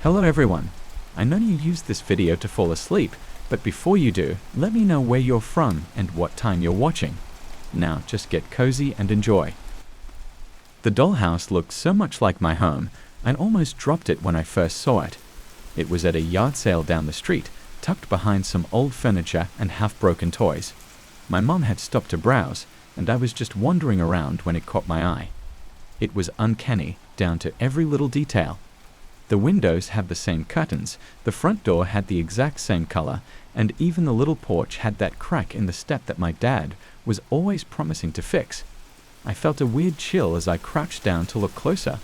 Hello everyone. I know you used this video to fall asleep, but before you do, let me know where you're from and what time you're watching. Now just get cozy and enjoy. The dollhouse looked so much like my home, I almost dropped it when I first saw it. It was at a yard sale down the street, tucked behind some old furniture and half-broken toys. My mom had stopped to browse, and I was just wandering around when it caught my eye. It was uncanny, down to every little detail. The windows had the same curtains, the front door had the exact same color, and even the little porch had that crack in the step that my dad was always promising to fix. I felt a weird chill as I crouched down to look closer.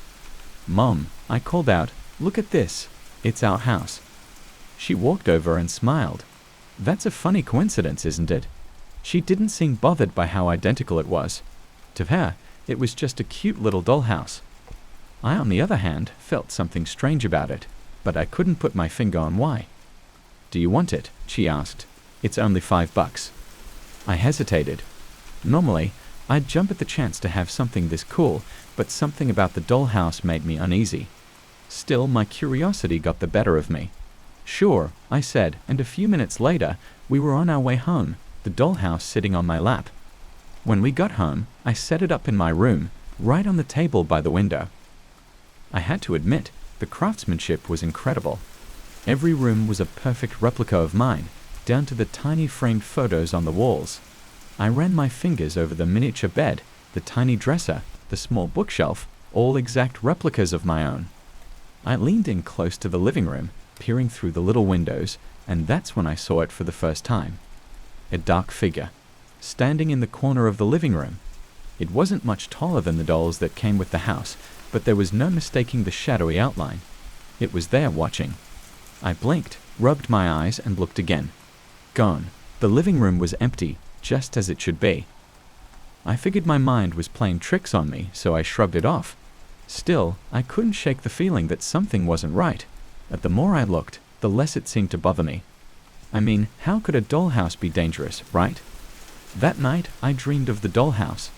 "Mom," I called out, "look at this. It's our house." She walked over and smiled. That's a funny coincidence, isn't it? She didn't seem bothered by how identical it was. To her, it was just a cute little dollhouse. I, on the other hand, felt something strange about it, but I couldn't put my finger on why. "Do you want it?" she asked. "It's only $5. I hesitated. Normally, I'd jump at the chance to have something this cool, but something about the dollhouse made me uneasy. Still, my curiosity got the better of me. "Sure," I said, and a few minutes later, we were on our way home, the dollhouse sitting on my lap. When we got home, I set it up in my room, right on the table by the window. I had to admit, the craftsmanship was incredible. Every room was a perfect replica of mine, down to the tiny framed photos on the walls. I ran my fingers over the miniature bed, the tiny dresser, the small bookshelf, all exact replicas of my own. I leaned in close to the living room, peering through the little windows, and that's when I saw it for the first time. A dark figure, standing in the corner of the living room. It wasn't much taller than the dolls that came with the house, but there was no mistaking the shadowy outline. It was there watching. I blinked, rubbed my eyes, and looked again. Gone. The living room was empty, just as it should be. I figured my mind was playing tricks on me, so I shrugged it off. Still, I couldn't shake the feeling that something wasn't right. But the more I looked, the less it seemed to bother me. I mean, how could a dollhouse be dangerous, right? That night, I dreamed of the dollhouse.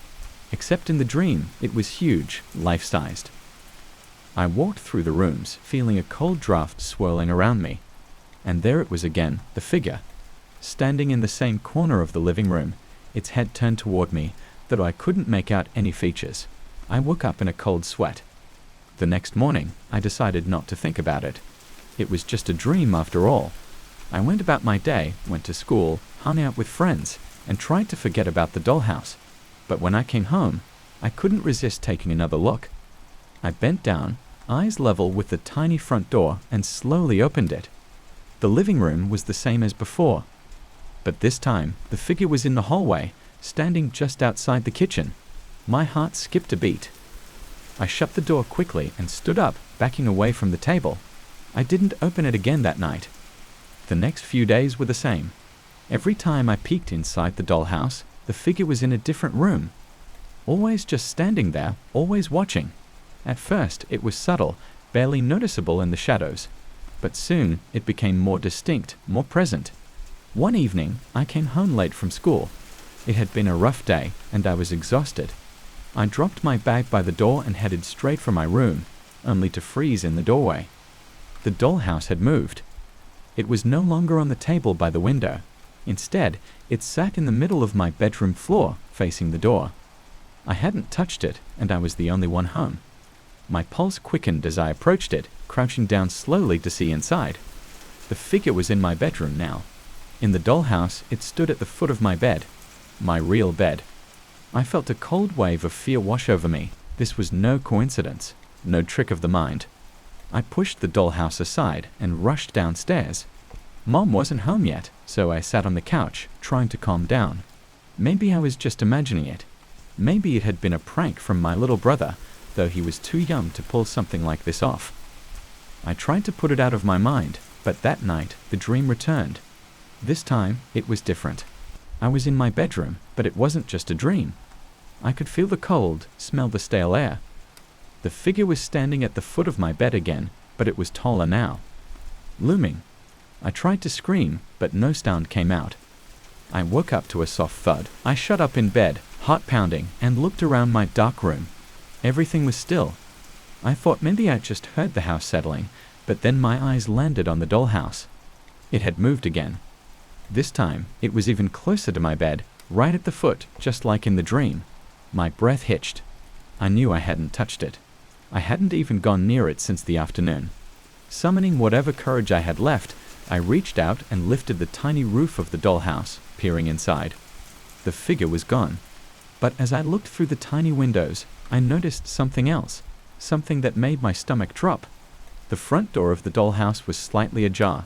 Except in the dream, it was huge, life-sized. I walked through the rooms, feeling a cold draft swirling around me. And there it was again, the figure. Standing in the same corner of the living room, its head turned toward me, though I couldn't make out any features. I woke up in a cold sweat. The next morning, I decided not to think about it. It was just a dream after all. I went about my day, went to school, hung out with friends, and tried to forget about the dollhouse. But when I came home, I couldn't resist taking another look. I bent down, eyes level with the tiny front door, and slowly opened it. The living room was the same as before. But this time, the figure was in the hallway, standing just outside the kitchen. My heart skipped a beat. I shut the door quickly and stood up, backing away from the table. I didn't open it again that night. The next few days were the same. Every time I peeked inside the dollhouse, the figure was in a different room. Always just standing there, always watching. At first, it was subtle, barely noticeable in the shadows. But soon, it became more distinct, more present. One evening, I came home late from school. It had been a rough day, and I was exhausted. I dropped my bag by the door and headed straight for my room, only to freeze in the doorway. The dollhouse had moved. It was no longer on the table by the window. Instead, it sat in the middle of my bedroom floor, facing the door. I hadn't touched it, and I was the only one home. My pulse quickened as I approached it, crouching down slowly to see inside. The figure was in my bedroom now. In the dollhouse, it stood at the foot of my bed. My real bed. I felt a cold wave of fear wash over me. This was no coincidence, no trick of the mind. I pushed the dollhouse aside and rushed downstairs. Mom wasn't home yet, so I sat on the couch, trying to calm down. Maybe I was just imagining it. Maybe it had been a prank from my little brother, though he was too young to pull something like this off. I tried to put it out of my mind, but that night the dream returned. This time, it was different. I was in my bedroom, but it wasn't just a dream. I could feel the cold, smell the stale air. The figure was standing at the foot of my bed again, but it was taller now. Looming. I tried to scream, but no sound came out. I woke up to a soft thud. I shut up in bed, heart pounding, and looked around my dark room. Everything was still. I thought maybe I'd just heard the house settling, But then my eyes landed on the dollhouse. It had moved again. This time, it was even closer to my bed, right at the foot, just like in the dream. My breath hitched. I knew I hadn't touched it. I hadn't even gone near it since the afternoon. Summoning whatever courage I had left, I reached out and lifted the tiny roof of the dollhouse, peering inside. The figure was gone. But as I looked through the tiny windows, I noticed something else, something that made my stomach drop. The front door of the dollhouse was slightly ajar.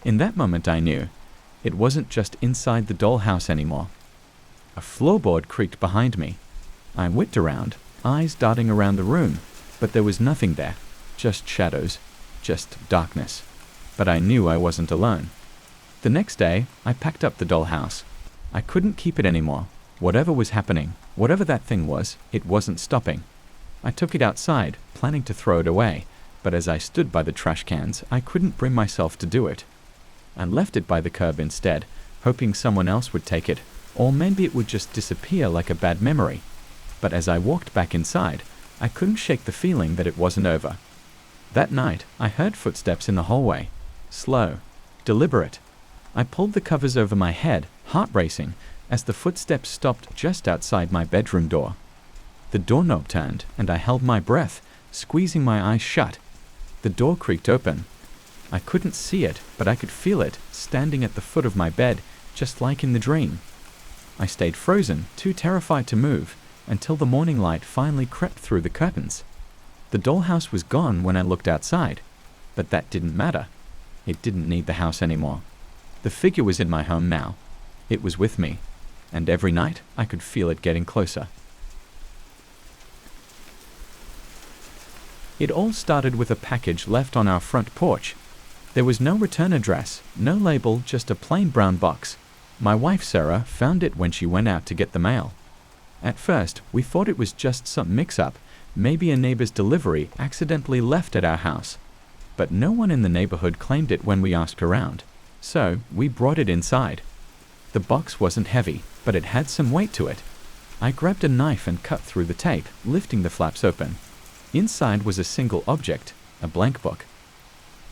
In that moment I knew it wasn't just inside the dollhouse anymore. A floorboard creaked behind me. I whipped around, eyes darting around the room, but there was nothing there, just shadows, just darkness. But I knew I wasn't alone. The next day, I packed up the dollhouse. I couldn't keep it anymore. Whatever was happening, whatever that thing was, it wasn't stopping. I took it outside, planning to throw it away, but as I stood by the trash cans, I couldn't bring myself to do it. I left it by the curb instead, hoping someone else would take it, or maybe it would just disappear like a bad memory. But as I walked back inside, I couldn't shake the feeling that it wasn't over. That night, I heard footsteps in the hallway. Slow, deliberate. I pulled the covers over my head, heart racing, as the footsteps stopped just outside my bedroom door. The doorknob turned, and I held my breath, squeezing my eyes shut. The door creaked open. I couldn't see it, but I could feel it, standing at the foot of my bed, just like in the dream. I stayed frozen, too terrified to move, until the morning light finally crept through the curtains. The dollhouse was gone when I looked outside, but that didn't matter. It didn't need the house anymore. The figure was in my home now. It was with me, and every night I could feel it getting closer. It all started with a package left on our front porch. There was no return address, no label, just a plain brown box. My wife Sarah found it when she went out to get the mail. At first, we thought it was just some mix-up, maybe a neighbor's delivery accidentally left at our house. But no one in the neighborhood claimed it when we asked around, so we brought it inside. The box wasn't heavy, but it had some weight to it. I grabbed a knife and cut through the tape, lifting the flaps open. Inside was a single object, a blank book.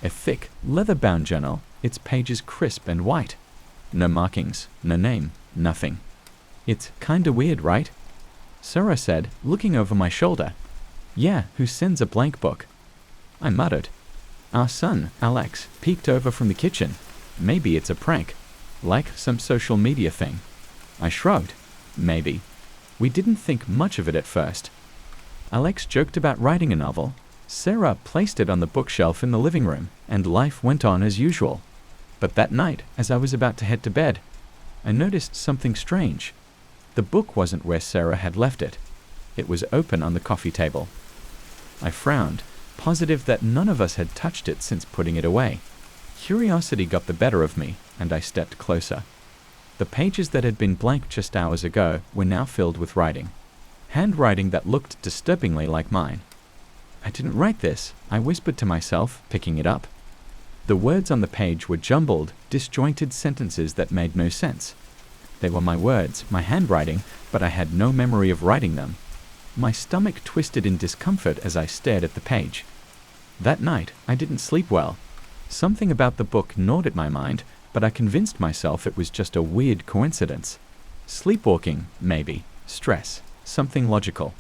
A thick, leather-bound journal, its pages crisp and white. No markings, no name, nothing. It's kinda weird, right? Sarah said, looking over my shoulder. Yeah, who sends a blank book? I muttered. Our son, Alex, peeked over from the kitchen. Maybe it's a prank, like some social media thing. I shrugged. Maybe. We didn't think much of it at first. Alex joked about writing a novel. Sarah placed it on the bookshelf in the living room, and life went on as usual. But that night, as I was about to head to bed, I noticed something strange. The book wasn't where Sarah had left it. It was open on the coffee table. I frowned, positive that none of us had touched it since putting it away. Curiosity got the better of me, and I stepped closer. The pages that had been blank just hours ago were now filled with writing. Handwriting that looked disturbingly like mine. I didn't write this, I whispered to myself, picking it up. The words on the page were jumbled, disjointed sentences that made no sense. They were my words, my handwriting, but I had no memory of writing them. My stomach twisted in discomfort as I stared at the page. That night, I didn't sleep well. Something about the book gnawed at my mind, but I convinced myself it was just a weird coincidence. Sleepwalking, maybe. Stress. Something logical.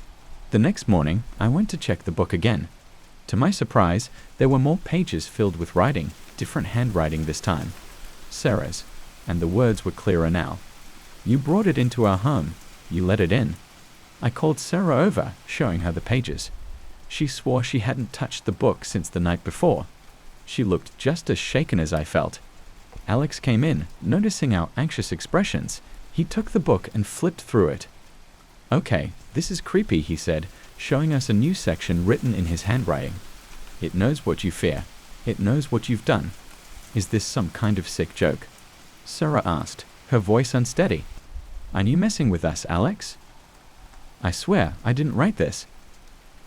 The next morning, I went to check the book again. To my surprise, there were more pages filled with writing, different handwriting this time. Sarah's, and the words were clearer now. You brought it into our home. You let it in. I called Sarah over, showing her the pages. She swore she hadn't touched the book since the night before. She looked just as shaken as I felt. Alex came in, noticing our anxious expressions. He took the book and flipped through it. Okay, this is creepy, he said, showing us a new section written in his handwriting. It knows what you fear. It knows what you've done. Is this some kind of sick joke? Sarah asked, her voice unsteady. Are you messing with us, Alex? I swear, I didn't write this.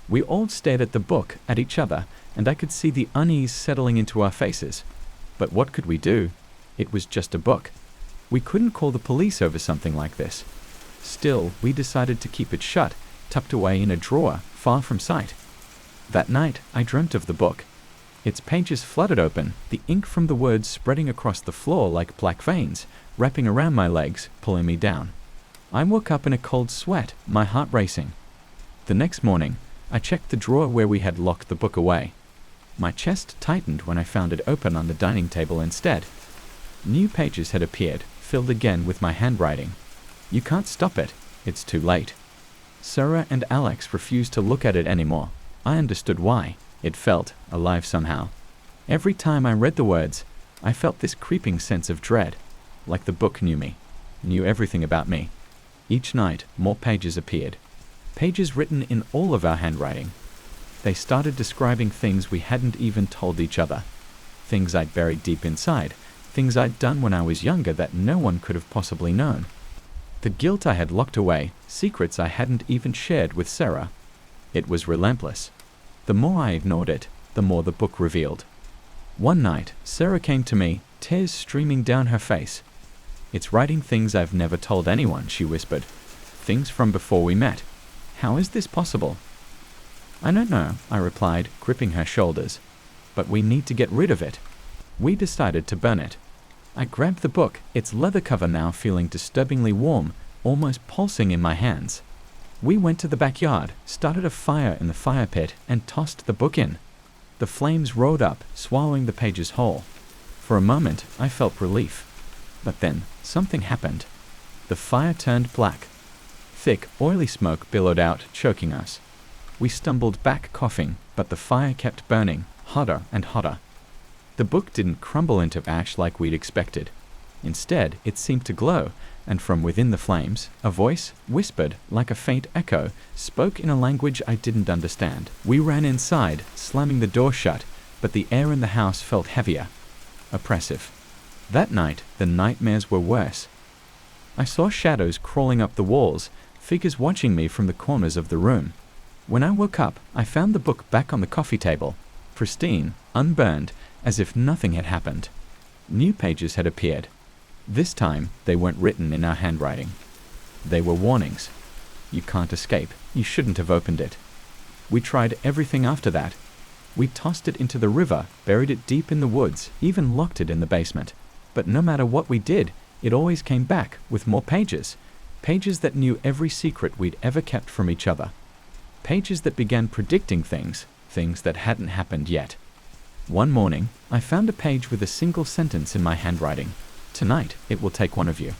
We all stared at the book, at each other, and I could see the unease settling into our faces. But what could we do? It was just a book. We couldn't call the police over something like this. Still, we decided to keep it shut, tucked away in a drawer, far from sight. That night, I dreamt of the book. Its pages fluttered open, the ink from the words spreading across the floor like black veins, wrapping around my legs, pulling me down. I woke up in a cold sweat, my heart racing. The next morning, I checked the drawer where we had locked the book away. My chest tightened when I found it open on the dining table instead. New pages had appeared, filled again with my handwriting. You can't stop it. It's too late. Sarah and Alex refused to look at it anymore. I understood why. It felt alive somehow. Every time I read the words, I felt this creeping sense of dread, like the book knew me, knew everything about me. Each night, more pages appeared. Pages written in all of our handwriting. They started describing things we hadn't even told each other. Things I'd buried deep inside. Things I'd done when I was younger that no one could have possibly known. The guilt I had locked away, secrets I hadn't even shared with Sarah. It was relentless. The more I ignored it, the more the book revealed. One night, Sarah came to me, tears streaming down her face. "It's writing things I've never told anyone," she whispered. "Things from before we met. How is this possible?" "I don't know," I replied, gripping her shoulders. "But we need to get rid of it." We decided to burn it. I grabbed the book, its leather cover now feeling disturbingly warm, almost pulsing in my hands. We went to the backyard, started a fire in the fire pit, and tossed the book in. The flames roared up, swallowing the pages whole. For a moment, I felt relief. But then, something happened. The fire turned black. Thick, oily smoke billowed out, choking us. We stumbled back, coughing, but the fire kept burning, hotter and hotter. The book didn't crumble into ash like we'd expected. Instead, it seemed to glow, and from within the flames, a voice, whispered like a faint echo, spoke in a language I didn't understand. We ran inside, slamming the door shut, but the air in the house felt heavier, oppressive. That night, the nightmares were worse. I saw shadows crawling up the walls, figures watching me from the corners of the room. When I woke up, I found the book back on the coffee table, pristine, unburned, as if nothing had happened. New pages had appeared. This time, they weren't written in our handwriting. They were warnings. You can't escape. You shouldn't have opened it. We tried everything after that. We tossed it into the river, buried it deep in the woods, even locked it in the basement. But no matter what we did, it always came back with more pages. Pages that knew every secret we'd ever kept from each other. Pages that began predicting things that hadn't happened yet. One morning, I found a page with a single sentence in my handwriting. "Tonight, it will take one of you."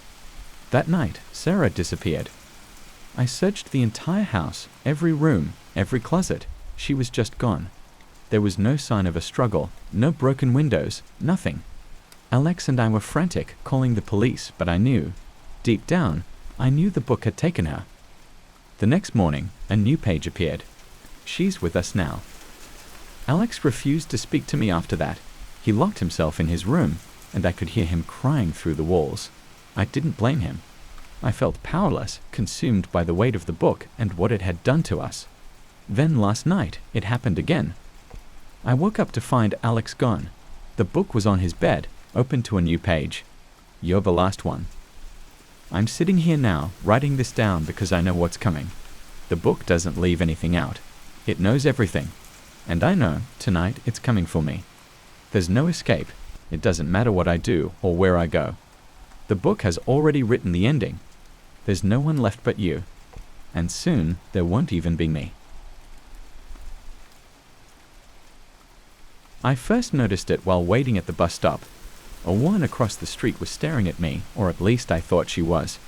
That night, Sarah disappeared. I searched the entire house, every room, every closet. She was just gone. There was no sign of a struggle, no broken windows, nothing. Alex and I were frantic, calling the police, but I knew, deep down, I knew the book had taken her. The next morning, a new page appeared. "She's with us now." Alex refused to speak to me after that. He locked himself in his room, and I could hear him crying through the walls. I didn't blame him. I felt powerless, consumed by the weight of the book and what it had done to us. Then last night, it happened again. I woke up to find Alex gone. The book was on his bed, open to a new page. "You're the last one." I'm sitting here now, writing this down because I know what's coming. The book doesn't leave anything out. It knows everything. And I know, tonight, it's coming for me. There's no escape. It doesn't matter what I do or where I go. The book has already written the ending. There's no one left but you. And soon, there won't even be me. I first noticed it while waiting at the bus stop. A woman across the street was staring at me, or at least I thought she was.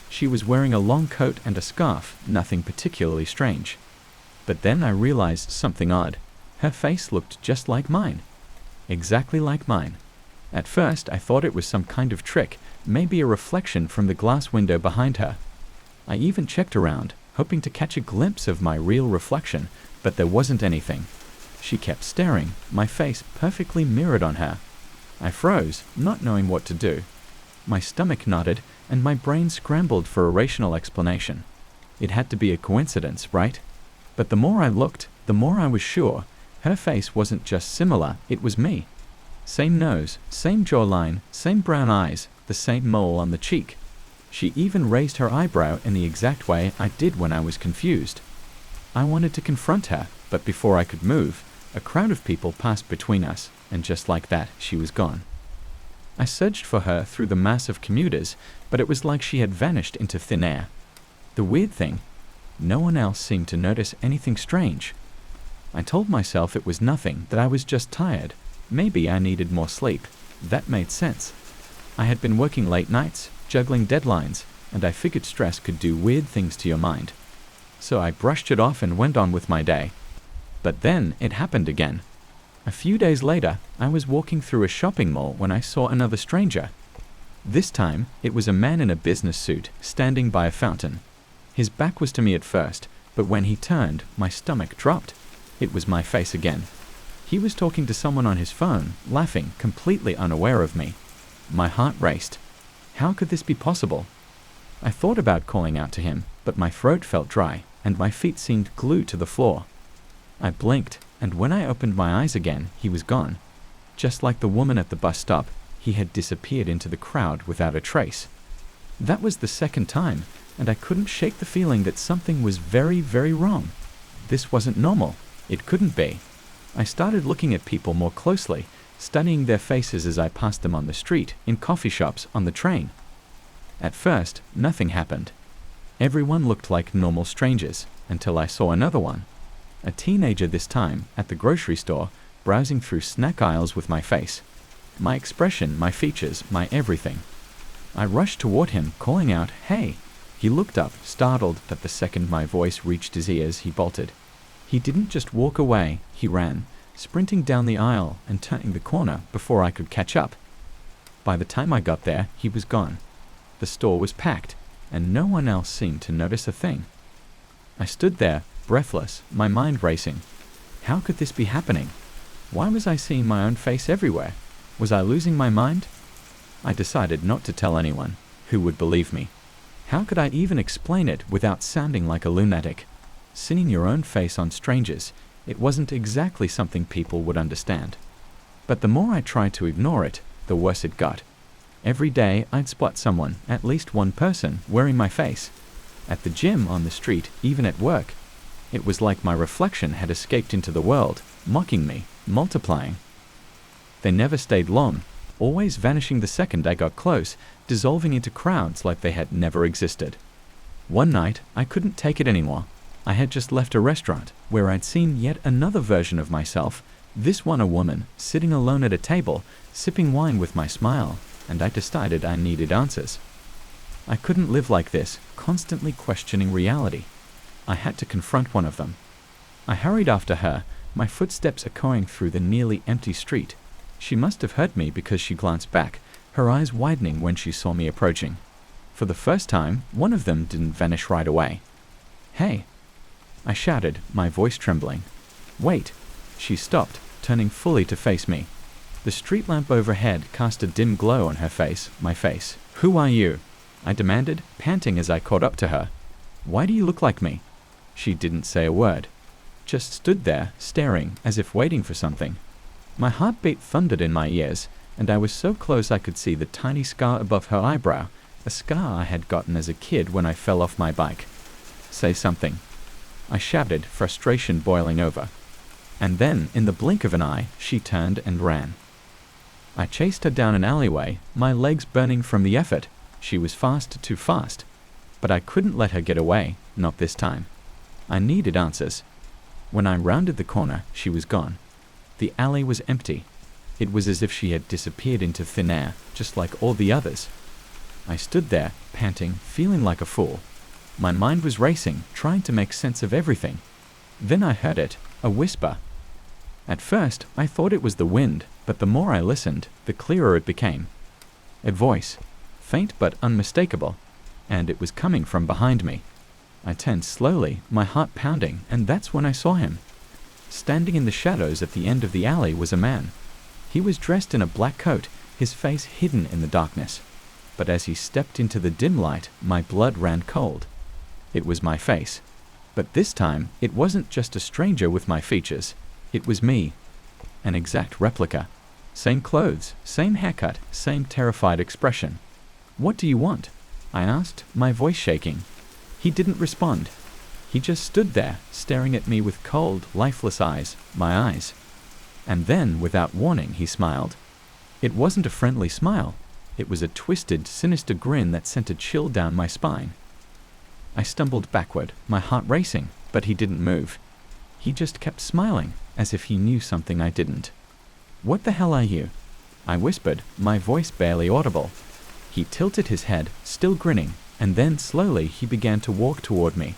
She was wearing a long coat and a scarf, nothing particularly strange. But then I realized something odd. Her face looked just like mine. Exactly like mine. At first, I thought it was some kind of trick, maybe a reflection from the glass window behind her. I even checked around, hoping to catch a glimpse of my real reflection, but there wasn't anything. She kept staring, my face perfectly mirrored on her. I froze, not knowing what to do. My stomach knotted, and my brain scrambled for a rational explanation. It had to be a coincidence, right? But the more I looked, the more I was sure. Her face wasn't just similar, it was me. Same nose, same jawline, same brown eyes, the same mole on the cheek. She even raised her eyebrow in the exact way I did when I was confused. I wanted to confront her, but before I could move, A crowd of people passed between us, and just like that, she was gone. I searched for her through the mass of commuters, but it was like she had vanished into thin air. The weird thing, no one else seemed to notice anything strange. I told myself it was nothing, that I was just tired. Maybe I needed more sleep. That made sense. I had been working late nights, juggling deadlines, and I figured stress could do weird things to your mind. So I brushed it off and went on with my day. But then it happened again. A few days later, I was walking through a shopping mall when I saw another stranger. This time, it was a man in a business suit, standing by a fountain. His back was to me at first, but when he turned, my stomach dropped. It was my face again. He was talking to someone on his phone, laughing, completely unaware of me. My heart raced. How could this be possible? I thought about calling out to him, but my throat felt dry, and my feet seemed glued to the floor. I blinked, and when I opened my eyes again, he was gone. Just like the woman at the bus stop, he had disappeared into the crowd without a trace. That was the second time, and I couldn't shake the feeling that something was very, very wrong. This wasn't normal. It couldn't be. I started looking at people more closely, studying their faces as I passed them on the street, in coffee shops, on the train. At first, nothing happened. Everyone looked like normal strangers, until I saw another one. A teenager this time, at the grocery store, browsing through snack aisles with my face. My expression, my features, my everything. I rushed toward him, calling out, "Hey!" He looked up, startled, but the second my voice reached his ears, he bolted. He didn't just walk away, he ran, sprinting down the aisle and turning the corner before I could catch up. By the time I got there, he was gone. The store was packed, and no one else seemed to notice a thing. I stood there, breathless, my mind racing. How could this be happening? Why was I seeing my own face everywhere? Was I losing my mind? I decided not to tell anyone. Who would believe me? How could I even explain it without sounding like a lunatic? Seeing your own face on strangers, it wasn't exactly something people would understand. But the more I tried to ignore it, the worse it got. Every day I'd spot someone, at least one person, wearing my face. At the gym, on the street, even at work. It was like my reflection had escaped into the world, mocking me, multiplying. They never stayed long, always vanishing the second I got close, dissolving into crowds like they had never existed. One night, I couldn't take it anymore. I had just left a restaurant where I'd seen yet another version of myself, this one a woman, sitting alone at a table, sipping wine with my smile, and I decided I needed answers. I couldn't live like this, constantly questioning reality. I had to confront one of them. I hurried after her, my footsteps echoing through the nearly empty street. She must have heard me because she glanced back, her eyes widening when she saw me approaching. For the first time, one of them didn't vanish right away. "Hey!" I shouted, my voice trembling. "Wait!" She stopped, turning fully to face me. The street lamp overhead cast a dim glow on her face, my face. "Who are you?" I demanded, panting as I caught up to her. "Why do you look like me?" She didn't say a word, just stood there, staring, as if waiting for something. My heartbeat thundered in my ears, and I was so close I could see the tiny scar above her eyebrow, a scar I had gotten as a kid when I fell off my bike. "Say something," I shouted, frustration boiling over. And then, in the blink of an eye, she turned and ran. I chased her down an alleyway, my legs burning from the effort. She was fast, too fast. But I couldn't let her get away, not this time. I needed answers. When I rounded the corner, she was gone. The alley was empty. It was as if she had disappeared into thin air, just like all the others. I stood there, panting, feeling like a fool. My mind was racing, trying to make sense of everything. Then I heard it, a whisper. At first, I thought it was the wind, but the more I listened, the clearer it became. A voice, faint but unmistakable, and it was coming from behind me. I turned slowly, my heart pounding, and that's when I saw him. Standing in the shadows at the end of the alley was a man. He was dressed in a black coat, his face hidden in the darkness. But as he stepped into the dim light, my blood ran cold. It was my face. But this time, it wasn't just a stranger with my features. It was me. An exact replica. Same clothes, same haircut, same terrified expression. "What do you want?" I asked, my voice shaking. He didn't respond. He just stood there, staring at me with cold, lifeless eyes, my eyes. And then, without warning, he smiled. It wasn't a friendly smile. It was a twisted, sinister grin that sent a chill down my spine. I stumbled backward, my heart racing, but he didn't move. He just kept smiling, as if he knew something I didn't. "What the hell are you?" I whispered, my voice barely audible. He tilted his head, still grinning, and then slowly he began to walk toward me.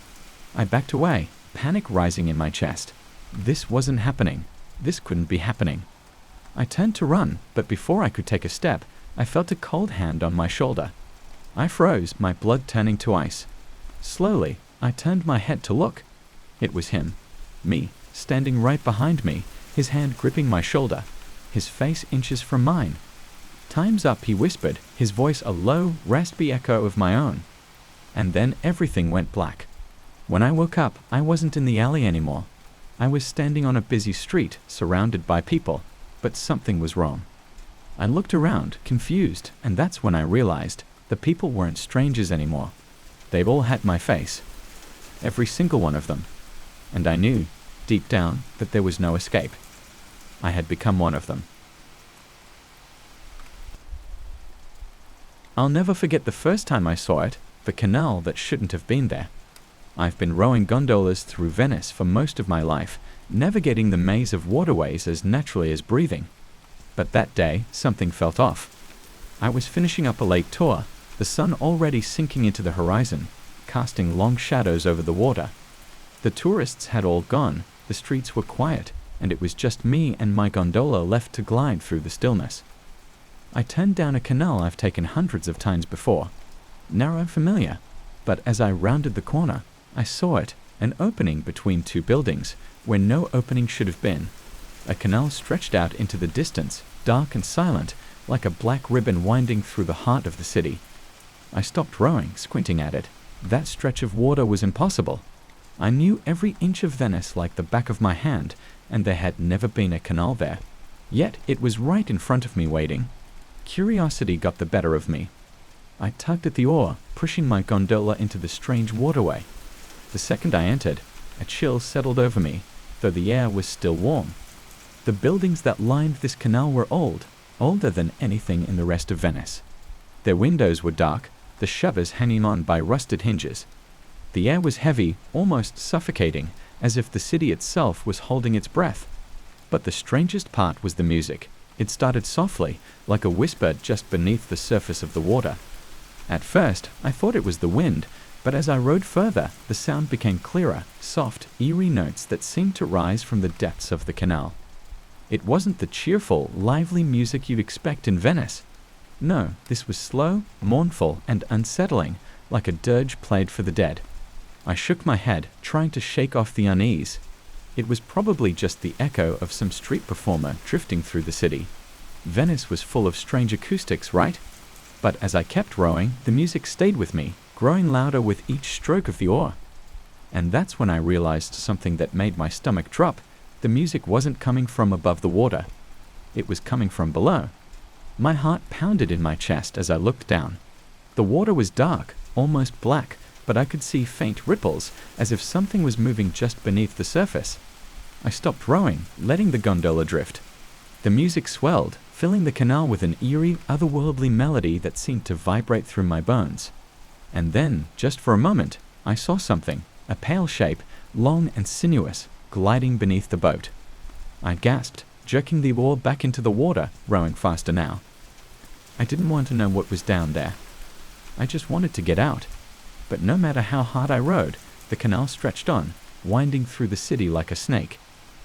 I backed away, panic rising in my chest. This wasn't happening. This couldn't be happening. I turned to run, but before I could take a step, I felt a cold hand on my shoulder. I froze, my blood turning to ice. Slowly, I turned my head to look. It was him. Me, standing right behind me, his hand gripping my shoulder, his face inches from mine. "Time's up," he whispered, his voice a low, raspy echo of my own. And then everything went black. When I woke up, I wasn't in the alley anymore. I was standing on a busy street, surrounded by people, but something was wrong. I looked around, confused, and that's when I realized the people weren't strangers anymore. They all had my face. Every single one of them. And I knew, deep down, that there was no escape. I had become one of them. I'll never forget the first time I saw it, the canal that shouldn't have been there. I've been rowing gondolas through Venice for most of my life, navigating the maze of waterways as naturally as breathing. But that day, something felt off. I was finishing up a late tour, the sun already sinking into the horizon, casting long shadows over the water. The tourists had all gone, the streets were quiet, and it was just me and my gondola left to glide through the stillness. I turned down a canal I've taken hundreds of times before. Narrow and familiar, but as I rounded the corner, I saw it, an opening between two buildings, where no opening should have been. A canal stretched out into the distance, dark and silent, like a black ribbon winding through the heart of the city. I stopped rowing, squinting at it. That stretch of water was impossible. I knew every inch of Venice like the back of my hand, and there had never been a canal there. Yet it was right in front of me waiting. Curiosity got the better of me. I tugged at the oar, pushing my gondola into the strange waterway. The second I entered, a chill settled over me, though the air was still warm. The buildings that lined this canal were old, older than anything in the rest of Venice. Their windows were dark, the shutters hanging on by rusted hinges. The air was heavy, almost suffocating, as if the city itself was holding its breath. But the strangest part was the music. It started softly, like a whisper just beneath the surface of the water. At first, I thought it was the wind, but as I rowed further, the sound became clearer, soft, eerie notes that seemed to rise from the depths of the canal. It wasn't the cheerful, lively music you'd expect in Venice. No, this was slow, mournful, and unsettling, like a dirge played for the dead. I shook my head, trying to shake off the unease. It was probably just the echo of some street performer drifting through the city. Venice was full of strange acoustics, right? But as I kept rowing, the music stayed with me, growing louder with each stroke of the oar. And that's when I realized something that made my stomach drop. The music wasn't coming from above the water. It was coming from below. My heart pounded in my chest as I looked down. The water was dark, almost black, but I could see faint ripples, as if something was moving just beneath the surface. I stopped rowing, letting the gondola drift. The music swelled, filling the canal with an eerie, otherworldly melody that seemed to vibrate through my bones. And then, just for a moment, I saw something, a pale shape, long and sinuous, gliding beneath the boat. I gasped, jerking the oar back into the water, rowing faster now. I didn't want to know what was down there. I just wanted to get out. But no matter how hard I rowed, the canal stretched on, winding through the city like a snake.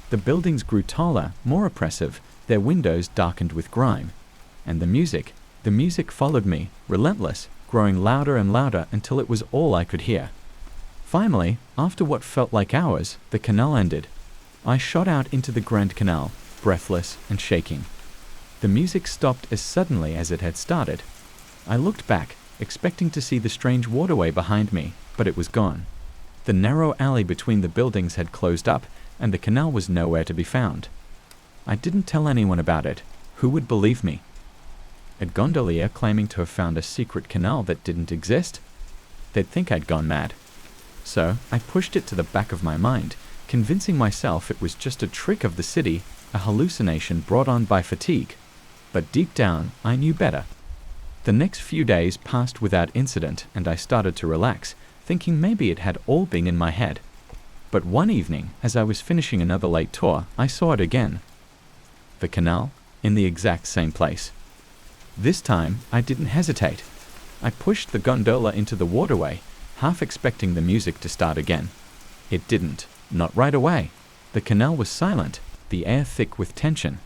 The buildings grew taller, more oppressive, their windows darkened with grime. And the music followed me, relentless, growing louder and louder until it was all I could hear. Finally, after what felt like hours, the canal ended. I shot out into the Grand Canal, breathless and shaking. The music stopped as suddenly as it had started. I looked back, expecting to see the strange waterway behind me, but it was gone. The narrow alley between the buildings had closed up, and the canal was nowhere to be found. I didn't tell anyone about it. Who would believe me? A gondolier claiming to have found a secret canal that didn't exist? They'd think I'd gone mad. So I pushed it to the back of my mind, convincing myself it was just a trick of the city, a hallucination brought on by fatigue. But deep down, I knew better. The next few days passed without incident, and I started to relax, thinking maybe it had all been in my head. But one evening, as I was finishing another late tour, I saw it again. The canal, in the exact same place. This time, I didn't hesitate. I pushed the gondola into the waterway, half expecting the music to start again. It didn't, not right away. The canal was silent, the air thick with tension.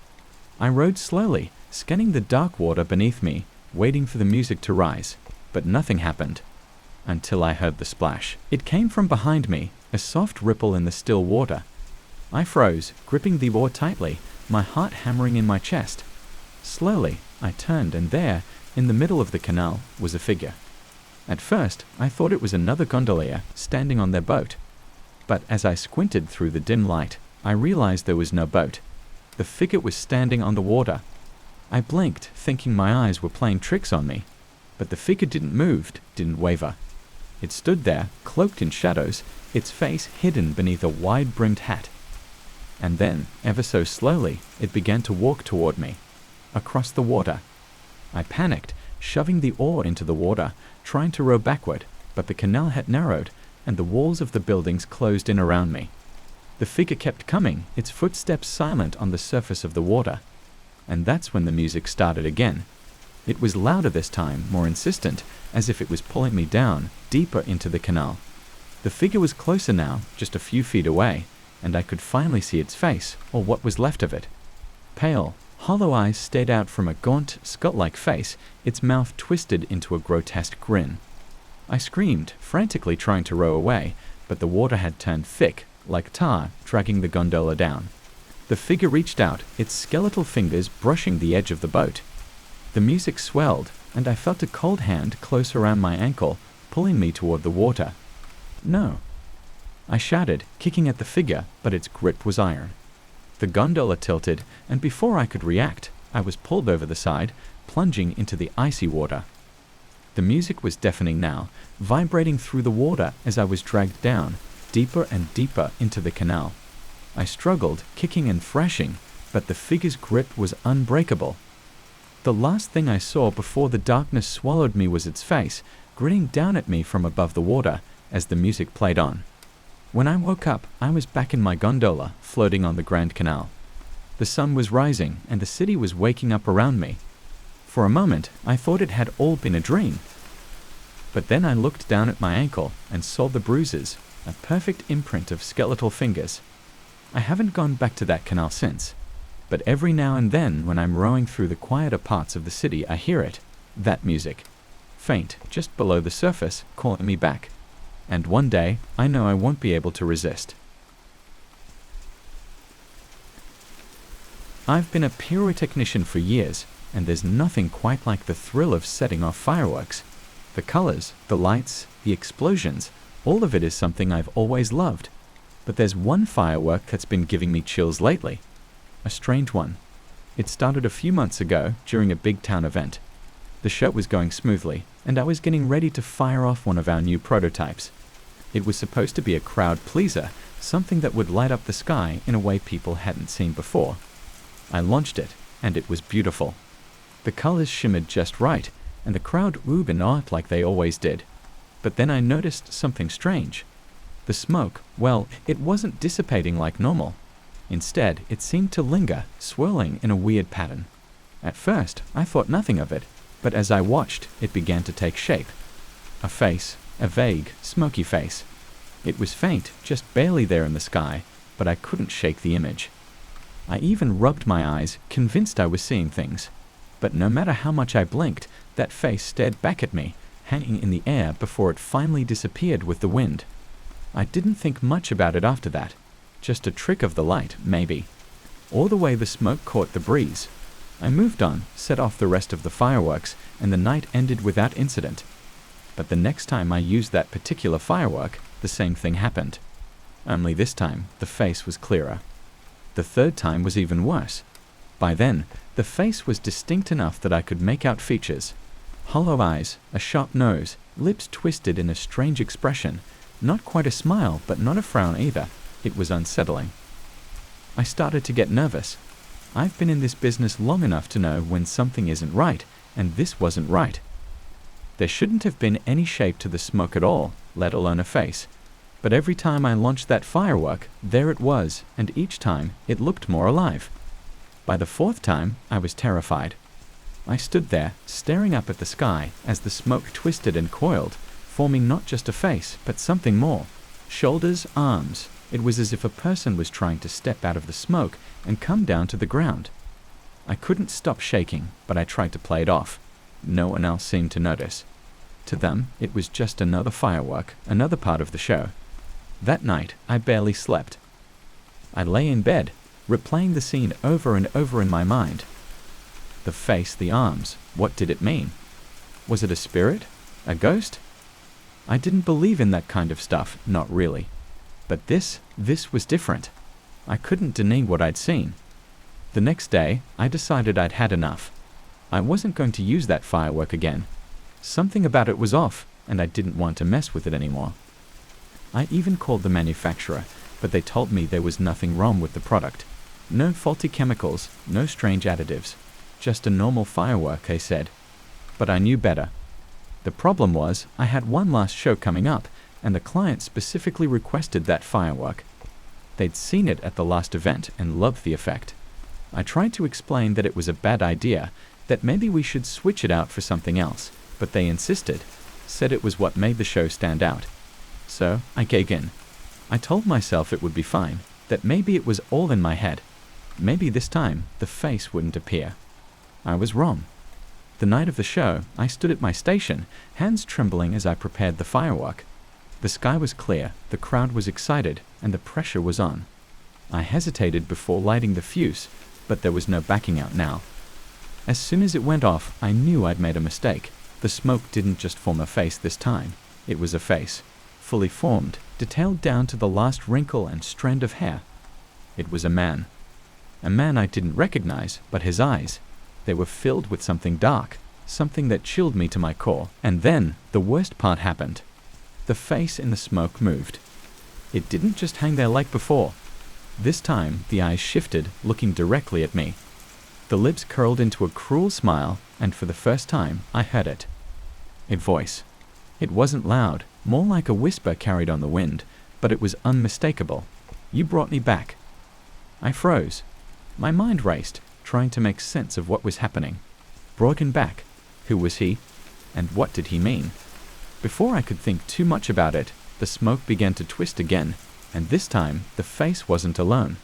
I rowed slowly, scanning the dark water beneath me, waiting for the music to rise, but nothing happened. Until I heard the splash. It came from behind me, a soft ripple in the still water. I froze, gripping the oar tightly, my heart hammering in my chest. Slowly, I turned, and there, in the middle of the canal, was a figure. At first, I thought it was another gondolier standing on their boat. But as I squinted through the dim light, I realized there was no boat. The figure was standing on the water. I blinked, thinking my eyes were playing tricks on me. But the figure didn't move, didn't waver. It stood there, cloaked in shadows, its face hidden beneath a wide-brimmed hat. And then, ever so slowly, it began to walk toward me, across the water. I panicked, shoving the oar into the water, trying to row backward, but the canal had narrowed, and the walls of the buildings closed in around me. The figure kept coming, its footsteps silent on the surface of the water. And that's when the music started again. It was louder this time, more insistent, as if it was pulling me down, deeper into the canal. The figure was closer now, just a few feet away, and I could finally see its face, or what was left of it. Pale, hollow eyes stared out from a gaunt, skull-like face, its mouth twisted into a grotesque grin. I screamed, frantically trying to row away, but the water had turned thick, like tar, dragging the gondola down. The figure reached out, its skeletal fingers brushing the edge of the boat. The music swelled, and I felt a cold hand close around my ankle, pulling me toward the water. No. I shouted, kicking at the figure, but its grip was iron. The gondola tilted, and before I could react, I was pulled over the side, plunging into the icy water. The music was deafening now, vibrating through the water as I was dragged down, deeper and deeper into the canal. I struggled, kicking and thrashing, but the figure's grip was unbreakable. The last thing I saw before the darkness swallowed me was its face, grinning down at me from above the water as the music played on. When I woke up, I was back in my gondola, floating on the Grand Canal. The sun was rising, and the city was waking up around me. For a moment, I thought it had all been a dream. But then I looked down at my ankle and saw the bruises, a perfect imprint of skeletal fingers. I haven't gone back to that canal since, but every now and then when I'm rowing through the quieter parts of the city, I hear it, that music, faint, just below the surface, calling me back. And one day, I know I won't be able to resist. I've been a pyrotechnician for years, and there's nothing quite like the thrill of setting off fireworks. The colors, the lights, the explosions, all of it is something I've always loved. But there's one firework that's been giving me chills lately. A strange one. It started a few months ago during a big town event. The show was going smoothly, and I was getting ready to fire off one of our new prototypes. It was supposed to be a crowd pleaser, something that would light up the sky in a way people hadn't seen before. I launched it, and it was beautiful. The colors shimmered just right, and the crowd oohed and awed like they always did. But then I noticed something strange. The smoke, well, it wasn't dissipating like normal. Instead, it seemed to linger, swirling in a weird pattern. At first, I thought nothing of it, but as I watched, it began to take shape. A face, a vague, smoky face. It was faint, just barely there in the sky, but I couldn't shake the image. I even rubbed my eyes, convinced I was seeing things. But no matter how much I blinked, that face stared back at me, hanging in the air before it finally disappeared with the wind. I didn't think much about it after that. Just a trick of the light, maybe. Or the way the smoke caught the breeze. I moved on, set off the rest of the fireworks, and the night ended without incident. But the next time I used that particular firework, the same thing happened. Only this time, the face was clearer. The third time was even worse. By then, the face was distinct enough that I could make out features. Hollow eyes, a sharp nose, lips twisted in a strange expression. Not quite a smile, but not a frown either. It was unsettling. I started to get nervous. I've been in this business long enough to know when something isn't right, and this wasn't right. There shouldn't have been any shape to the smoke at all, let alone a face. But every time I launched that firework, there it was, and each time it looked more alive. By the fourth time, I was terrified. I stood there, staring up at the sky as the smoke twisted and coiled, forming not just a face, but something more. Shoulders, arms. It was as if a person was trying to step out of the smoke and come down to the ground. I couldn't stop shaking, but I tried to play it off. No one else seemed to notice. To them, it was just another firework, another part of the show. That night, I barely slept. I lay in bed, replaying the scene over and over in my mind. The face, the arms, what did it mean? Was it a spirit? A ghost? I didn't believe in that kind of stuff, not really. But this was different. I couldn't deny what I'd seen. The next day, I decided I'd had enough. I wasn't going to use that firework again. Something about it was off, and I didn't want to mess with it anymore. I even called the manufacturer, but they told me there was nothing wrong with the product. No faulty chemicals, no strange additives. Just a normal firework, they said. But I knew better. The problem was, I had one last show coming up, and the client specifically requested that firework. They'd seen it at the last event and loved the effect. I tried to explain that it was a bad idea, that maybe we should switch it out for something else, but they insisted, said it was what made the show stand out. So I gave in. I told myself it would be fine, that maybe it was all in my head. Maybe this time the face wouldn't appear. I was wrong. The night of the show, I stood at my station, hands trembling as I prepared the firework. The sky was clear, the crowd was excited, and the pressure was on. I hesitated before lighting the fuse, but there was no backing out now. As soon as it went off, I knew I'd made a mistake. The smoke didn't just form a face this time. It was a face, fully formed, detailed down to the last wrinkle and strand of hair. It was a man. A man I didn't recognize, but his eyes. They were filled with something dark, something that chilled me to my core. And then, the worst part happened. The face in the smoke moved. It didn't just hang there like before. This time, the eyes shifted, looking directly at me. The lips curled into a cruel smile, and for the first time, I heard it. A voice. It wasn't loud, more like a whisper carried on the wind, but it was unmistakable. You brought me back. I froze. My mind raced, trying to make sense of what was happening. Broken back. Who was he? And what did he mean? Before I could think too much about it, the smoke began to twist again, and this time the face wasn't alone.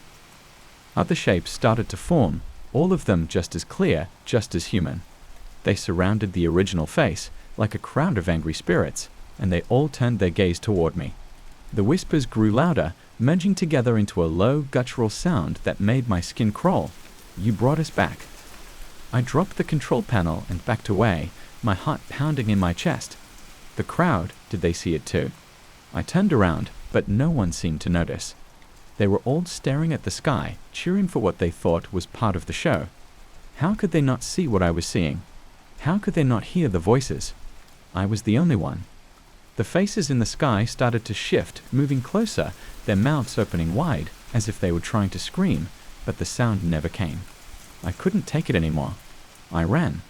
Other shapes started to form, all of them just as clear, just as human. They surrounded the original face, like a crowd of angry spirits, and they all turned their gaze toward me. The whispers grew louder, merging together into a low, guttural sound that made my skin crawl. You brought us back. I dropped the control panel and backed away, my heart pounding in my chest. The crowd, did they see it too? I turned around, but no one seemed to notice. They were all staring at the sky, cheering for what they thought was part of the show. How could they not see what I was seeing? How could they not hear the voices? I was the only one. The faces in the sky started to shift, moving closer, their mouths opening wide, as if they were trying to scream, but the sound never came. I couldn't take it anymore. I ran.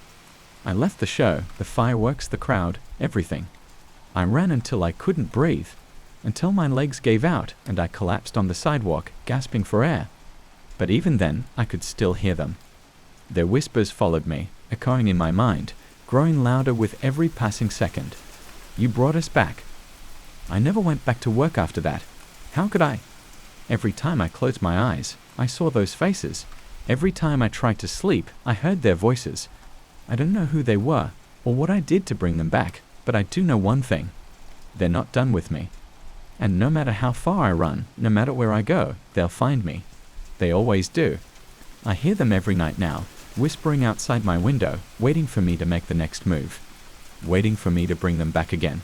I left the show, the fireworks, the crowd, everything. I ran until I couldn't breathe, until my legs gave out and I collapsed on the sidewalk, gasping for air. But even then, I could still hear them. Their whispers followed me, echoing in my mind, growing louder with every passing second. You brought us back. I never went back to work after that. How could I? Every time I closed my eyes, I saw those faces. Every time I tried to sleep, I heard their voices. I don't know who they were, or what I did to bring them back, but I do know one thing. They're not done with me. And no matter how far I run, no matter where I go, they'll find me. They always do. I hear them every night now, whispering outside my window, waiting for me to make the next move. Waiting for me to bring them back again.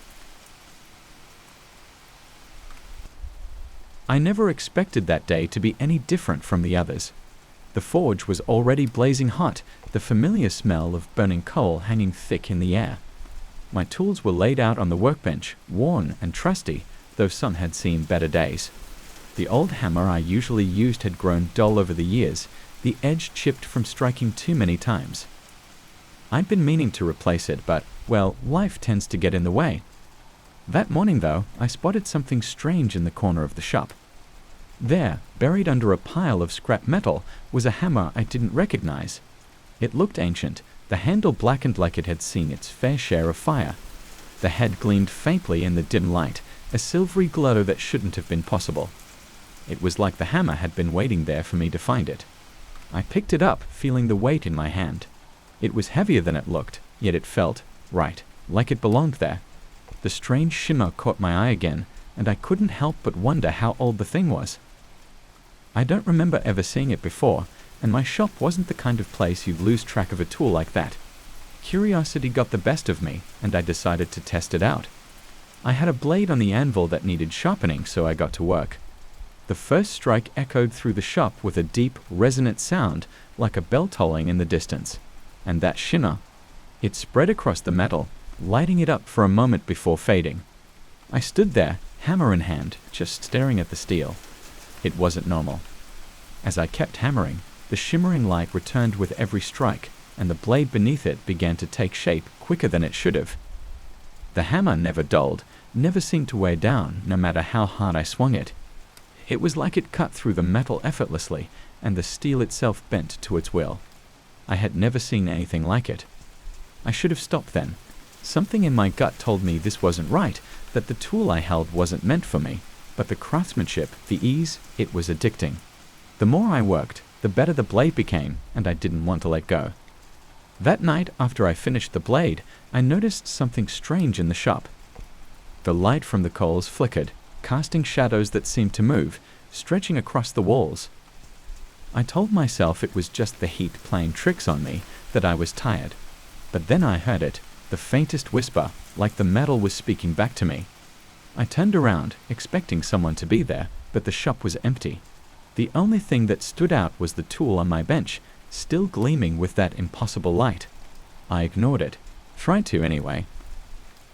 I never expected that day to be any different from the others. The forge was already blazing hot, the familiar smell of burning coal hanging thick in the air. My tools were laid out on the workbench, worn and trusty, though some had seen better days. The old hammer I usually used had grown dull over the years, the edge chipped from striking too many times. I'd been meaning to replace it, but, well, life tends to get in the way. That morning, though, I spotted something strange in the corner of the shop. There, buried under a pile of scrap metal, was a hammer I didn't recognize. It looked ancient, the handle blackened like it had seen its fair share of fire. The head gleamed faintly in the dim light, a silvery glow that shouldn't have been possible. It was like the hammer had been waiting there for me to find it. I picked it up, feeling the weight in my hand. It was heavier than it looked, yet it felt right, like it belonged there. The strange shimmer caught my eye again, and I couldn't help but wonder how old the thing was. I don't remember ever seeing it before, and my shop wasn't the kind of place you'd lose track of a tool like that. Curiosity got the best of me, and I decided to test it out. I had a blade on the anvil that needed sharpening, so I got to work. The first strike echoed through the shop with a deep, resonant sound, like a bell tolling in the distance. And that shimmer, it spread across the metal, lighting it up for a moment before fading. I stood there, hammer in hand, just staring at the steel. It wasn't normal. As I kept hammering, the shimmering light returned with every strike, and the blade beneath it began to take shape quicker than it should have. The hammer never dulled, never seemed to weigh down, no matter how hard I swung it. It was like it cut through the metal effortlessly, and the steel itself bent to its will. I had never seen anything like it. I should have stopped then. Something in my gut told me this wasn't right, that the tool I held wasn't meant for me, but the craftsmanship, the ease, it was addicting. The more I worked, the better the blade became, and I didn't want to let go. That night, after I finished the blade, I noticed something strange in the shop. The light from the coals flickered, casting shadows that seemed to move, stretching across the walls. I told myself it was just the heat playing tricks on me, that I was tired. But then I heard it, the faintest whisper, like the metal was speaking back to me. I turned around, expecting someone to be there, but the shop was empty. The only thing that stood out was the tool on my bench, still gleaming with that impossible light. I ignored it. Tried to anyway.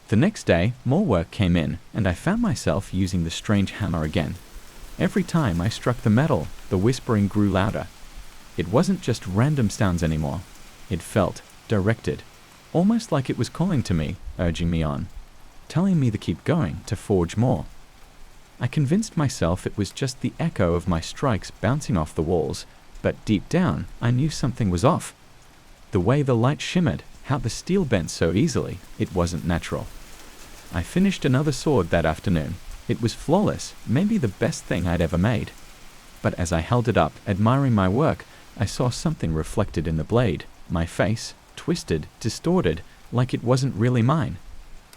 The next day, more work came in, and I found myself using the strange hammer again. Every time I struck the metal, the whispering grew louder. It wasn't just random sounds anymore. It felt directed, almost like it was calling to me, urging me on, telling me to keep going, to forge more. I convinced myself it was just the echo of my strikes bouncing off the walls, but deep down, I knew something was off. The way the light shimmered, how the steel bent so easily, it wasn't natural. I finished another sword that afternoon. It was flawless, maybe the best thing I'd ever made. But as I held it up, admiring my work, I saw something reflected in the blade, my face, twisted, distorted, like it wasn't really mine.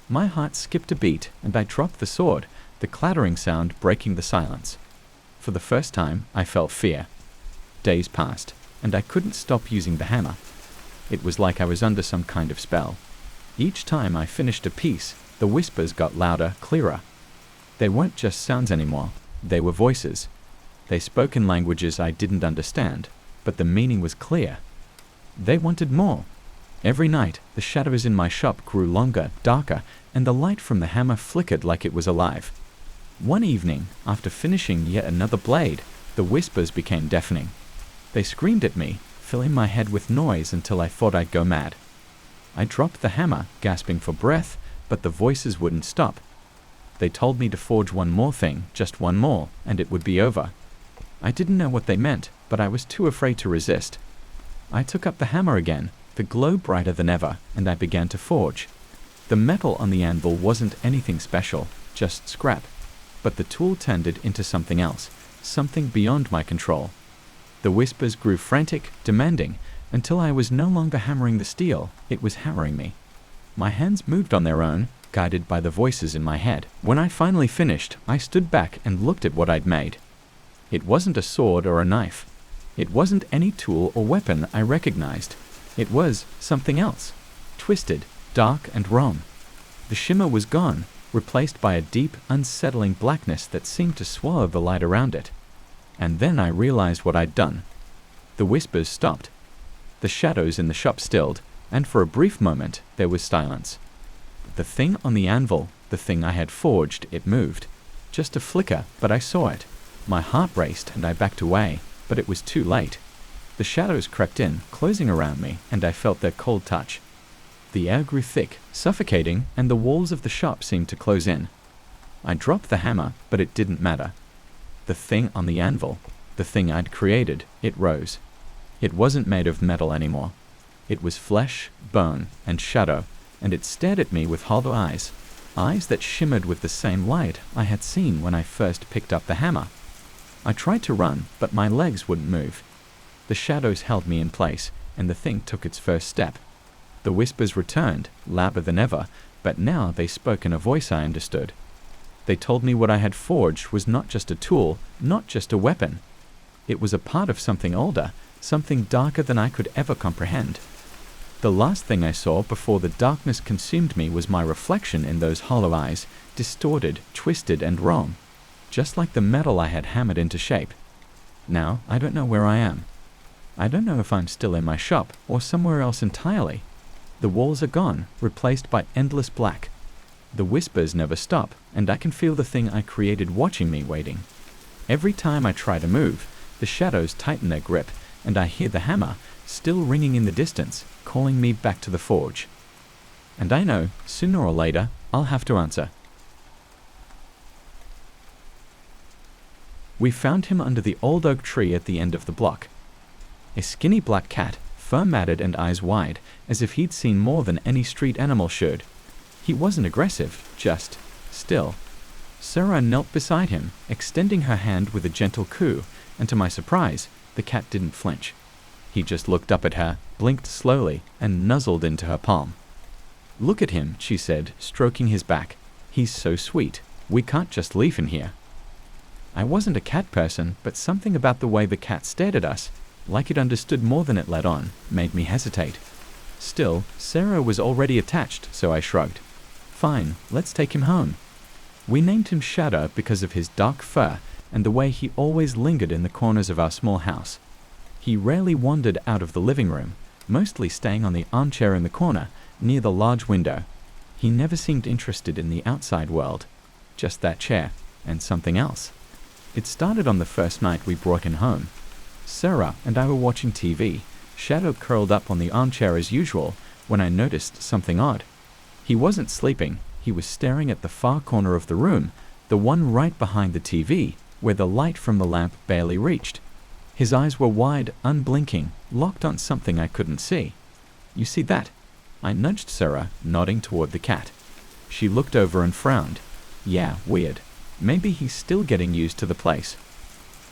My heart skipped a beat, and I dropped the sword, the clattering sound breaking the silence. For the first time, I felt fear. Days passed, and I couldn't stop using the hammer. It was like I was under some kind of spell. Each time I finished a piece, the whispers got louder, clearer. They weren't just sounds anymore, they were voices. They spoke in languages I didn't understand, but the meaning was clear. They wanted more. Every night, the shadows in my shop grew longer, darker, and the light from the hammer flickered like it was alive. One evening, after finishing yet another blade, the whispers became deafening. They screamed at me, filling my head with noise until I thought I'd go mad. I dropped the hammer, gasping for breath, but the voices wouldn't stop. They told me to forge one more thing, just one more, and it would be over. I didn't know what they meant, but I was too afraid to resist. I took up the hammer again, the glow brighter than ever, and I began to forge. The metal on the anvil wasn't anything special, just scrap, but the tool turned it into something else, something beyond my control. The whispers grew frantic, demanding, until I was no longer hammering the steel, it was hammering me. My hands moved on their own, guided by the voices in my head. When I finally finished, I stood back and looked at what I'd made. It wasn't a sword or a knife. It wasn't any tool or weapon I recognized. It was something else, twisted, dark, and wrong. The shimmer was gone, replaced by a deep, unsettling blackness that seemed to swallow the light around it. And then I realized what I'd done. The whispers stopped. The shadows in the shop stilled, and for a brief moment there was silence. The thing on the anvil, the thing I had forged, it moved. Just a flicker, but I saw it. My heart raced and I backed away, but it was too late. The shadows crept in, closing around me, and I felt their cold touch. The air grew thick, suffocating, and the walls of the shop seemed to close in. I dropped the hammer, but it didn't matter. The thing on the anvil, the thing I'd created, it rose. It wasn't made of metal anymore. It was flesh, bone, and shadow, and it stared at me with hollow eyes, eyes that shimmered with the same light I had seen when I first picked up the hammer. I tried to run, but my legs wouldn't move. The shadows held me in place, and the thing took its first step. The whispers returned, louder than ever, but now they spoke in a voice I understood. They told me what I had forged was not just a tool, not just a weapon. It was a part of something older, something darker than I could ever comprehend. The last thing I saw before the darkness consumed me was my reflection in those hollow eyes, distorted, twisted, and wrong, just like the metal I had hammered into shape. Now, I don't know where I am. I don't know if I'm still in my shop or somewhere else entirely. The walls are gone, replaced by endless black. The whispers never stop, and I can feel the thing I created watching me waiting. Every time I try to move, the shadows tighten their grip, and I hear the hammer, still ringing in the distance, calling me back to the forge. And I know, sooner or later, I'll have to answer. We found him under the old oak tree at the end of the block. A skinny black cat, fur-matted and eyes wide, as if he'd seen more than any street animal should. He wasn't aggressive, just still. Sarah knelt beside him, extending her hand with a gentle coo, and to my surprise, the cat didn't flinch. He just looked up at her, blinked slowly, and nuzzled into her palm. "Look at him," she said, stroking his back. "He's so sweet. We can't just leave him here." I wasn't a cat person, but something about the way the cat stared at us, like it understood more than it let on, made me hesitate. Still, Sarah was already attached, so I shrugged. "Fine, let's take him home." We named him Shadow because of his dark fur and the way he always lingered in the corners of our small house. He rarely wandered out of the living room, mostly staying on the armchair in the corner, near the large window. He never seemed interested in the outside world, just that chair, and something else. It started on the first night we brought him home. Sarah and I were watching TV, Shadow curled up on the armchair as usual, when I noticed something odd. He wasn't sleeping, he was staring at the far corner of the room, the one right behind the TV, where the light from the lamp barely reached. His eyes were wide, unblinking, locked on something I couldn't see. "You see that?" I nudged Sarah, nodding toward the cat. She looked over and frowned. "Yeah, weird. Maybe he's still getting used to the place."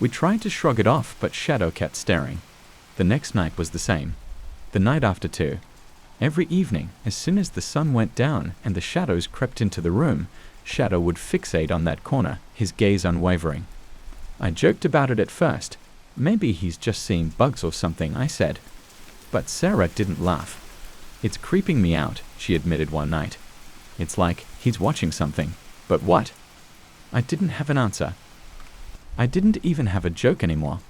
We tried to shrug it off, but Shadow kept staring. The next night was the same. The night after too. Every evening, as soon as the sun went down and the shadows crept into the room, Shadow would fixate on that corner, his gaze unwavering. I joked about it at first. "Maybe he's just seeing bugs or something," I said. But Sarah didn't laugh. "It's creeping me out," she admitted one night. "It's like he's watching something. But what?" I didn't have an answer. I didn't even have a joke anymore.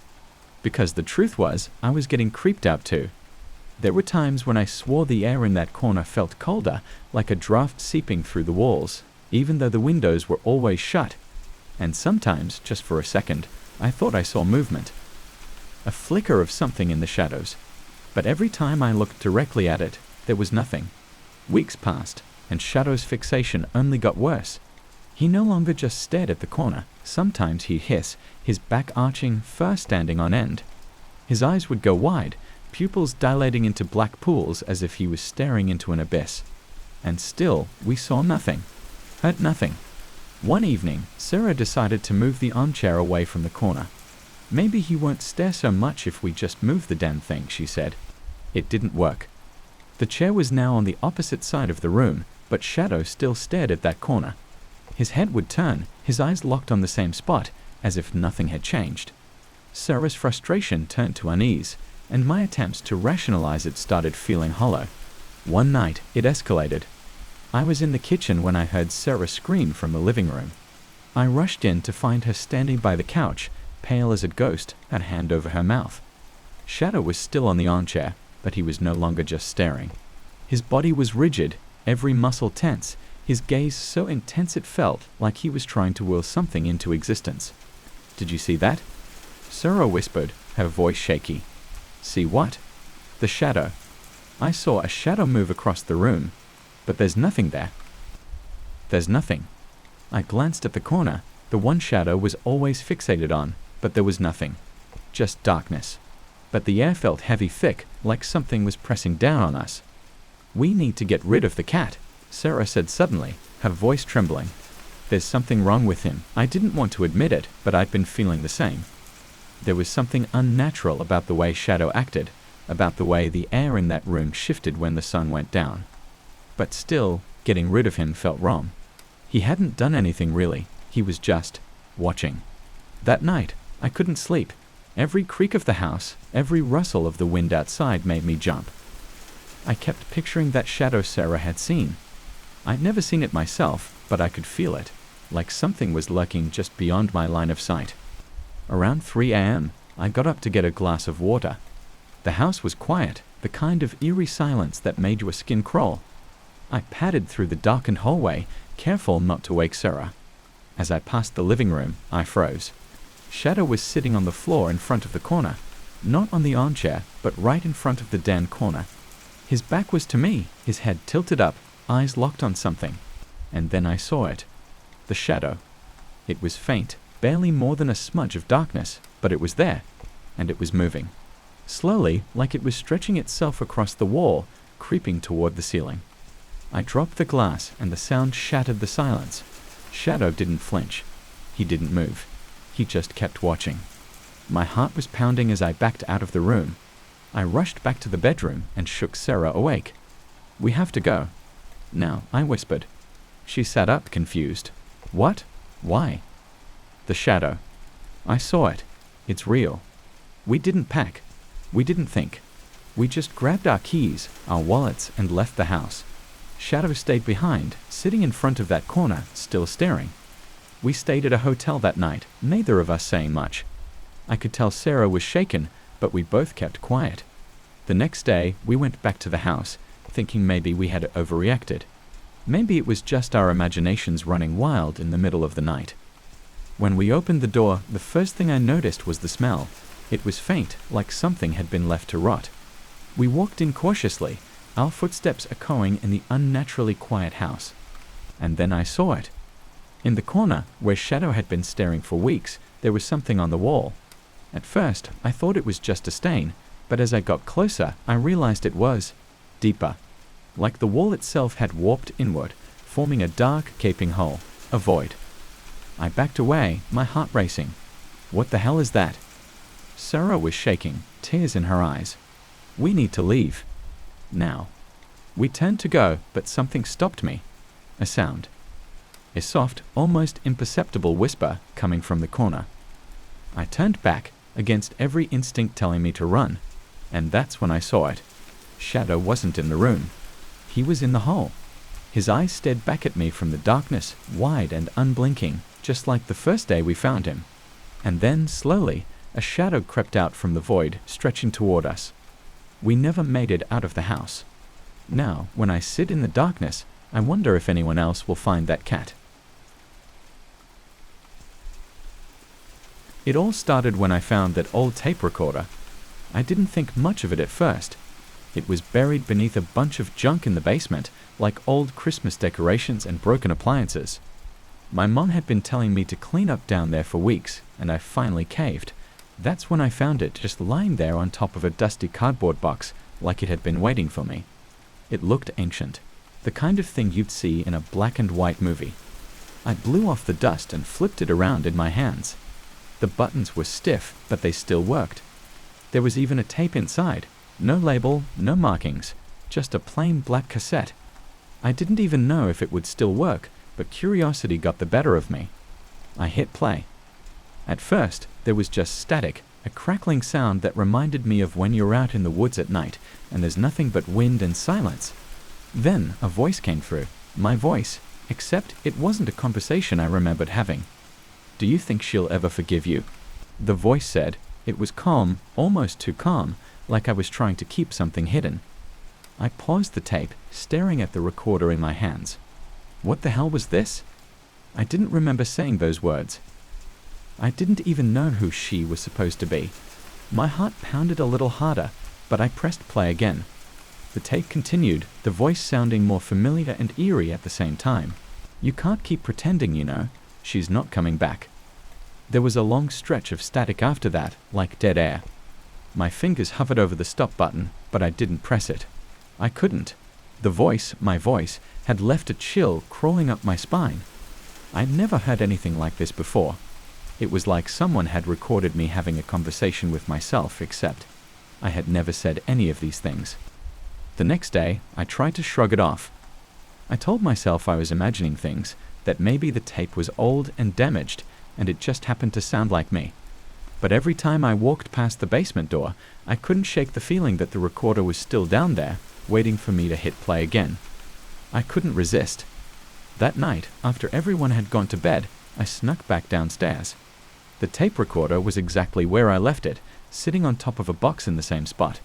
Because the truth was, I was getting creeped out too. There were times when I swore the air in that corner felt colder, like a draft seeping through the walls, even though the windows were always shut. And sometimes, just for a second, I thought I saw movement. A flicker of something in the shadows. But every time I looked directly at it, there was nothing. Weeks passed, and Shadow's fixation only got worse. He no longer just stared at the corner. Sometimes he'd hiss, his back arching, fur standing on end. His eyes would go wide, pupils dilating into black pools as if he was staring into an abyss. And still, we saw nothing, heard nothing. One evening, Sarah decided to move the armchair away from the corner. "Maybe he won't stare so much if we just move the damn thing," she said. It didn't work. The chair was now on the opposite side of the room, but Shadow still stared at that corner. His head would turn, his eyes locked on the same spot, as if nothing had changed. Sarah's frustration turned to unease, and my attempts to rationalize it started feeling hollow. One night, it escalated. I was in the kitchen when I heard Sarah scream from the living room. I rushed in to find her standing by the couch, pale as a ghost, a hand over her mouth. Shadow was still on the armchair, but he was no longer just staring. His body was rigid, every muscle tense, his gaze so intense it felt like he was trying to will something into existence. Did you see that? Sarah whispered, her voice shaky. See what? The shadow. I saw a shadow move across the room, but there's nothing there. There's nothing. I glanced at the corner. The one shadow was always fixated on, but there was nothing. Just darkness. But the air felt heavy, thick, like something was pressing down on us. We need to get rid of the cat, Sarah said suddenly, her voice trembling. There's something wrong with him. I didn't want to admit it, but I'd been feeling the same. There was something unnatural about the way Shadow acted, about the way the air in that room shifted when the sun went down. But still, getting rid of him felt wrong. He hadn't done anything really. He was just watching. That night, I couldn't sleep. Every creak of the house, every rustle of the wind outside made me jump. I kept picturing that shadow Sarah had seen. I'd never seen it myself, but I could feel it, like something was lurking just beyond my line of sight. Around 3 a.m., I got up to get a glass of water. The house was quiet, the kind of eerie silence that made your skin crawl. I padded through the darkened hallway, careful not to wake Sarah. As I passed the living room, I froze. Shadow was sitting on the floor in front of the corner, not on the armchair, but right in front of the den corner. His back was to me, his head tilted up, eyes locked on something. And then I saw it. The shadow. It was faint, barely more than a smudge of darkness, but it was there, and it was moving. Slowly, like it was stretching itself across the wall, creeping toward the ceiling. I dropped the glass, and the sound shattered the silence. Shadow didn't flinch. He didn't move. He just kept watching. My heart was pounding as I backed out of the room. I rushed back to the bedroom and shook Sarah awake. We have to go. Now, I whispered. She sat up, confused. What? Why? The shadow. I saw it. It's real. We didn't pack. We didn't think. We just grabbed our keys, our wallets, and left the house. Shadow stayed behind, sitting in front of that corner, still staring. We stayed at a hotel that night, neither of us saying much. I could tell Sarah was shaken, but we both kept quiet. The next day, we went back to the house, thinking maybe we had overreacted. Maybe it was just our imaginations running wild in the middle of the night. When we opened the door, the first thing I noticed was the smell. It was faint, like something had been left to rot. We walked in cautiously, our footsteps echoing in the unnaturally quiet house. And then I saw it. In the corner, where Shadow had been staring for weeks, there was something on the wall. At first, I thought it was just a stain, but as I got closer, I realized it was deeper. Like the wall itself had warped inward, forming a dark, gaping hole, a void. I backed away, my heart racing. What the hell is that? Sarah was shaking, tears in her eyes. We need to leave. Now. We turned to go, but something stopped me. A sound. A soft, almost imperceptible whisper coming from the corner. I turned back, against every instinct telling me to run, and that's when I saw it. Shadow wasn't in the room. He was in the hole. His eyes stared back at me from the darkness, wide and unblinking, just like the first day we found him. And then, slowly, a shadow crept out from the void, stretching toward us. We never made it out of the house. Now, when I sit in the darkness, I wonder if anyone else will find that cat. It all started when I found that old tape recorder. I didn't think much of it at first. It was buried beneath a bunch of junk in the basement, like old Christmas decorations and broken appliances. My mom had been telling me to clean up down there for weeks, and I finally caved. That's when I found it just lying there on top of a dusty cardboard box, like it had been waiting for me. It looked ancient, the kind of thing you'd see in a black and white movie. I blew off the dust and flipped it around in my hands. The buttons were stiff, but they still worked. There was even a tape inside. No label, no markings, just a plain black cassette. I didn't even know if it would still work, but curiosity got the better of me. I hit play. At first, there was just static, a crackling sound that reminded me of when you're out in the woods at night and there's nothing but wind and silence. Then a voice came through, my voice, except it wasn't a conversation I remembered having. Do you think she'll ever forgive you? The voice said. It was calm, almost too calm, like I was trying to keep something hidden. I paused the tape, staring at the recorder in my hands. What the hell was this? I didn't remember saying those words. I didn't even know who she was supposed to be. My heart pounded a little harder, but I pressed play again. The tape continued, the voice sounding more familiar and eerie at the same time. You can't keep pretending, you know. She's not coming back. There was a long stretch of static after that, like dead air. My fingers hovered over the stop button, but I didn't press it. I couldn't. The voice, my voice, had left a chill crawling up my spine. I'd never heard anything like this before. It was like someone had recorded me having a conversation with myself, except I had never said any of these things. The next day, I tried to shrug it off. I told myself I was imagining things, that maybe the tape was old and damaged, and it just happened to sound like me. But every time I walked past the basement door, I couldn't shake the feeling that the recorder was still down there, waiting for me to hit play again. I couldn't resist. That night, after everyone had gone to bed, I snuck back downstairs. The tape recorder was exactly where I left it, sitting on top of a box in the same spot.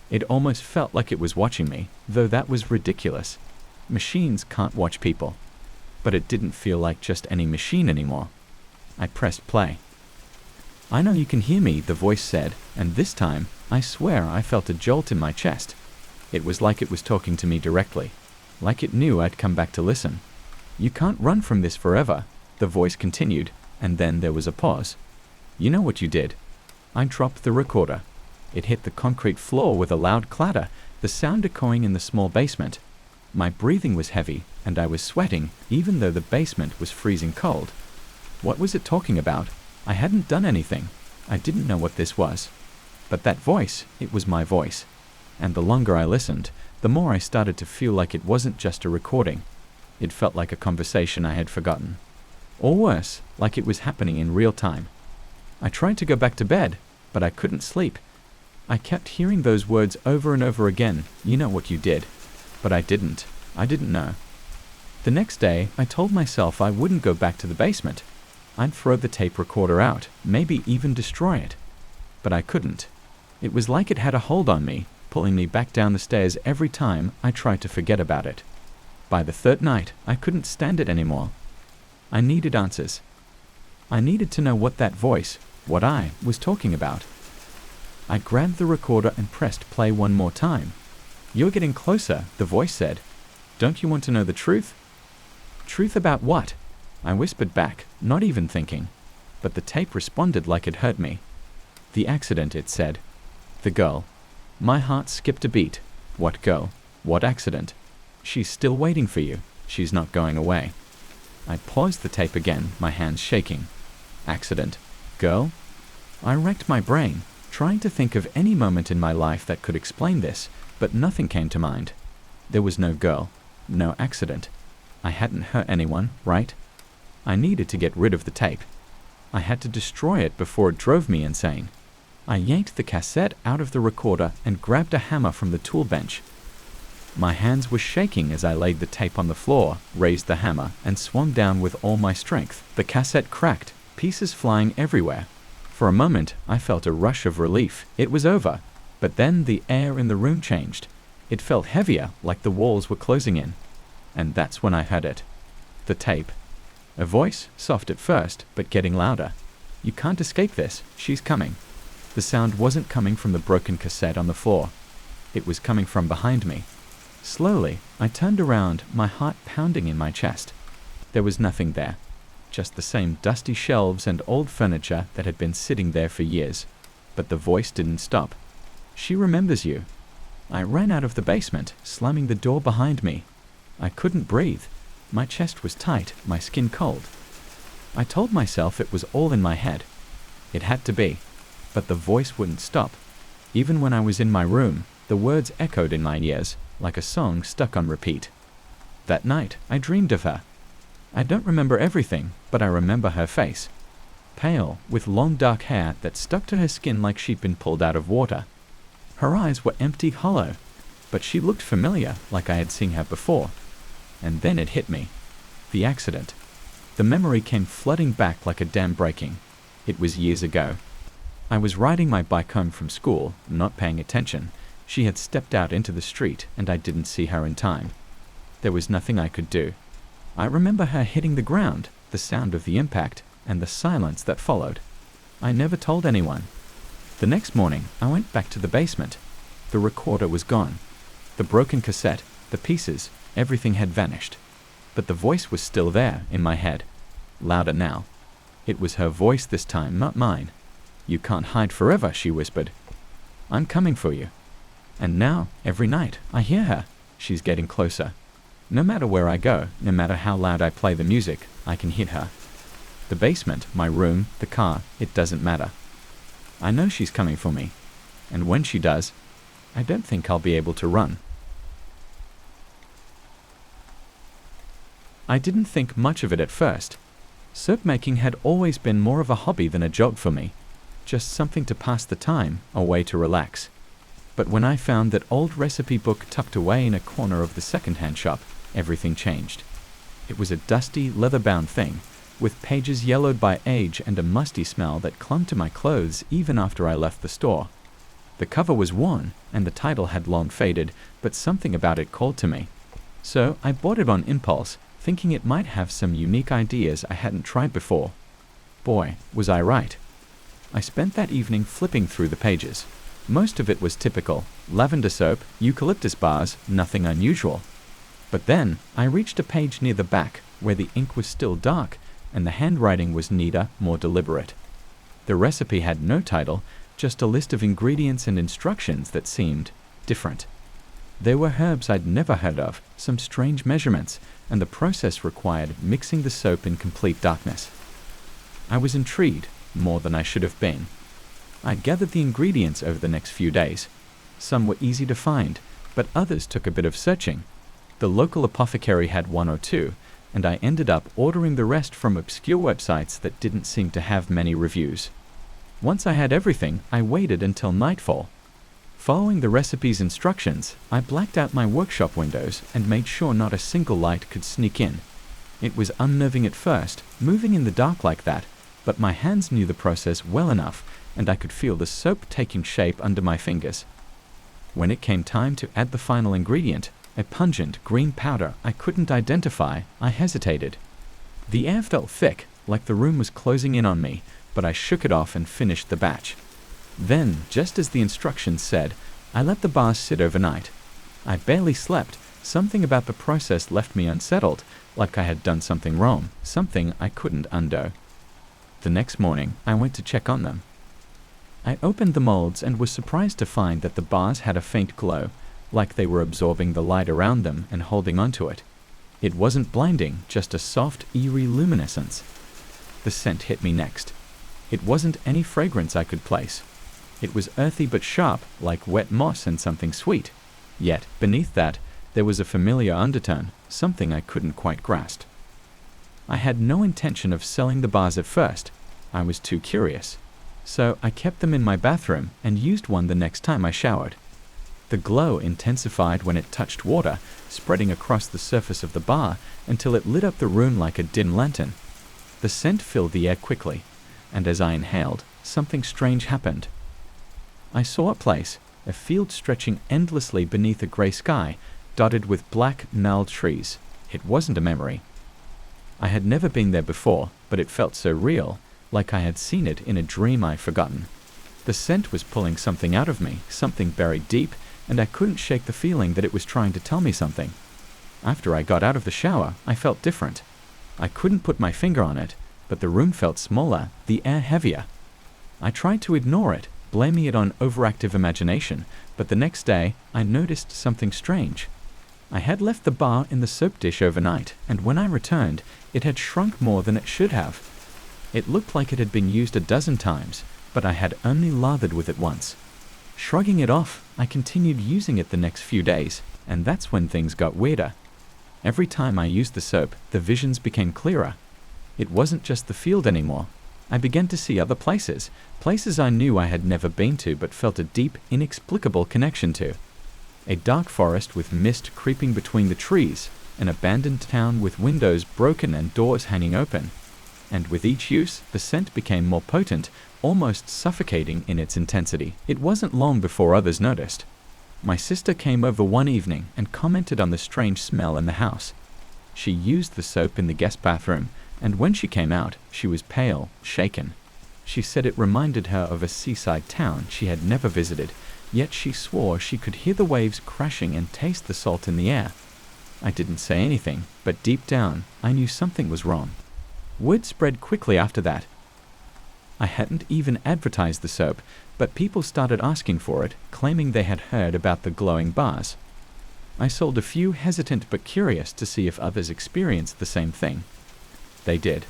It almost felt like it was watching me, though that was ridiculous. Machines can't watch people. But it didn't feel like just any machine anymore. I pressed play. "I know you can hear me," the voice said, and this time, I swear I felt a jolt in my chest. It was like it was talking to me directly, like it knew I'd come back to listen. "You can't run from this forever," the voice continued, and then there was a pause. "You know what you did." I dropped the recorder. It hit the concrete floor with a loud clatter, the sound echoing in the small basement. My breathing was heavy, and I was sweating, even though the basement was freezing cold. What was it talking about? I hadn't done anything. I didn't know what this was. But that voice, it was my voice. And the longer I listened, the more I started to feel like it wasn't just a recording. It felt like a conversation I had forgotten. Or worse, like it was happening in real time. I tried to go back to bed, but I couldn't sleep. I kept hearing those words over and over again, "You know what you did." But I didn't. I didn't know. The next day, I told myself I wouldn't go back to the basement. I'd throw the tape recorder out, maybe even destroy it. But I couldn't. It was like it had a hold on me, pulling me back down the stairs every time I tried to forget about it. By the third night, I couldn't stand it anymore. I needed answers. I needed to know what that voice, what I, was talking about. I grabbed the recorder and pressed play one more time. "You're getting closer," the voice said. "Don't you want to know the truth?" "Truth about what?" I whispered back, not even thinking. But the tape responded like it hurt me. "The accident," it said. "The girl." My heart skipped a beat. What girl? What accident? "She's still waiting for you. She's not going away." I paused the tape again, my hands shaking. Accident. Girl? I racked my brain, trying to think of any moment in my life that could explain this, but nothing came to mind. There was no girl, no accident. I hadn't hurt anyone, right? I needed to get rid of the tape. I had to destroy it before it drove me insane. I yanked the cassette out of the recorder and grabbed a hammer from the tool bench. My hands were shaking as I laid the tape on the floor, raised the hammer, and swung down with all my strength. The cassette cracked, pieces flying everywhere. For a moment, I felt a rush of relief. It was over. But then the air in the room changed. It felt heavier, like the walls were closing in. And that's when I heard it. The tape. A voice, soft at first, but getting louder. "You can't escape this. She's coming." The sound wasn't coming from the broken cassette on the floor. It was coming from behind me. Slowly, I turned around, my heart pounding in my chest. There was nothing there. Just the same dusty shelves and old furniture that had been sitting there for years. But the voice didn't stop. "She remembers you." I ran out of the basement, slamming the door behind me. I couldn't breathe. My chest was tight, my skin cold. I told myself it was all in my head. It had to be. But the voice wouldn't stop. Even when I was in my room, the words echoed in my ears, like a song stuck on repeat. That night, I dreamed of her. I don't remember everything, but I remember her face. Pale, with long dark hair that stuck to her skin like she'd been pulled out of water. Her eyes were empty, hollow, but she looked familiar, like I had seen her before. And then it hit me. The accident. The memory came flooding back like a dam breaking. It was years ago. I was riding my bike home from school, not paying attention. She had stepped out into the street, and I didn't see her in time. There was nothing I could do. I remember her hitting the ground, the sound of the impact, and the silence that followed. I never told anyone. The next morning, I went back to the basement. The recorder was gone. The broken cassette, the pieces, everything had vanished. But the voice was still there in my head, louder now. It was her voice this time, not mine. "You can't hide forever," she whispered. "I'm coming for you." And now, every night, I hear her. She's getting closer. No matter where I go, no matter how loud I play the music, I can hear her. The basement, my room, the car, it doesn't matter. I know she's coming for me. And when she does, I don't think I'll be able to run. I didn't think much of it at first. Soap making had always been more of a hobby than a job for me. Just something to pass the time, a way to relax. But when I found that old recipe book tucked away in a corner of the second-hand shop, everything changed. It was a dusty, leather-bound thing, with pages yellowed by age and a musty smell that clung to my clothes even after I left the store. The cover was worn, and the title had long faded, but something about it called to me. So I bought it on impulse, thinking it might have some unique ideas I hadn't tried before. Boy, was I right. I spent that evening flipping through the pages. Most of it was typical: lavender soap, eucalyptus bars, nothing unusual. But then I reached a page near the back where the ink was still dark and the handwriting was neater, more deliberate. The recipe had no title, just a list of ingredients and instructions that seemed different. There were herbs I'd never heard of, some strange measurements, and the process required mixing the soap in complete darkness. I was intrigued, more than I should have been. I gathered the ingredients over the next few days. Some were easy to find, but others took a bit of searching. The local apothecary had one or two, and I ended up ordering the rest from obscure websites that didn't seem to have many reviews. Once I had everything, I waited until nightfall. Following the recipe's instructions, I blacked out my workshop windows and made sure not a single light could sneak in. It was unnerving at first, moving in the dark like that, but my hands knew the process well enough, and I could feel the soap taking shape under my fingers. When it came time to add the final ingredient, a pungent green powder I couldn't identify, I hesitated. The air felt thick, like the room was closing in on me, but I shook it off and finished the batch. Then, just as the instructions said, I let the bars sit overnight. I barely slept. Something about the process left me unsettled, like I had done something wrong, something I couldn't undo. The next morning, I went to check on them. I opened the molds and was surprised to find that the bars had a faint glow, like they were absorbing the light around them and holding onto it. It wasn't blinding, just a soft, eerie luminescence. The scent hit me next. It wasn't any fragrance I could place. It was earthy but sharp, like wet moss and something sweet. Yet, beneath that, there was a familiar undertone, something I couldn't quite grasp. I had no intention of selling the bars at first. I was too curious. So I kept them in my bathroom and used one the next time I showered. The glow intensified when it touched water, spreading across the surface of the bar until it lit up the room like a dim lantern. The scent filled the air quickly, and as I inhaled, something strange happened. I saw a place, a field stretching endlessly beneath a grey sky, dotted with black, gnarled trees. It wasn't a memory. I had never been there before, but it felt so real, like I had seen it in a dream I'd forgotten. The scent was pulling something out of me, something buried deep, and I couldn't shake the feeling that it was trying to tell me something. After I got out of the shower, I felt different. I couldn't put my finger on it, but the room felt smaller, the air heavier. I tried to ignore it, blaming it on overactive imagination, but the next day, I noticed something strange. I had left the bar in the soap dish overnight, and when I returned, it had shrunk more than it should have. It looked like it had been used a dozen times, but I had only lathered with it once. Shrugging it off, I continued using it the next few days, and that's when things got weirder. Every time I used the soap, the visions became clearer. It wasn't just the field anymore. I began to see other places, places I knew I had never been to but felt a deep, inexplicable connection to. A dark forest with mist creeping between the trees, an abandoned town with windows broken and doors hanging open. And with each use, the scent became more potent, almost suffocating in its intensity. It wasn't long before others noticed. My sister came over one evening and commented on the strange smell in the house. She used the soap in the guest bathroom, and when she came out, she was pale, shaken. She said it reminded her of a seaside town she had never visited, yet she swore she could hear the waves crashing and taste the salt in the air. I didn't say anything, but deep down, I knew something was wrong. Word spread quickly after that. I hadn't even advertised the soap, but people started asking for it, claiming they had heard about the glowing bars. I sold a few, hesitant but curious to see if others experienced the same thing. They did.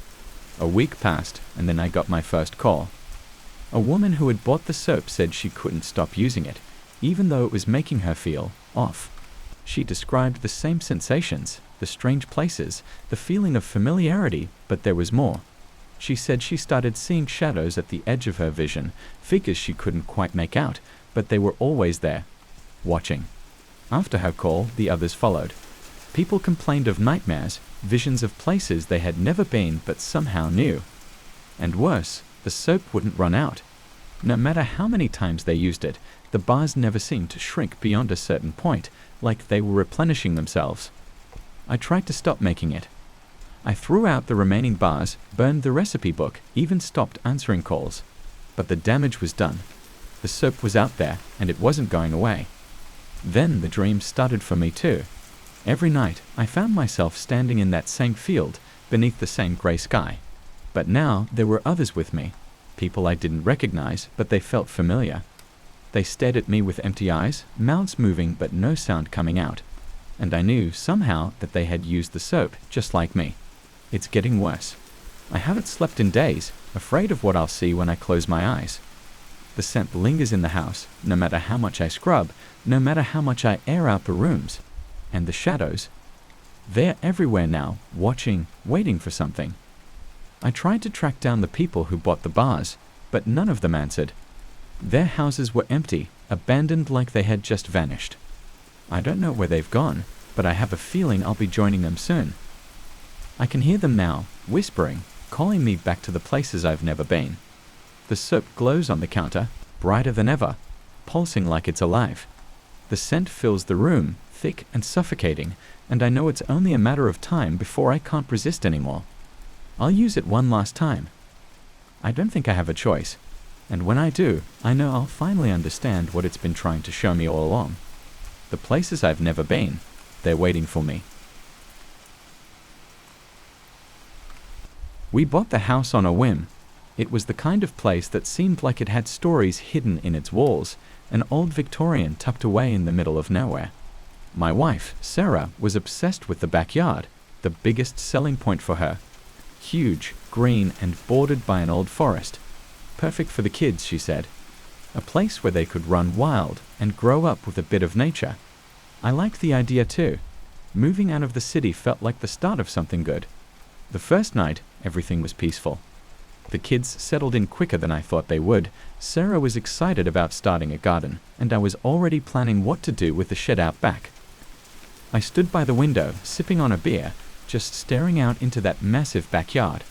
A week passed, and then I got my first call. A woman who had bought the soap said she couldn't stop using it, even though it was making her feel off. She described the same sensations, the strange places, the feeling of familiarity, but there was more. She said she started seeing shadows at the edge of her vision, figures she couldn't quite make out, but they were always there, watching. After her call, the others followed. People complained of nightmares, visions of places they had never been but somehow knew. And worse, the soap wouldn't run out. No matter how many times they used it, the bars never seemed to shrink beyond a certain point, like they were replenishing themselves. I tried to stop making it. I threw out the remaining bars, burned the recipe book, even stopped answering calls. But the damage was done. The soap was out there, and it wasn't going away. Then the dreams started for me too. Every night, I found myself standing in that same field, beneath the same grey sky. But now there were others with me, people I didn't recognize, but they felt familiar. They stared at me with empty eyes, mouths moving but no sound coming out. And I knew somehow that they had used the soap, just like me. It's getting worse. I haven't slept in days, afraid of what I'll see when I close my eyes. The scent lingers in the house, no matter how much I scrub, no matter how much I air out the rooms. And the shadows, they're everywhere now, watching, waiting for something. I tried to track down the people who bought the bars, but none of them answered. Their houses were empty, abandoned like they had just vanished. I don't know where they've gone, but I have a feeling I'll be joining them soon. I can hear them now, whispering, calling me back to the places I've never been. The soap glows on the counter, brighter than ever, pulsing like it's alive. The scent fills the room, thick and suffocating, and I know it's only a matter of time before I can't resist anymore. I'll use it one last time. I don't think I have a choice, and when I do, I know I'll finally understand what it's been trying to show me all along. The places I've never been, they're waiting for me. We bought the house on a whim. It was the kind of place that seemed like it had stories hidden in its walls, an old Victorian tucked away in the middle of nowhere. My wife, Sarah, was obsessed with the backyard, the biggest selling point for her. Huge, green, and bordered by an old forest. Perfect for the kids, she said. A place where they could run wild and grow up with a bit of nature. I liked the idea too. Moving out of the city felt like the start of something good. The first night, everything was peaceful. The kids settled in quicker than I thought they would. Sarah was excited about starting a garden, and I was already planning what to do with the shed out back. I stood by the window, sipping on a beer, just staring out into that massive backyard.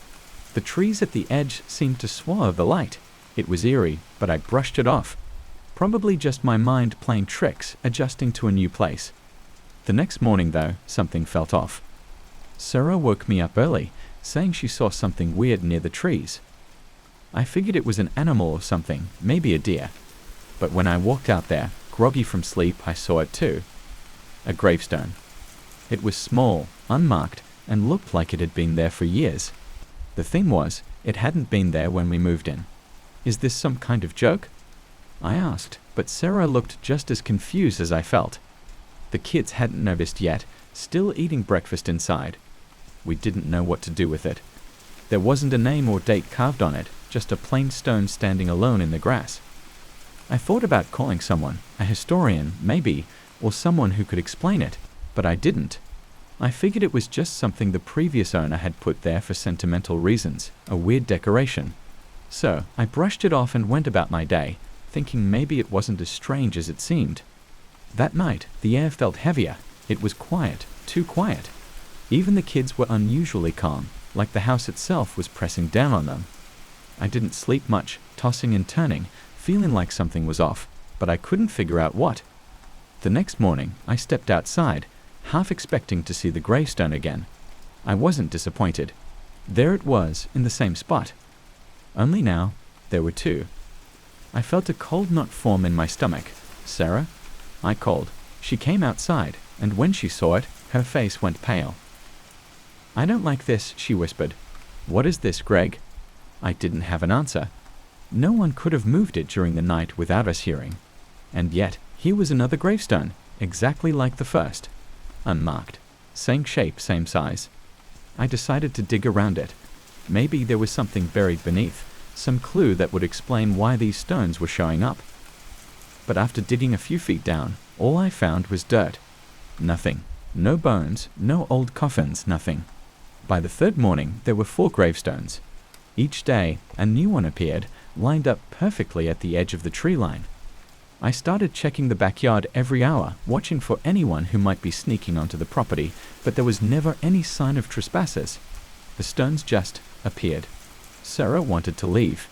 The trees at the edge seemed to swallow the light. It was eerie, but I brushed it off. Probably just my mind playing tricks, adjusting to a new place. The next morning, though, something felt off. Sarah woke me up early, saying she saw something weird near the trees. I figured it was an animal or something, maybe a deer. But when I walked out there, groggy from sleep, I saw it too. A gravestone. It was small, unmarked, and looked like it had been there for years. The thing was, it hadn't been there when we moved in. Is this some kind of joke? I asked, but Sarah looked just as confused as I felt. The kids hadn't noticed yet, still eating breakfast inside. We didn't know what to do with it. There wasn't a name or date carved on it, just a plain stone standing alone in the grass. I thought about calling someone, a historian, maybe, or someone who could explain it, but I didn't. I figured it was just something the previous owner had put there for sentimental reasons, a weird decoration. So I brushed it off and went about my day, thinking maybe it wasn't as strange as it seemed. That night, the air felt heavier. It was quiet, too quiet. Even the kids were unusually calm, like the house itself was pressing down on them. I didn't sleep much, tossing and turning, feeling like something was off, but I couldn't figure out what. The next morning, I stepped outside, half expecting to see the gravestone again. I wasn't disappointed. There it was, in the same spot. Only now, there were two. I felt a cold knot form in my stomach. "Sarah?" I called. She came outside, and when she saw it, her face went pale. "I don't like this," she whispered. "What is this, Greg?" I didn't have an answer. No one could have moved it during the night without us hearing. And yet, here was another gravestone, exactly like the first. Unmarked. Same shape, same size. I decided to dig around it. Maybe there was something buried beneath, some clue that would explain why these stones were showing up. But after digging a few feet down, all I found was dirt. Nothing. No bones, no old coffins, nothing. By the third morning, there were 4 gravestones. Each day, a new one appeared, lined up perfectly at the edge of the tree line. I started checking the backyard every hour, watching for anyone who might be sneaking onto the property, but there was never any sign of trespassers. The stones just appeared. Sarah wanted to leave.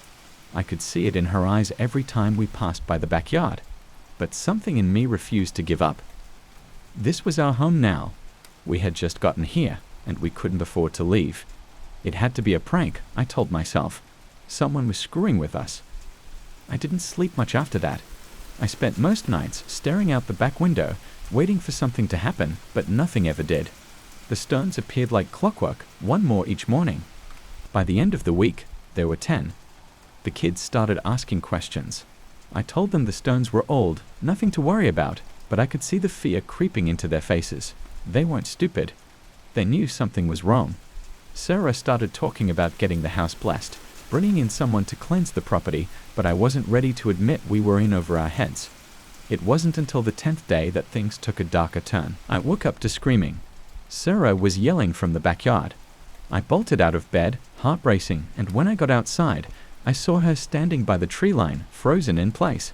I could see it in her eyes every time we passed by the backyard, but something in me refused to give up. This was our home now. We had just gotten here, and we couldn't afford to leave. It had to be a prank, I told myself. Someone was screwing with us. I didn't sleep much after that. I spent most nights staring out the back window, waiting for something to happen, but nothing ever did. The stones appeared like clockwork, one more each morning. By the end of the week, there were 10. The kids started asking questions. I told them the stones were old, nothing to worry about, but I could see the fear creeping into their faces. They weren't stupid. They knew something was wrong. Sarah started talking about getting the house blessed, bringing in someone to cleanse the property, but I wasn't ready to admit we were in over our heads. It wasn't until the 10th day that things took a darker turn. I woke up to screaming. Sarah was yelling from the backyard. I bolted out of bed, heart racing, and when I got outside, I saw her standing by the tree line, frozen in place.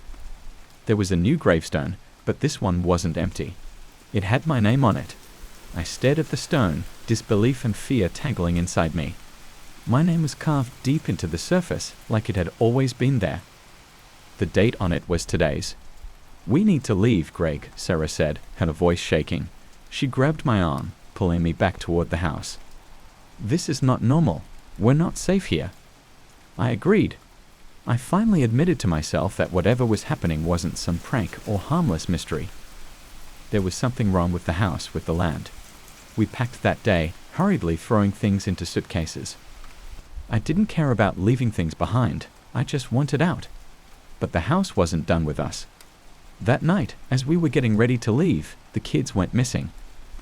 There was a new gravestone, but this one wasn't empty. It had my name on it. I stared at the stone, disbelief and fear tangling inside me. My name was carved deep into the surface, like it had always been there. The date on it was today's. "We need to leave, Greg," Sarah said, her voice shaking. She grabbed my arm, pulling me back toward the house. "This is not normal. We're not safe here." I agreed. I finally admitted to myself that whatever was happening wasn't some prank or harmless mystery. There was something wrong with the house, with the land. We packed that day, hurriedly throwing things into suitcases. I didn't care about leaving things behind. I just wanted out. But the house wasn't done with us. That night, as we were getting ready to leave, the kids went missing.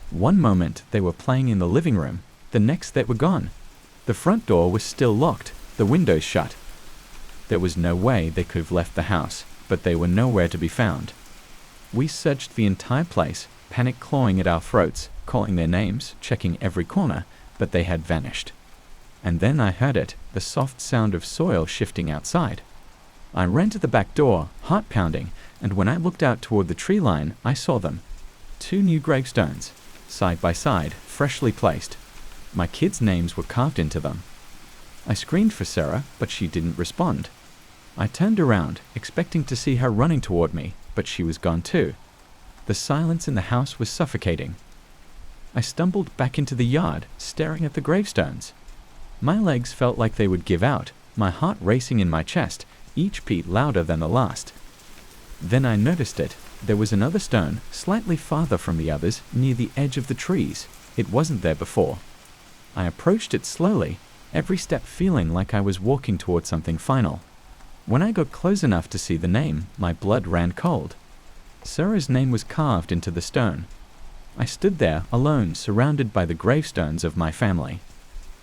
One moment they were playing in the living room, the next they were gone. The front door was still locked, the windows shut. There was no way they could have left the house, but they were nowhere to be found. We searched the entire place, panic clawing at our throats, calling their names, checking every corner, but they had vanished. And then I heard it, the soft sound of soil shifting outside. I ran to the back door, heart pounding, and when I looked out toward the tree line, I saw them. 2 new gravestones, side by side, freshly placed. My kids' names were carved into them. I screamed for Sarah, but she didn't respond. I turned around, expecting to see her running toward me, but she was gone too. The silence in the house was suffocating. I stumbled back into the yard, staring at the gravestones. My legs felt like they would give out, my heart racing in my chest, each beat louder than the last. Then I noticed it. There was another stone, slightly farther from the others, near the edge of the trees. It wasn't there before. I approached it slowly, every step feeling like I was walking toward something final. When I got close enough to see the name, my blood ran cold. Sarah's name was carved into the stone. I stood there, alone, surrounded by the gravestones of my family.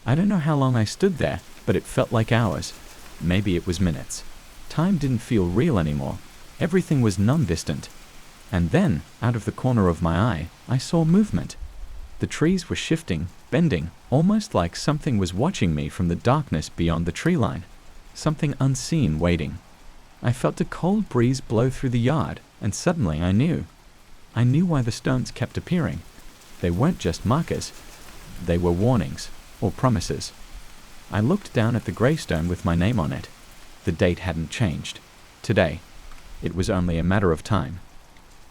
I don't know how long I stood there, but it felt like hours. Maybe it was minutes. Time didn't feel real anymore. Everything was non-distant. And then, out of the corner of my eye, I saw movement. The trees were shifting, bending, almost like something was watching me from the darkness beyond the tree line. Something unseen waiting. I felt a cold breeze blow through the yard, and suddenly I knew. I knew why the stones kept appearing. They weren't just markers. They were warnings, or promises. I looked down at the gravestone with my name on it. The date hadn't changed. Today. It was only a matter of time.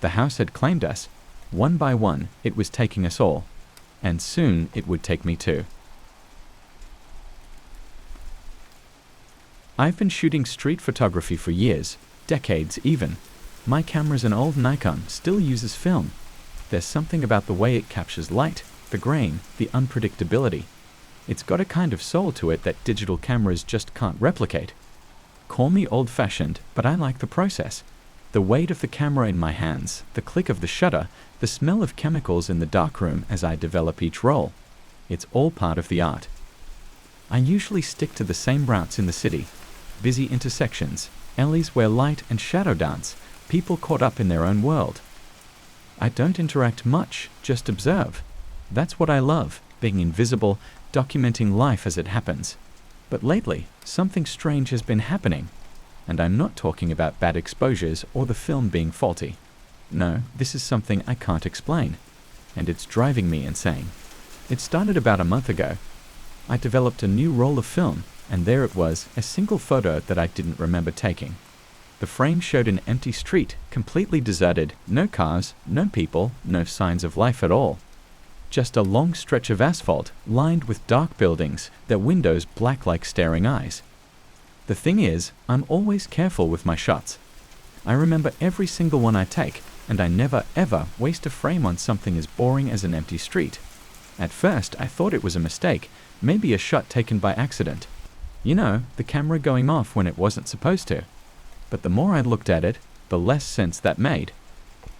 The house had claimed us. One by one, it was taking us all. And soon it would take me too. I've been shooting street photography for years, decades even. My camera's an old Nikon, still uses film. There's something about the way it captures light, the grain, the unpredictability. It's got a kind of soul to it that digital cameras just can't replicate. Call me old-fashioned, but I like the process. The weight of the camera in my hands, the click of the shutter, the smell of chemicals in the darkroom as I develop each roll. It's all part of the art. I usually stick to the same routes in the city. Busy intersections, alleys where light and shadow dance, people caught up in their own world. I don't interact much, just observe. That's what I love, being invisible, documenting life as it happens. But lately, something strange has been happening. And I'm not talking about bad exposures or the film being faulty. No, this is something I can't explain. And it's driving me insane. It started about a month ago. I developed a new roll of film, and there it was, a single photo that I didn't remember taking. The frame showed an empty street, completely deserted, no cars, no people, no signs of life at all. Just a long stretch of asphalt, lined with dark buildings, their windows black like staring eyes. The thing is, I'm always careful with my shots. I remember every single one I take, and I never ever waste a frame on something as boring as an empty street. At first, I thought it was a mistake, maybe a shot taken by accident. You know, the camera going off when it wasn't supposed to. But the more I looked at it, the less sense that made.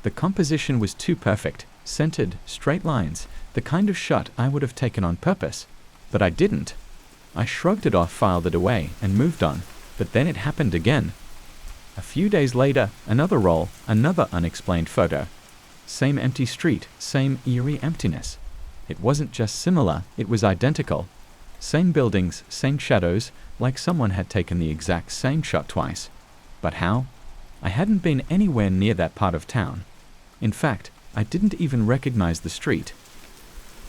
The composition was too perfect, centered, straight lines, the kind of shot I would have taken on purpose. But I didn't. I shrugged it off, filed it away, and moved on, but then it happened again. A few days later, another roll, another unexplained photo. Same empty street, same eerie emptiness. It wasn't just similar, it was identical. Same buildings, same shadows, like someone had taken the exact same shot twice. But how? I hadn't been anywhere near that part of town. In fact, I didn't even recognize the street.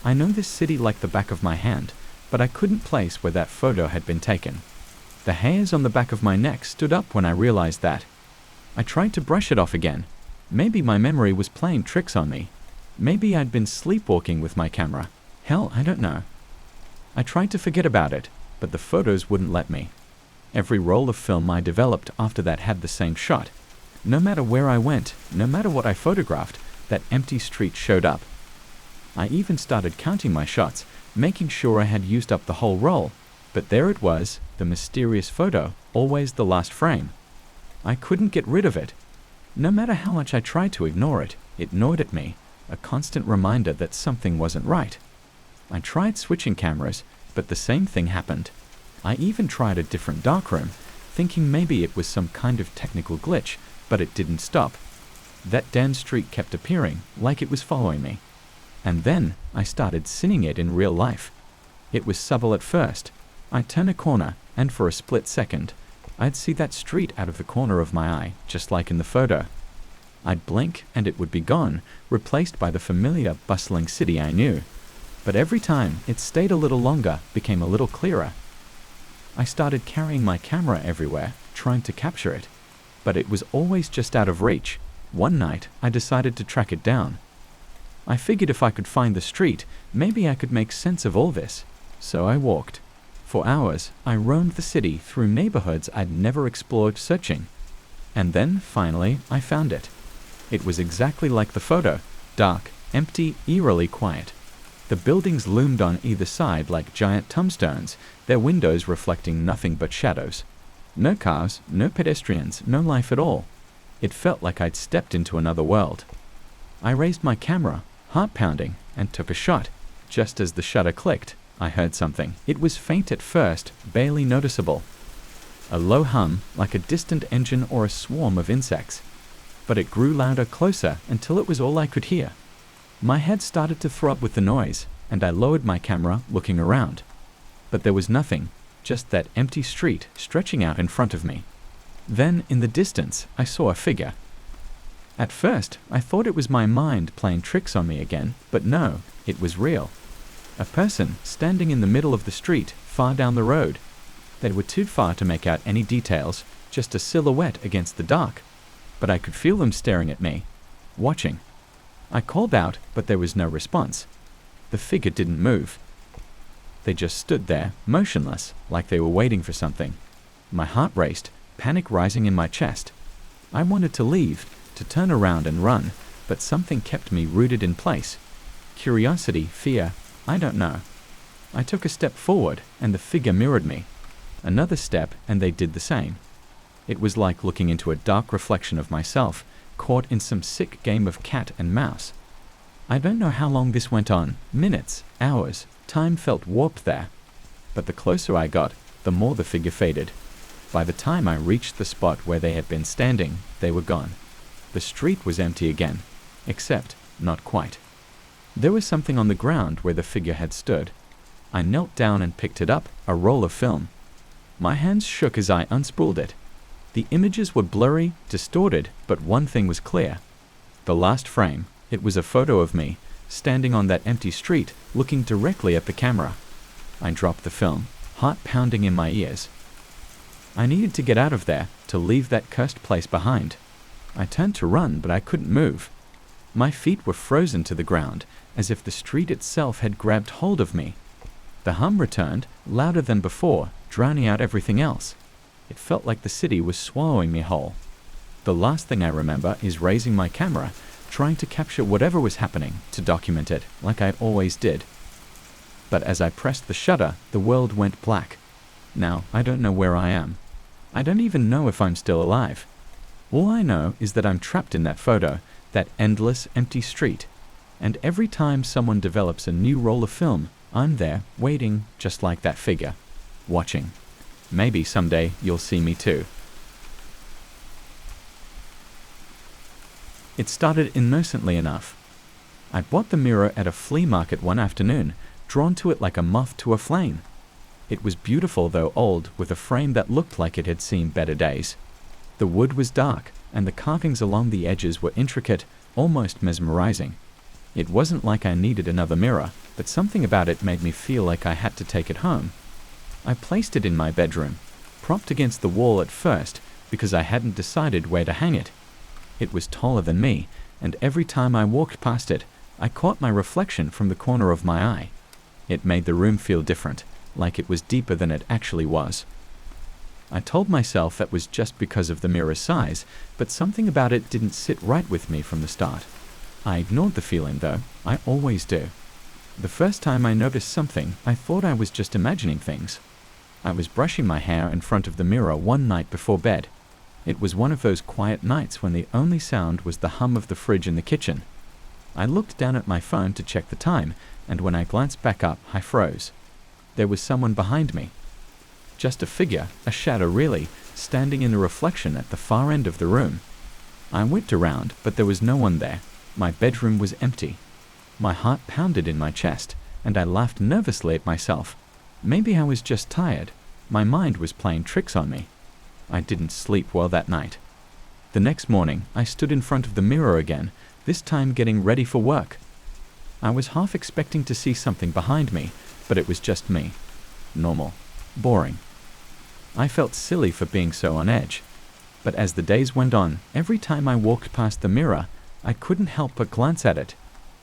I know this city like the back of my hand, but I couldn't place where that photo had been taken. The hairs on the back of my neck stood up when I realized that. I tried to brush it off again. Maybe my memory was playing tricks on me. Maybe I'd been sleepwalking with my camera. Hell, I don't know. I tried to forget about it, but the photos wouldn't let me. Every roll of film I developed after that had the same shot. No matter where I went, no matter what I photographed, that empty street showed up. I even started counting my shots, making sure I had used up the whole roll. But there it was, the mysterious photo, always the last frame. I couldn't get rid of it. No matter how much I tried to ignore it, it gnawed at me, a constant reminder that something wasn't right. I tried switching cameras, but the same thing happened. I even tried a different darkroom, thinking maybe it was some kind of technical glitch, but it didn't stop. That damn street kept appearing, like it was following me. And then I started seeing it in real life. It was subtle at first. I'd turn a corner, and for a split second, I'd see that street out of the corner of my eye, just like in the photo. I'd blink, and it would be gone, replaced by the familiar, bustling city I knew. But every time, it stayed a little longer, became a little clearer. I started carrying my camera everywhere, trying to capture it. But it was always just out of reach. One night, I decided to track it down. I figured if I could find the street, maybe I could make sense of all this. So I walked. For hours, I roamed the city through neighborhoods I'd never explored searching. And then, finally, I found it. It was exactly like the photo, dark, empty, eerily quiet. The buildings loomed on either side like giant tombstones, their windows reflecting nothing but shadows. No cars, no pedestrians, no life at all. It felt like I'd stepped into another world. I raised my camera, heart pounding, and took a shot. Just as the shutter clicked, I heard something. It was faint at first, barely noticeable. A low hum, like a distant engine or a swarm of insects. But it grew louder, closer, until it was all I could hear. My head started to throb with the noise, and I lowered my camera, looking around. But there was nothing, just that empty street stretching out in front of me. Then, in the distance, I saw a figure. At first, I thought it was my mind playing tricks on me again, but no, it was real. A person standing in the middle of the street, far down the road. They were too far to make out any details, just a silhouette against the dark. But I could feel them staring at me, watching. I called out, but there was no response. The figure didn't move. They just stood there, motionless, like they were waiting for something. My heart raced, panic rising in my chest. I wanted to leave, to turn around and run, but something kept me rooted in place. Curiosity, fear, I don't know. I took a step forward, and the figure mirrored me. Another step, and they did the same. It was like looking into a dark reflection of myself, caught in some sick game of cat and mouse. I don't know how long this went on, minutes, hours, time felt warped there. But the closer I got, the more the figure faded. By the time I reached the spot where they had been standing, they were gone. The street was empty again, except not quite. There was something on the ground where the figure had stood. I knelt down and picked it up, a roll of film. My hands shook as I unspooled it. The images were blurry, distorted, but one thing was clear. The last frame, it was a photo of me, standing on that empty street, looking directly at the camera. I dropped the film, heart pounding in my ears. I needed to get out of there, to leave that cursed place behind. I turned to run, but I couldn't move. My feet were frozen to the ground, as if the street itself had grabbed hold of me. The hum returned, louder than before, drowning out everything else. It felt like the city was swallowing me whole. The last thing I remember is raising my camera, trying to capture whatever was happening, to document it, like I always did. But as I pressed the shutter, the world went black. Now, I don't know where I am. I don't even know if I'm still alive. All I know is that I'm trapped in that photo, that endless, empty street. And every time someone develops a new roll of film, I'm there, waiting, just like that figure. Watching. Maybe someday you'll see me too. It started innocently enough. I bought the mirror at a flea market one afternoon, drawn to it like a moth to a flame. It was beautiful though old, with a frame that looked like it had seen better days. The wood was dark, and the carvings along the edges were intricate, almost mesmerizing. It wasn't like I needed another mirror, but something about it made me feel like I had to take it home. I placed it in my bedroom, propped against the wall at first, because I hadn't decided where to hang it. It was taller than me, and every time I walked past it, I caught my reflection from the corner of my eye. It made the room feel different, like it was deeper than it actually was. I told myself that was just because of the mirror's size, but something about it didn't sit right with me from the start. I ignored the feeling though, I always do. The first time I noticed something, I thought I was just imagining things. I was brushing my hair in front of the mirror one night before bed. It was one of those quiet nights when the only sound was the hum of the fridge in the kitchen. I looked down at my phone to check the time, and when I glanced back up, I froze. There was someone behind me. Just a figure, a shadow really, standing in the reflection at the far end of the room. I whipped around, but there was no one there. My bedroom was empty. My heart pounded in my chest, and I laughed nervously at myself. Maybe I was just tired. My mind was playing tricks on me. I didn't sleep well that night. The next morning, I stood in front of the mirror again, this time getting ready for work. I was half expecting to see something behind me, but it was just me. Normal. Boring. I felt silly for being so on edge. But as the days went on, every time I walked past the mirror, I couldn't help but glance at it.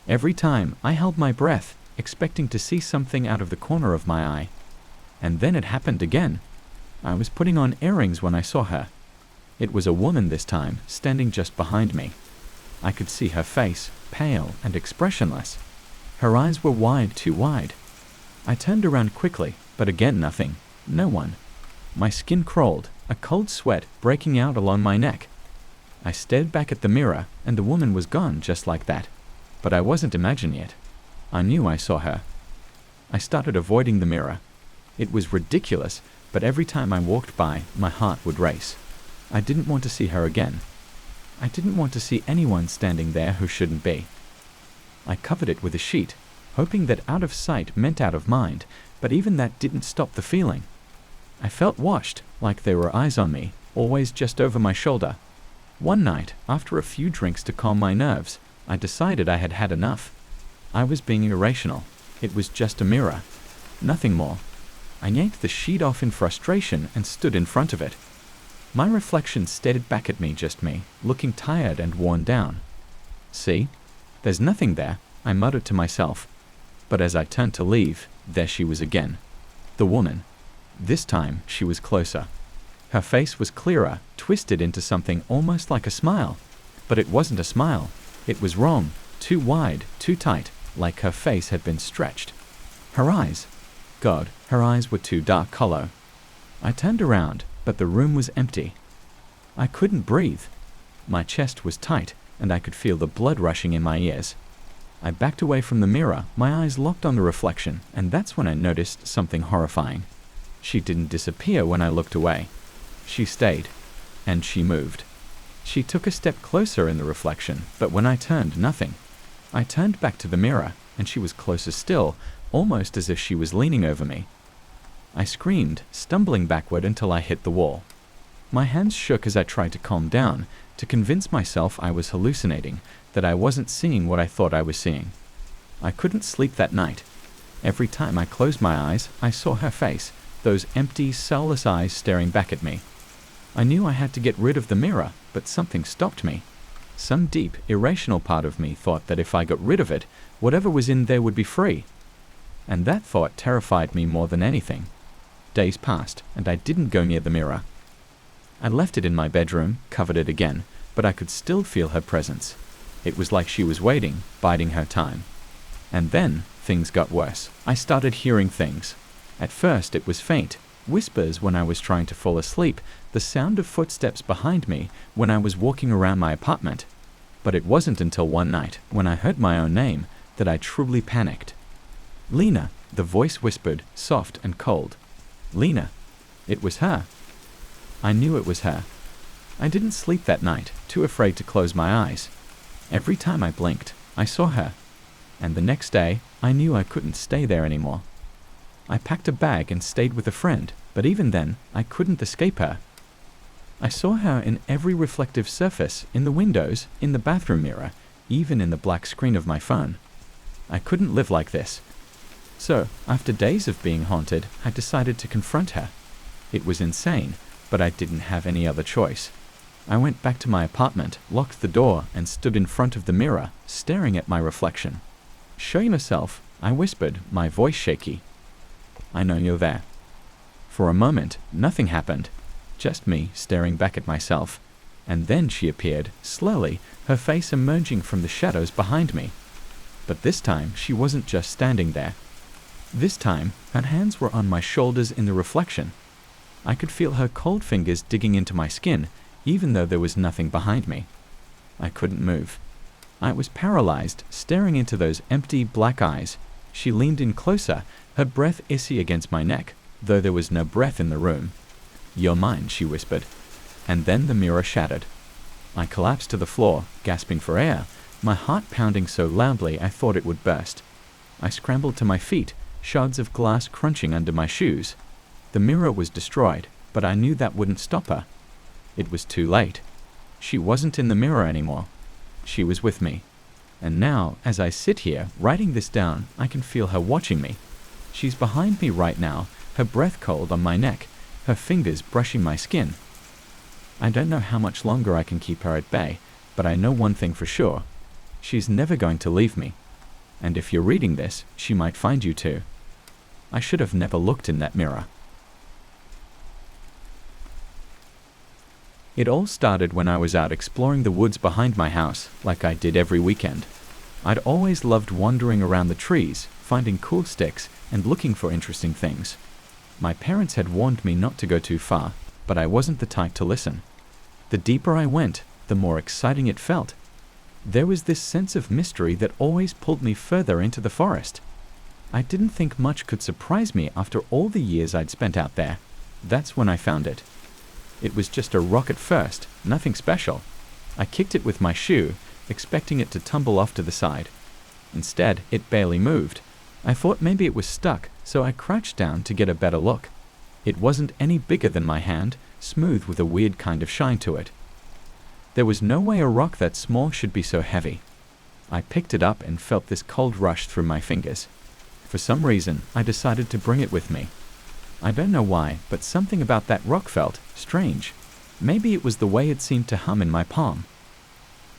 Every time, I held my breath, expecting to see something out of the corner of my eye. And then it happened again. I was putting on earrings when I saw her. It was a woman this time, standing just behind me. I could see her face, pale and expressionless. Her eyes were wide, too wide. I turned around quickly, but again nothing. No one. My skin crawled, a cold sweat breaking out along my neck. I stared back at the mirror, and the woman was gone just like that. But I wasn't imagining it. I knew I saw her. I started avoiding the mirror. It was ridiculous, but every time I walked by, my heart would race. I didn't want to see her again. I didn't want to see anyone standing there who shouldn't be. I covered it with a sheet, hoping that out of sight meant out of mind, but even that didn't stop the feeling. I felt watched, like there were eyes on me, always just over my shoulder. One night, after a few drinks to calm my nerves, I decided I had had enough. I was being irrational. It was just a mirror. Nothing more. I yanked the sheet off in frustration and stood in front of it. My reflection stared back at me, just me, looking tired and worn down. See? There's nothing there, I muttered to myself. But as I turned to leave, there she was again. The woman. This time, she was closer. Her face was clearer, twisted into something almost like a smile. But it wasn't a smile. It was wrong, too wide, too tight, like her face had been stretched. Her eyes. God, her eyes were too dark hollow. I turned around, but the room was empty. I couldn't breathe. My chest was tight, and I could feel the blood rushing in my ears. I backed away from the mirror, my eyes locked on the reflection, and that's when I noticed something horrifying. She didn't disappear when I looked away. She stayed, and she moved. She took a step closer in the reflection, but when I turned, nothing. I turned back to the mirror, and she was closer still, almost as if she was leaning over me. I screamed, stumbling backward until I hit the wall. My hands shook as I tried to calm down, to convince myself I was hallucinating, that I wasn't seeing what I thought I was seeing. I couldn't sleep that night. Every time I closed my eyes, I saw her face, those empty, soulless eyes staring back at me. I knew I had to get rid of the mirror, but something stopped me. Some deep, irrational part of me thought that if I got rid of it, whatever was in there would be free. And that thought terrified me more than anything. Days passed, and I didn't go near the mirror. I left it in my bedroom, covered it again, but I could still feel her presence. It was like she was waiting, biding her time. And then, things got worse. I started hearing things. At first, it was faint, whispers when I was trying to fall asleep, the sound of footsteps behind me when I was walking around my apartment. But it wasn't until one night, when I heard my own name, that I truly panicked. Lena, the voice whispered, soft and cold. Lena. It was her. I knew it was her. I didn't sleep that night, too afraid to close my eyes. Every time I blinked, I saw her. And the next day, I knew I couldn't stay there anymore. I packed a bag and stayed with a friend, but even then, I couldn't escape her. I saw her in every reflective surface, in the windows, in the bathroom mirror, even in the black screen of my phone. I couldn't live like this. So, after days of being haunted, I decided to confront her. It was insane, but I didn't have any other choice. I went back to my apartment, locked the door, and stood in front of the mirror, staring at my reflection. "Show yourself," I whispered, my voice shaky. "I know you're there." For a moment, nothing happened. Just me staring back at myself. And then she appeared, slowly, her face emerging from the shadows behind me. But this time, she wasn't just standing there. This time, her hands were on my shoulders in the reflection. I could feel her cold fingers digging into my skin, even though there was nothing behind me. I couldn't move. I was paralyzed, staring into those empty black eyes. She leaned in closer, her breath icy against my neck, though there was no breath in the room. "You're mine," she whispered. And then the mirror shattered. I collapsed to the floor, gasping for air, my heart pounding so loudly I thought it would burst. I scrambled to my feet, shards of glass crunching under my shoes. The mirror was destroyed, but I knew that wouldn't stop her. It was too late. She wasn't in the mirror anymore. She was with me. And now, as I sit here, writing this down, I can feel her watching me. She's behind me right now, her breath cold on my neck, her fingers brushing my skin. I don't know how much longer I can keep her at bay, but I know one thing for sure. She's never going to leave me. And if you're reading this, she might find you too. I should have never looked in that mirror. It all started when I was out exploring the woods behind my house, like I did every weekend. I'd always loved wandering around the trees, finding cool sticks, and looking for interesting things. My parents had warned me not to go too far, but I wasn't the type to listen. The deeper I went, the more exciting it felt. There was this sense of mystery that always pulled me further into the forest. I didn't think much could surprise me after all the years I'd spent out there. That's when I found it. It was just a rock at first, nothing special. I kicked it with my shoe, expecting it to tumble off to the side. Instead, it barely moved. I thought maybe it was stuck, so I crouched down to get a better look. It wasn't any bigger than my hand, smooth with a weird kind of shine to it. There was no way a rock that small should be so heavy. I picked it up and felt this cold rush through my fingers. For some reason, I decided to bring it with me. I don't know why, but something about that rock felt strange. Maybe it was the way it seemed to hum in my palm.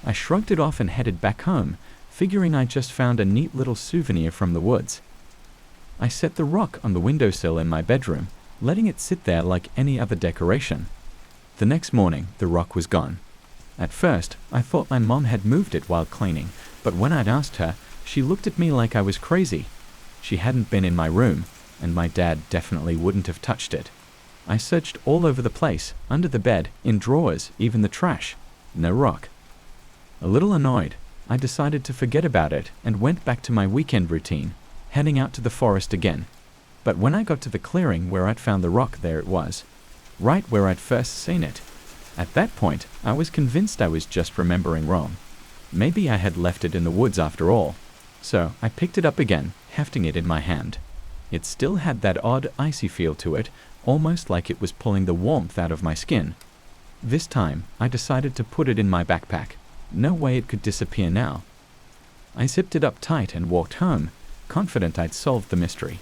I shrugged it off and headed back home, figuring I just found a neat little souvenir from the woods. I set the rock on the windowsill in my bedroom, letting it sit there like any other decoration. The next morning, the rock was gone. At first, I thought my mom had moved it while cleaning, but when I'd asked her, she looked at me like I was crazy. She hadn't been in my room, and my dad definitely wouldn't have touched it. I searched all over the place, under the bed, in drawers, even the trash. No rock. A little annoyed, I decided to forget about it and went back to my weekend routine, heading out to the forest again. But when I got to the clearing where I'd found the rock, there it was, right where I'd first seen it. At that point, I was convinced I was just remembering wrong. Maybe I had left it in the woods after all. So I picked it up again, hefting it in my hand. It still had that odd icy feel to it, almost like it was pulling the warmth out of my skin. This time, I decided to put it in my backpack. No way it could disappear now. I zipped it up tight and walked home, confident I'd solved the mystery.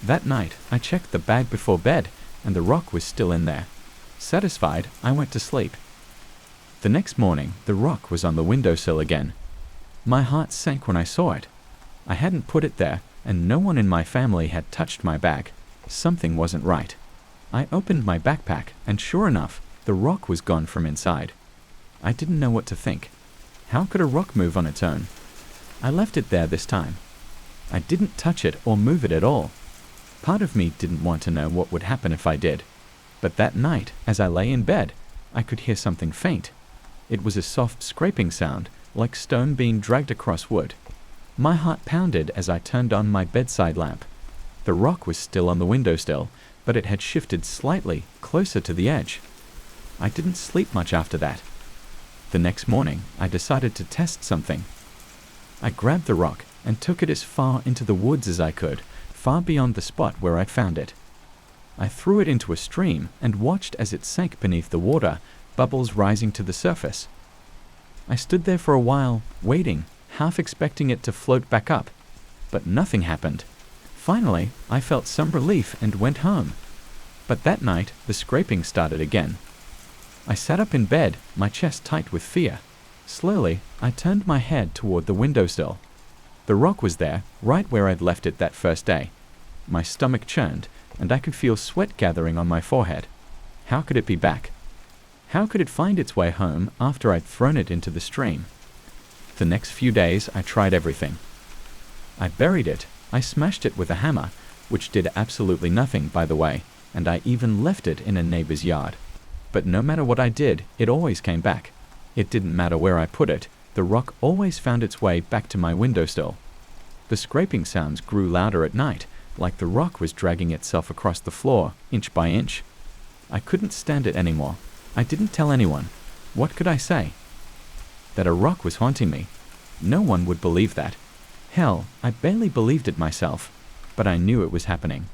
That night, I checked the bag before bed, and the rock was still in there. Satisfied, I went to sleep. The next morning, the rock was on the windowsill again. My heart sank when I saw it. I hadn't put it there, and no one in my family had touched my bag. Something wasn't right. I opened my backpack, and sure enough, the rock was gone from inside. I didn't know what to think. How could a rock move on its own? I left it there this time. I didn't touch it or move it at all. Part of me didn't want to know what would happen if I did. But that night, as I lay in bed, I could hear something faint. It was a soft scraping sound, like stone being dragged across wood. My heart pounded as I turned on my bedside lamp. The rock was still on the windowsill, but it had shifted slightly, closer to the edge. I didn't sleep much after that. The next morning, I decided to test something. I grabbed the rock and took it as far into the woods as I could, far beyond the spot where I'd found it. I threw it into a stream and watched as it sank beneath the water, bubbles rising to the surface. I stood there for a while, waiting, half expecting it to float back up. But nothing happened. Finally, I felt some relief and went home. But that night, the scraping started again. I sat up in bed, my chest tight with fear. Slowly, I turned my head toward the windowsill. The rock was there, right where I'd left it that first day. My stomach churned, and I could feel sweat gathering on my forehead. How could it be back? How could it find its way home after I'd thrown it into the stream? The next few days, I tried everything. I buried it, I smashed it with a hammer, which did absolutely nothing, by the way, and I even left it in a neighbor's yard. But no matter what I did, it always came back. It didn't matter where I put it, the rock always found its way back to my windowsill. The scraping sounds grew louder at night, like the rock was dragging itself across the floor, inch by inch. I couldn't stand it anymore. I didn't tell anyone. What could I say? That a rock was haunting me. No one would believe that. Hell, I barely believed it myself, but I knew it was happening.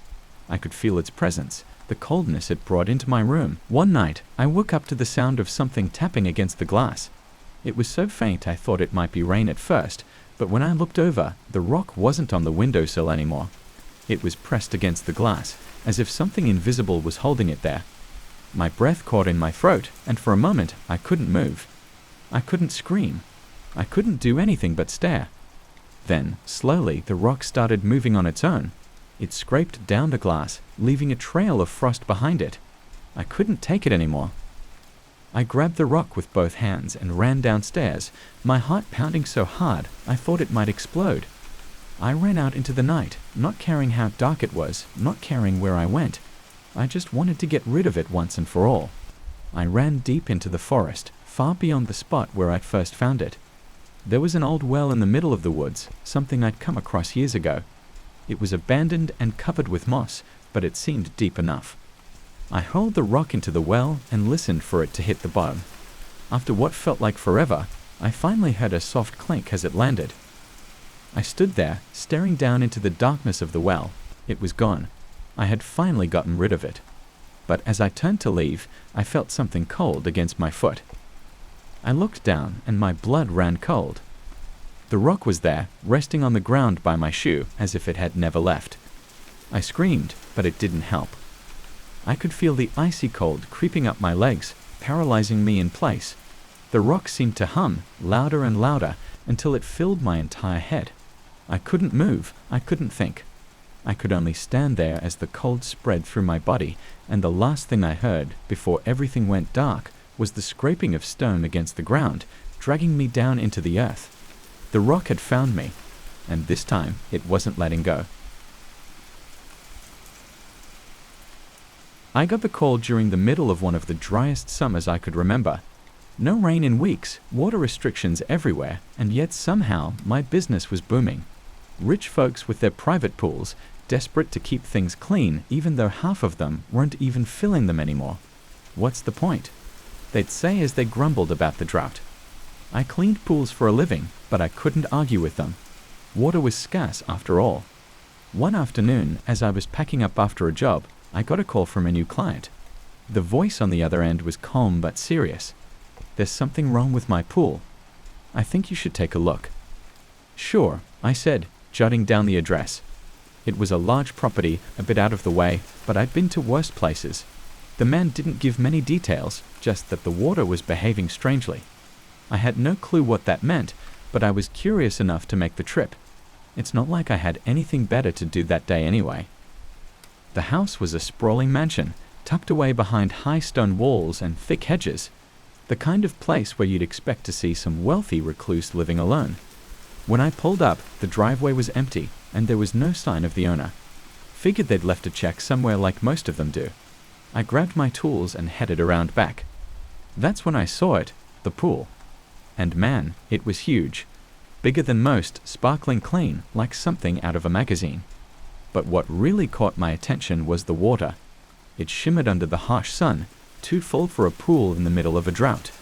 I could feel its presence, the coldness it brought into my room. One night, I woke up to the sound of something tapping against the glass. It was so faint I thought it might be rain at first, but when I looked over, the rock wasn't on the windowsill anymore. It was pressed against the glass, as if something invisible was holding it there. My breath caught in my throat, and for a moment, I couldn't move. I couldn't scream. I couldn't do anything but stare. Then, slowly, the rock started moving on its own. It scraped down the glass, leaving a trail of frost behind it. I couldn't take it anymore. I grabbed the rock with both hands and ran downstairs, my heart pounding so hard I thought it might explode. I ran out into the night, not caring how dark it was, not caring where I went. I just wanted to get rid of it once and for all. I ran deep into the forest, far beyond the spot where I'd first found it. There was an old well in the middle of the woods, something I'd come across years ago. It was abandoned and covered with moss, but it seemed deep enough. I hurled the rock into the well and listened for it to hit the bottom. After what felt like forever, I finally heard a soft clink as it landed. I stood there, staring down into the darkness of the well. It was gone. I had finally gotten rid of it. But as I turned to leave, I felt something cold against my foot. I looked down and my blood ran cold. The rock was there, resting on the ground by my shoe, as if it had never left. I screamed, but it didn't help. I could feel the icy cold creeping up my legs, paralyzing me in place. The rock seemed to hum, louder and louder, until it filled my entire head. I couldn't move, I couldn't think. I could only stand there as the cold spread through my body, and the last thing I heard, before everything went dark, was the scraping of stone against the ground, dragging me down into the earth. The rock had found me, and this time it wasn't letting go. I got the call during the middle of one of the driest summers I could remember. No rain in weeks, water restrictions everywhere, and yet somehow my business was booming. Rich folks with their private pools, desperate to keep things clean even though half of them weren't even filling them anymore. What's the point? They'd say as they grumbled about the drought. I cleaned pools for a living, but I couldn't argue with them. Water was scarce after all. One afternoon, as I was packing up after a job, I got a call from a new client. The voice on the other end was calm but serious. "There's something wrong with my pool. I think you should take a look." "Sure," I said, jotting down the address. It was a large property, a bit out of the way, but I'd been to worse places. The man didn't give many details, just that the water was behaving strangely. I had no clue what that meant, but I was curious enough to make the trip. It's not like I had anything better to do that day anyway. The house was a sprawling mansion, tucked away behind high stone walls and thick hedges, the kind of place where you'd expect to see some wealthy recluse living alone. When I pulled up, the driveway was empty, and there was no sign of the owner. Figured they'd left a check somewhere like most of them do. I grabbed my tools and headed around back. That's when I saw it, the pool. And man, it was huge. Bigger than most, sparkling clean, like something out of a magazine. But what really caught my attention was the water. It shimmered under the harsh sun, too full for a pool in the middle of a drought.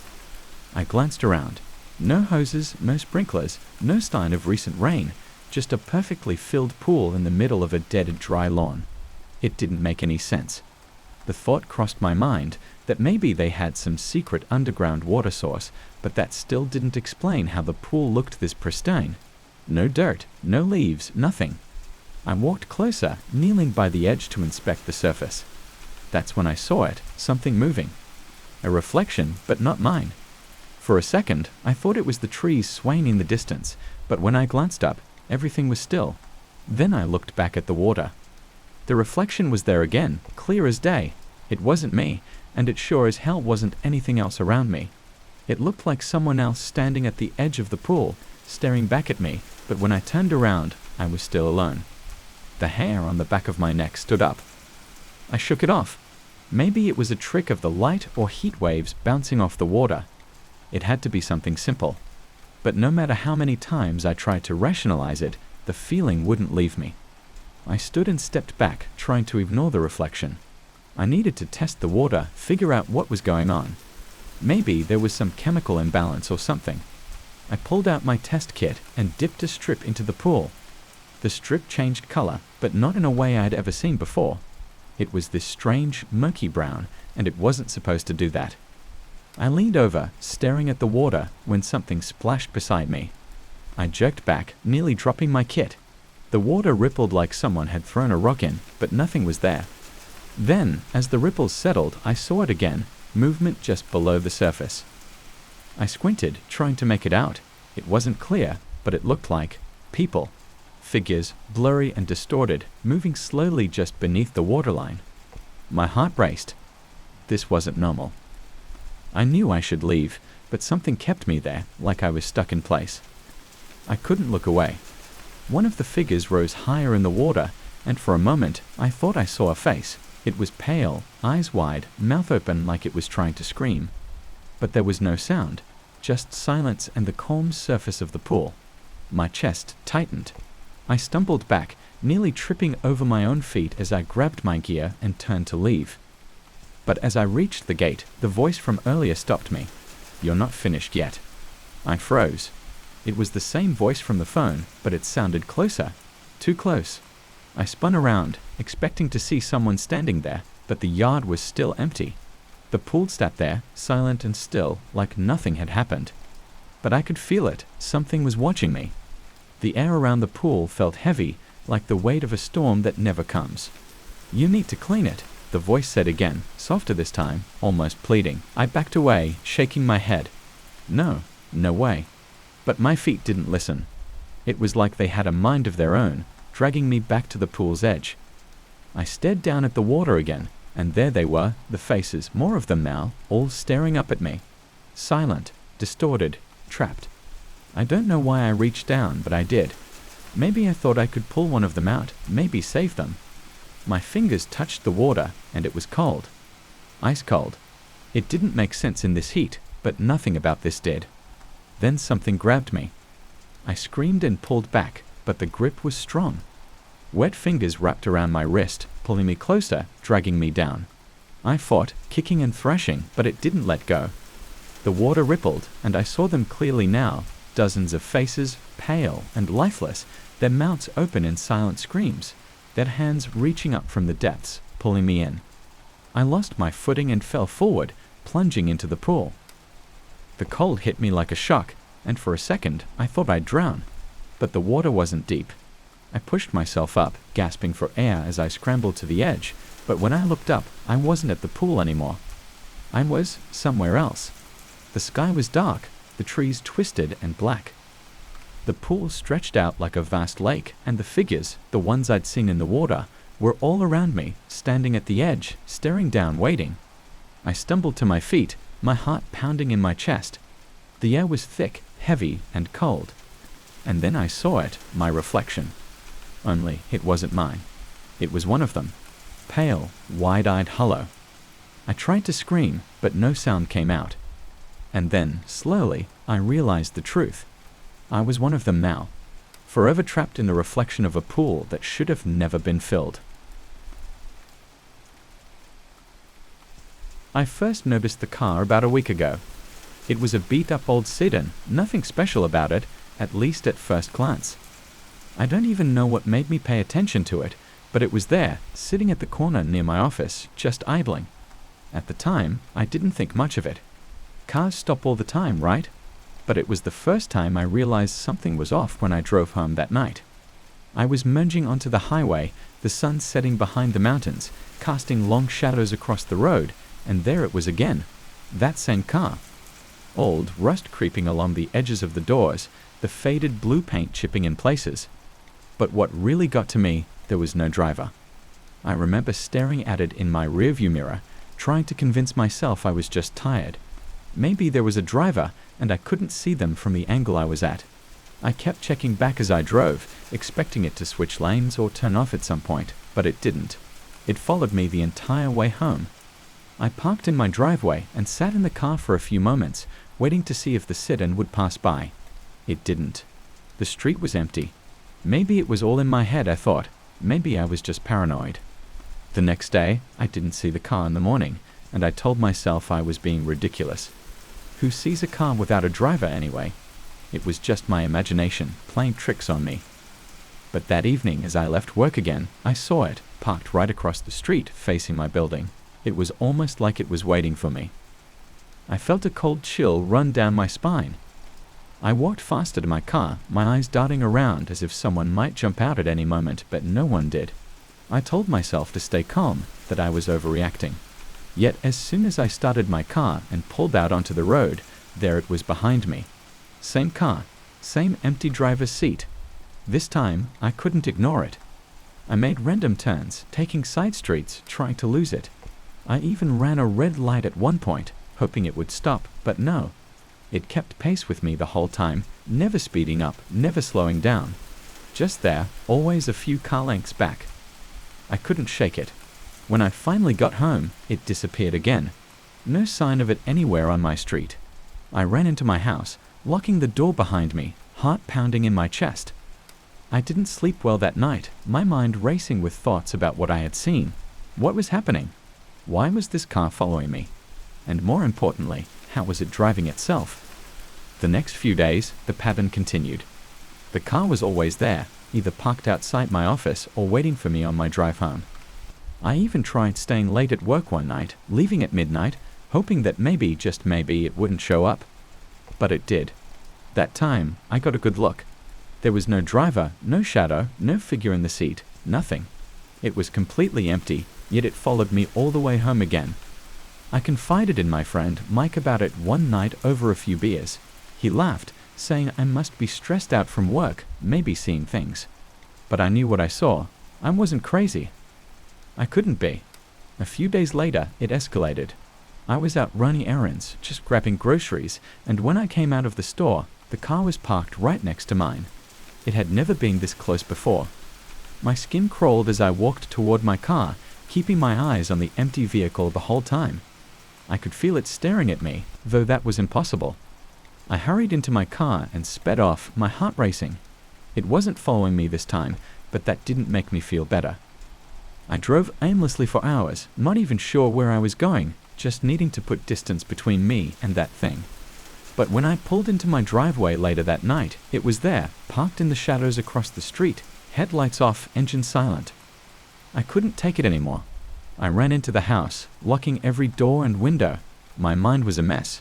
I glanced around. No hoses, no sprinklers, no sign of recent rain, just a perfectly filled pool in the middle of a dead, dry lawn. It didn't make any sense. The thought crossed my mind that maybe they had some secret underground water source, but that still didn't explain how the pool looked this pristine. No dirt, no leaves, nothing. I walked closer, kneeling by the edge to inspect the surface. That's when I saw it, something moving. A reflection, but not mine. For a second, I thought it was the trees swaying in the distance, but when I glanced up, everything was still. Then I looked back at the water. The reflection was there again, clear as day. It wasn't me, and it sure as hell wasn't anything else around me. It looked like someone else standing at the edge of the pool, staring back at me, but when I turned around, I was still alone. The hair on the back of my neck stood up. I shook it off. Maybe it was a trick of the light or heat waves bouncing off the water. It had to be something simple. But no matter how many times I tried to rationalize it, the feeling wouldn't leave me. I stood and stepped back, trying to ignore the reflection. I needed to test the water, figure out what was going on. Maybe there was some chemical imbalance or something. I pulled out my test kit and dipped a strip into the pool. The strip changed color, but not in a way I'd ever seen before. It was this strange, murky brown, and it wasn't supposed to do that. I leaned over, staring at the water, when something splashed beside me. I jerked back, nearly dropping my kit. The water rippled like someone had thrown a rock in, but nothing was there. Then, as the ripples settled, I saw it again, movement just below the surface. I squinted, trying to make it out. It wasn't clear, but it looked like people. Figures, blurry and distorted, moving slowly just beneath the waterline. My heart raced. This wasn't normal. I knew I should leave, but something kept me there, like I was stuck in place. I couldn't look away. One of the figures rose higher in the water, and for a moment I thought I saw a face. It was pale, eyes wide, mouth open like it was trying to scream. But there was no sound, just silence and the calm surface of the pool. My chest tightened. I stumbled back, nearly tripping over my own feet as I grabbed my gear and turned to leave. But as I reached the gate, the voice from earlier stopped me. "You're not finished yet." I froze. It was the same voice from the phone, but it sounded closer. Too close. I spun around, expecting to see someone standing there, but the yard was still empty. The pool sat there, silent and still, like nothing had happened. But I could feel it. Something was watching me. The air around the pool felt heavy, like the weight of a storm that never comes. "You need to clean it," the voice said again, softer this time, almost pleading. I backed away, shaking my head. No way. But my feet didn't listen. It was like they had a mind of their own. dragging me back to the pool's edge. I stared down at the water again, and there they were, the faces, more of them now, all staring up at me. Silent, distorted, trapped. I don't know why I reached down, but I did. Maybe I thought I could pull one of them out, maybe save them. My fingers touched the water, and it was cold. Ice cold. It didn't make sense in this heat, but nothing about this did. Then something grabbed me. I screamed and pulled back, but the grip was strong. Wet fingers wrapped around my wrist, pulling me closer, dragging me down. I fought, kicking and thrashing, but it didn't let go. The water rippled, and I saw them clearly now, dozens of faces, pale and lifeless, their mouths open in silent screams, their hands reaching up from the depths, pulling me in. I lost my footing and fell forward, plunging into the pool. The cold hit me like a shock, and for a second I thought I'd drown. But the water wasn't deep. I pushed myself up, gasping for air as I scrambled to the edge, but when I looked up, I wasn't at the pool anymore. I was somewhere else. The sky was dark, the trees twisted and black. The pool stretched out like a vast lake, and the figures, the ones I'd seen in the water, were all around me, standing at the edge, staring down, waiting. I stumbled to my feet, my heart pounding in my chest. The air was thick, heavy, and cold. And then I saw it, my reflection. Only it wasn't mine. It was one of them. Pale, wide-eyed, hollow. I tried to scream, but no sound came out. And then, slowly, I realized the truth. I was one of them now, forever trapped in the reflection of a pool that should have never been filled. I first noticed the car about a week ago. It was a beat-up old sedan, nothing special about it, at least at first glance. I don't even know what made me pay attention to it, but it was there, sitting at the corner near my office, just idling. At the time, I didn't think much of it. Cars stop all the time, right? But it was the first time I realized something was off when I drove home that night. I was merging onto the highway, the sun setting behind the mountains, casting long shadows across the road, and there it was again, that same car. Old, rust creeping along the edges of the doors, the faded blue paint chipping in places. But what really got to me, there was no driver. I remember staring at it in my rearview mirror, trying to convince myself I was just tired. Maybe there was a driver, and I couldn't see them from the angle I was at. I kept checking back as I drove, expecting it to switch lanes or turn off at some point, but it didn't. It followed me the entire way home. I parked in my driveway and sat in the car for a few moments, waiting to see if the sedan would pass by. It didn't. The street was empty. Maybe it was all in my head, I thought. Maybe I was just paranoid. The next day, I didn't see the car in the morning, and I told myself I was being ridiculous. Who sees a car without a driver anyway? It was just my imagination, playing tricks on me. But that evening, as I left work again, I saw it, parked right across the street, facing my building. It was almost like it was waiting for me. I felt a cold chill run down my spine. I walked faster to my car, my eyes darting around as if someone might jump out at any moment, but no one did. I told myself to stay calm, that I was overreacting. Yet as soon as I started my car and pulled out onto the road, there it was behind me. Same car, same empty driver's seat. This time, I couldn't ignore it. I made random turns, taking side streets, trying to lose it. I even ran a red light at one point, hoping it would stop, but no. It kept pace with me the whole time, never speeding up, never slowing down. Just there, always a few car lengths back. I couldn't shake it. When I finally got home, it disappeared again. No sign of it anywhere on my street. I ran into my house, locking the door behind me, heart pounding in my chest. I didn't sleep well that night, my mind racing with thoughts about what I had seen. What was happening? Why was this car following me? And more importantly, how was it driving itself? The next few days, the pattern continued. The car was always there, either parked outside my office or waiting for me on my drive home. I even tried staying late at work one night, leaving at midnight, hoping that maybe, just maybe, it wouldn't show up. But it did. That time, I got a good look. There was no driver, no shadow, no figure in the seat, nothing. It was completely empty, yet it followed me all the way home again. I confided in my friend Mike about it one night over a few beers. He laughed, saying I must be stressed out from work, maybe seeing things. But I knew what I saw. I wasn't crazy. I couldn't be. A few days later, it escalated. I was out running errands, just grabbing groceries, and when I came out of the store, the car was parked right next to mine. It had never been this close before. My skin crawled as I walked toward my car, keeping my eyes on the empty vehicle the whole time. I could feel it staring at me, though that was impossible. I hurried into my car and sped off, my heart racing. It wasn't following me this time, but that didn't make me feel better. I drove aimlessly for hours, not even sure where I was going, just needing to put distance between me and that thing. But when I pulled into my driveway later that night, it was there, parked in the shadows across the street, headlights off, engine silent. I couldn't take it anymore. I ran into the house, locking every door and window. My mind was a mess.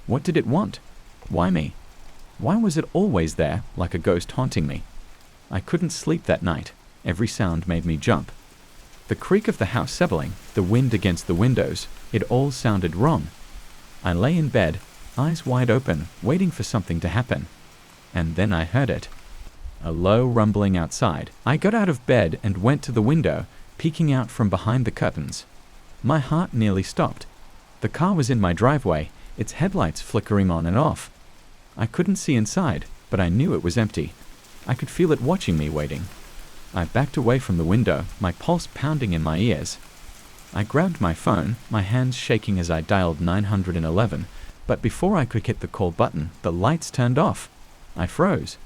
What did it want? Why me? Why was it always there, like a ghost haunting me? I couldn't sleep that night. Every sound made me jump. The creak of the house settling, the wind against the windows, it all sounded wrong. I lay in bed, eyes wide open, waiting for something to happen. And then I heard it. A low rumbling outside. I got out of bed and went to the window, peeking out from behind the curtains. My heart nearly stopped. The car was in my driveway, its headlights flickering on and off. I couldn't see inside, but I knew it was empty. I could feel it watching me, waiting. I backed away from the window, my pulse pounding in my ears. I grabbed my phone, my hands shaking as I dialed 911, but before I could hit the call button, the lights turned off. I froze.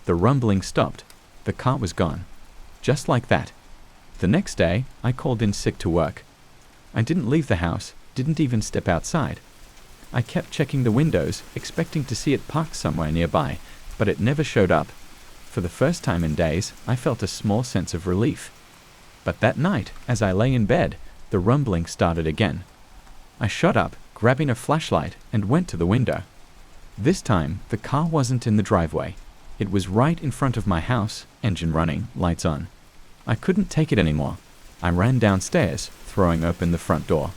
The rumbling stopped. The car was gone. Just like that. The next day, I called in sick to work. I didn't leave the house, didn't even step outside. I kept checking the windows, expecting to see it parked somewhere nearby, but it never showed up. For the first time in days, I felt a small sense of relief. But that night, as I lay in bed, the rumbling started again. I shot up, grabbing a flashlight, and went to the window. This time, the car wasn't in the driveway. It was right in front of my house, engine running, lights on. I couldn't take it anymore. I ran downstairs, throwing open the front door.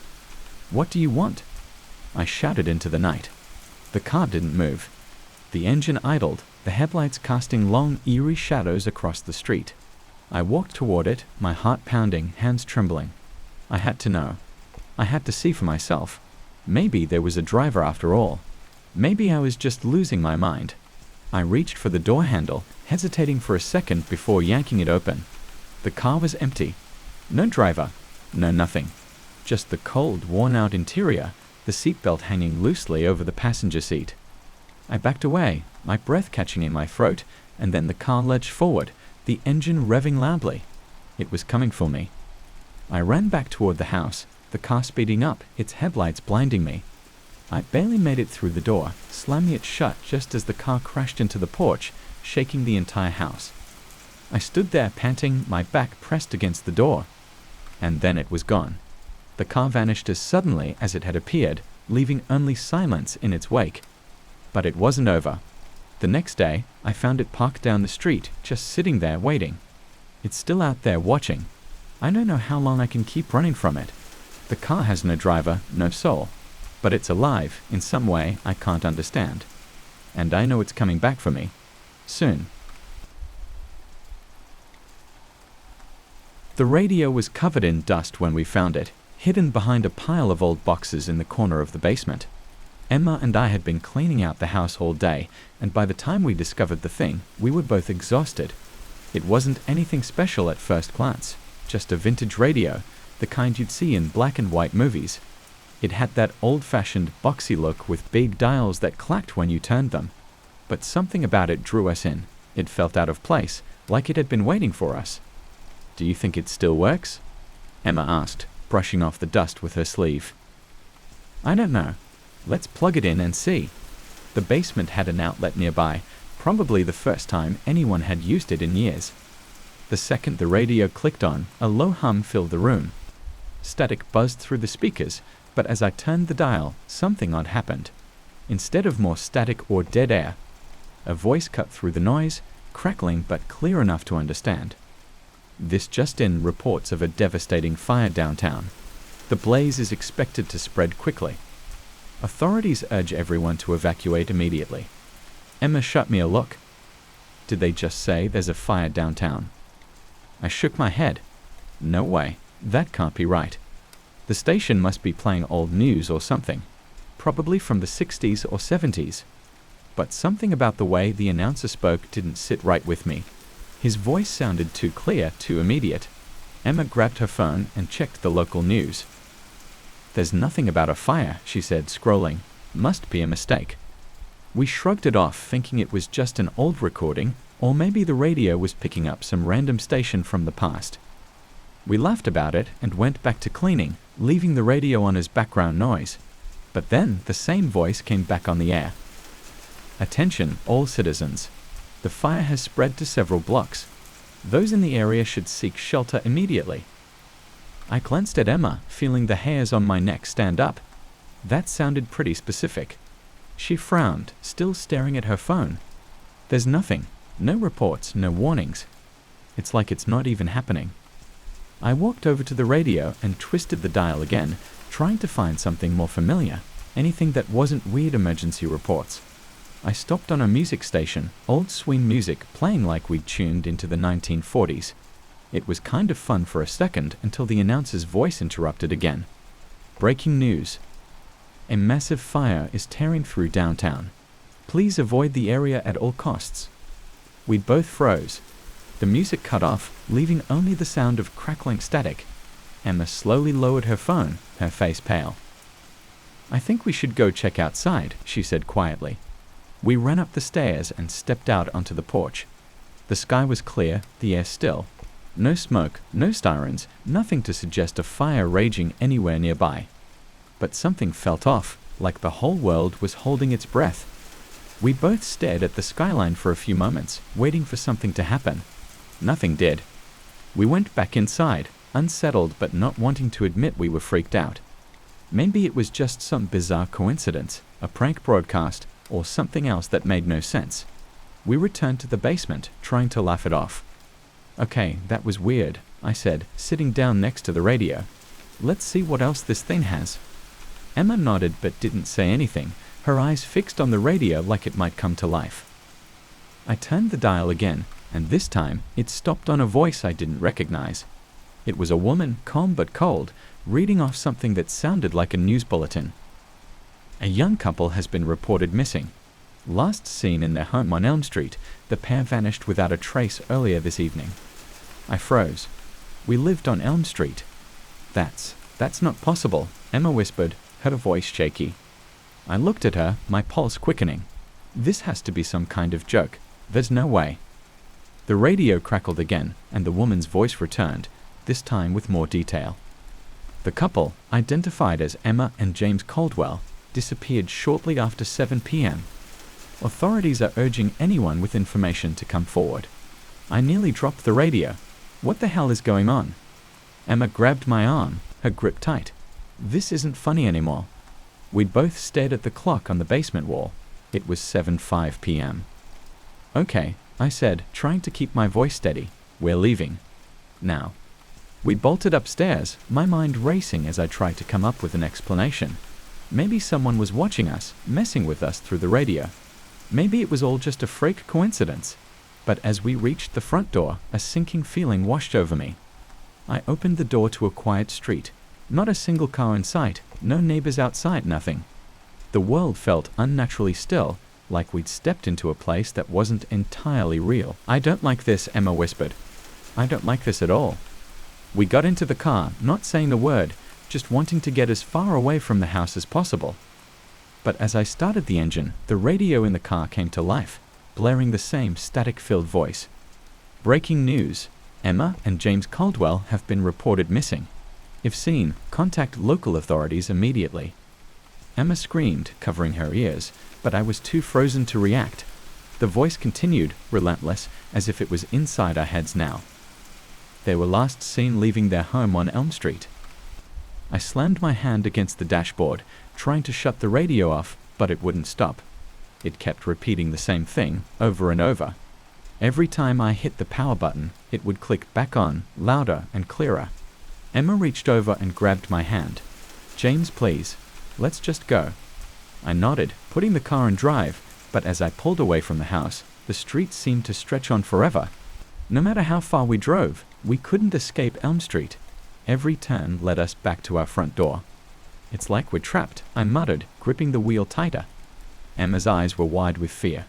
"What do you want?" I shouted into the night. The car didn't move. The engine idled, the headlights casting long, eerie shadows across the street. I walked toward it, my heart pounding, hands trembling. I had to know. I had to see for myself. Maybe there was a driver after all. Maybe I was just losing my mind. I reached for the door handle, hesitating for a second before yanking it open. The car was empty. No driver. No nothing. Just the cold, worn-out interior, the seatbelt hanging loosely over the passenger seat. I backed away, my breath catching in my throat, and then the car lurched forward, the engine revving loudly. It was coming for me. I ran back toward the house, the car speeding up, its headlights blinding me. I barely made it through the door, slamming it shut just as the car crashed into the porch, shaking the entire house. I stood there panting, my back pressed against the door. And then it was gone. The car vanished as suddenly as it had appeared, leaving only silence in its wake. But it wasn't over. The next day, I found it parked down the street, just sitting there waiting. It's still out there watching. I don't know how long I can keep running from it. The car has no driver, no soul. But it's alive, in some way I can't understand. And I know it's coming back for me. Soon. The radio was covered in dust when we found it, hidden behind a pile of old boxes in the corner of the basement. Emma and I had been cleaning out the house all day, and by the time we discovered the thing, we were both exhausted. It wasn't anything special at first glance, just a vintage radio, the kind you'd see in black and white movies. It had that old-fashioned, boxy look with big dials that clacked when you turned them. But something about it drew us in. It felt out of place, like it had been waiting for us. "Do you think it still works?" Emma asked, brushing off the dust with her sleeve. "I don't know. Let's plug it in and see." The basement had an outlet nearby, probably the first time anyone had used it in years. The second the radio clicked on, a low hum filled the room. Static buzzed through the speakers, but as I turned the dial, something odd happened. Instead of more static or dead air, a voice cut through the noise, crackling but clear enough to understand. "This just in reports of a devastating fire downtown. The blaze is expected to spread quickly. Authorities urge everyone to evacuate immediately." Emma shot me a look. "Did they just say there's a fire downtown?" I shook my head. No way, that can't be right. The station must be playing old news or something, probably from the 60s or 70s. But something about the way the announcer spoke didn't sit right with me. His voice sounded too clear, too immediate. Emma grabbed her phone and checked the local news. There's nothing about a fire, she said, scrolling. Must be a mistake. We shrugged it off, thinking it was just an old recording, or maybe the radio was picking up some random station from the past. We laughed about it and went back to cleaning, leaving the radio on as background noise. But then the same voice came back on the air. Attention, all citizens. The fire has spread to several blocks. Those in the area should seek shelter immediately. I glanced at Emma, feeling the hairs on my neck stand up. That sounded pretty specific. She frowned, still staring at her phone. There's nothing. No reports, no warnings. It's like it's not even happening. I walked over to the radio and twisted the dial again, trying to find something more familiar, anything that wasn't weird emergency reports. I stopped on a music station, old swing music playing like we'd tuned into the 1940s. It was kind of fun for a second until the announcer's voice interrupted again. Breaking news. A massive fire is tearing through downtown. Please avoid the area at all costs. We both froze. The music cut off, leaving only the sound of crackling static. Emma slowly lowered her phone, her face pale. I think we should go check outside, she said quietly. We ran up the stairs and stepped out onto the porch. The sky was clear, the air still. No smoke, no sirens, nothing to suggest a fire raging anywhere nearby. But something felt off, like the whole world was holding its breath. We both stared at the skyline for a few moments, waiting for something to happen. Nothing did. We went back inside, unsettled but not wanting to admit we were freaked out. Maybe it was just some bizarre coincidence, a prank broadcast, or something else that made no sense. We returned to the basement, trying to laugh it off. Okay, that was weird, I said, sitting down next to the radio. Let's see what else this thing has. Emma nodded but didn't say anything, her eyes fixed on the radio like it might come to life. I turned the dial again, and this time it stopped on a voice I didn't recognize. It was a woman, calm but cold, reading off something that sounded like a news bulletin. A young couple has been reported missing. Last seen in their home on Elm Street, the pair vanished without a trace earlier this evening. I froze. We lived on Elm Street. That's not possible, Emma whispered, her voice shaky. I looked at her, my pulse quickening. This has to be some kind of joke. There's no way. The radio crackled again, and the woman's voice returned, this time with more detail. The couple, identified as Emma and James Caldwell, disappeared shortly after 7 p.m. Authorities are urging anyone with information to come forward. I nearly dropped the radio. What the hell is going on? Emma grabbed my arm, her grip tight. This isn't funny anymore. We'd both stared at the clock on the basement wall. It was 7:05 p.m. Okay, I said, trying to keep my voice steady. We're leaving. Now. We bolted upstairs, my mind racing as I tried to come up with an explanation. Maybe someone was watching us, messing with us through the radio. Maybe it was all just a freak coincidence. But as we reached the front door, a sinking feeling washed over me. I opened the door to a quiet street. Not a single car in sight, no neighbors outside, nothing. The world felt unnaturally still, like we'd stepped into a place that wasn't entirely real. I don't like this, Emma whispered. I don't like this at all. We got into the car, not saying a word, just wanting to get as far away from the house as possible. But as I started the engine, the radio in the car came to life, blaring the same static-filled voice. Breaking news. Emma and James Caldwell have been reported missing. If seen, contact local authorities immediately. Emma screamed, covering her ears, but I was too frozen to react. The voice continued, relentless, as if it was inside our heads now. They were last seen leaving their home on Elm Street. I slammed my hand against the dashboard, trying to shut the radio off, but it wouldn't stop. It kept repeating the same thing, over and over. Every time I hit the power button, it would click back on, louder and clearer. Emma reached over and grabbed my hand. James, please. Let's just go. I nodded, putting the car in drive, but as I pulled away from the house, the street seemed to stretch on forever. No matter how far we drove, We couldn't escape Elm Street. Every turn led us back to our front door. It's like we're trapped, I muttered, gripping the wheel tighter. Emma's eyes were wide with fear.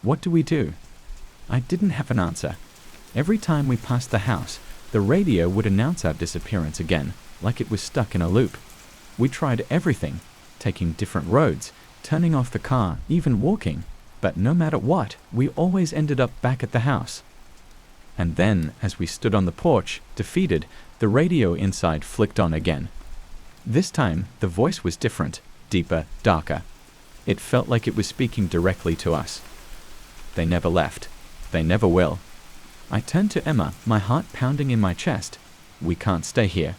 What do we do? I didn't have an answer. Every time we passed the house, the radio would announce our disappearance again, like it was stuck in a loop. We tried everything, taking different roads, turning off the car, even walking, but no matter what, we always ended up back at the house. And then, as we stood on the porch, defeated, the radio inside flicked on again. This time, the voice was different, deeper, darker. It felt like it was speaking directly to us. They never left. They never will. I turned to Emma, my heart pounding in my chest. We can't stay here.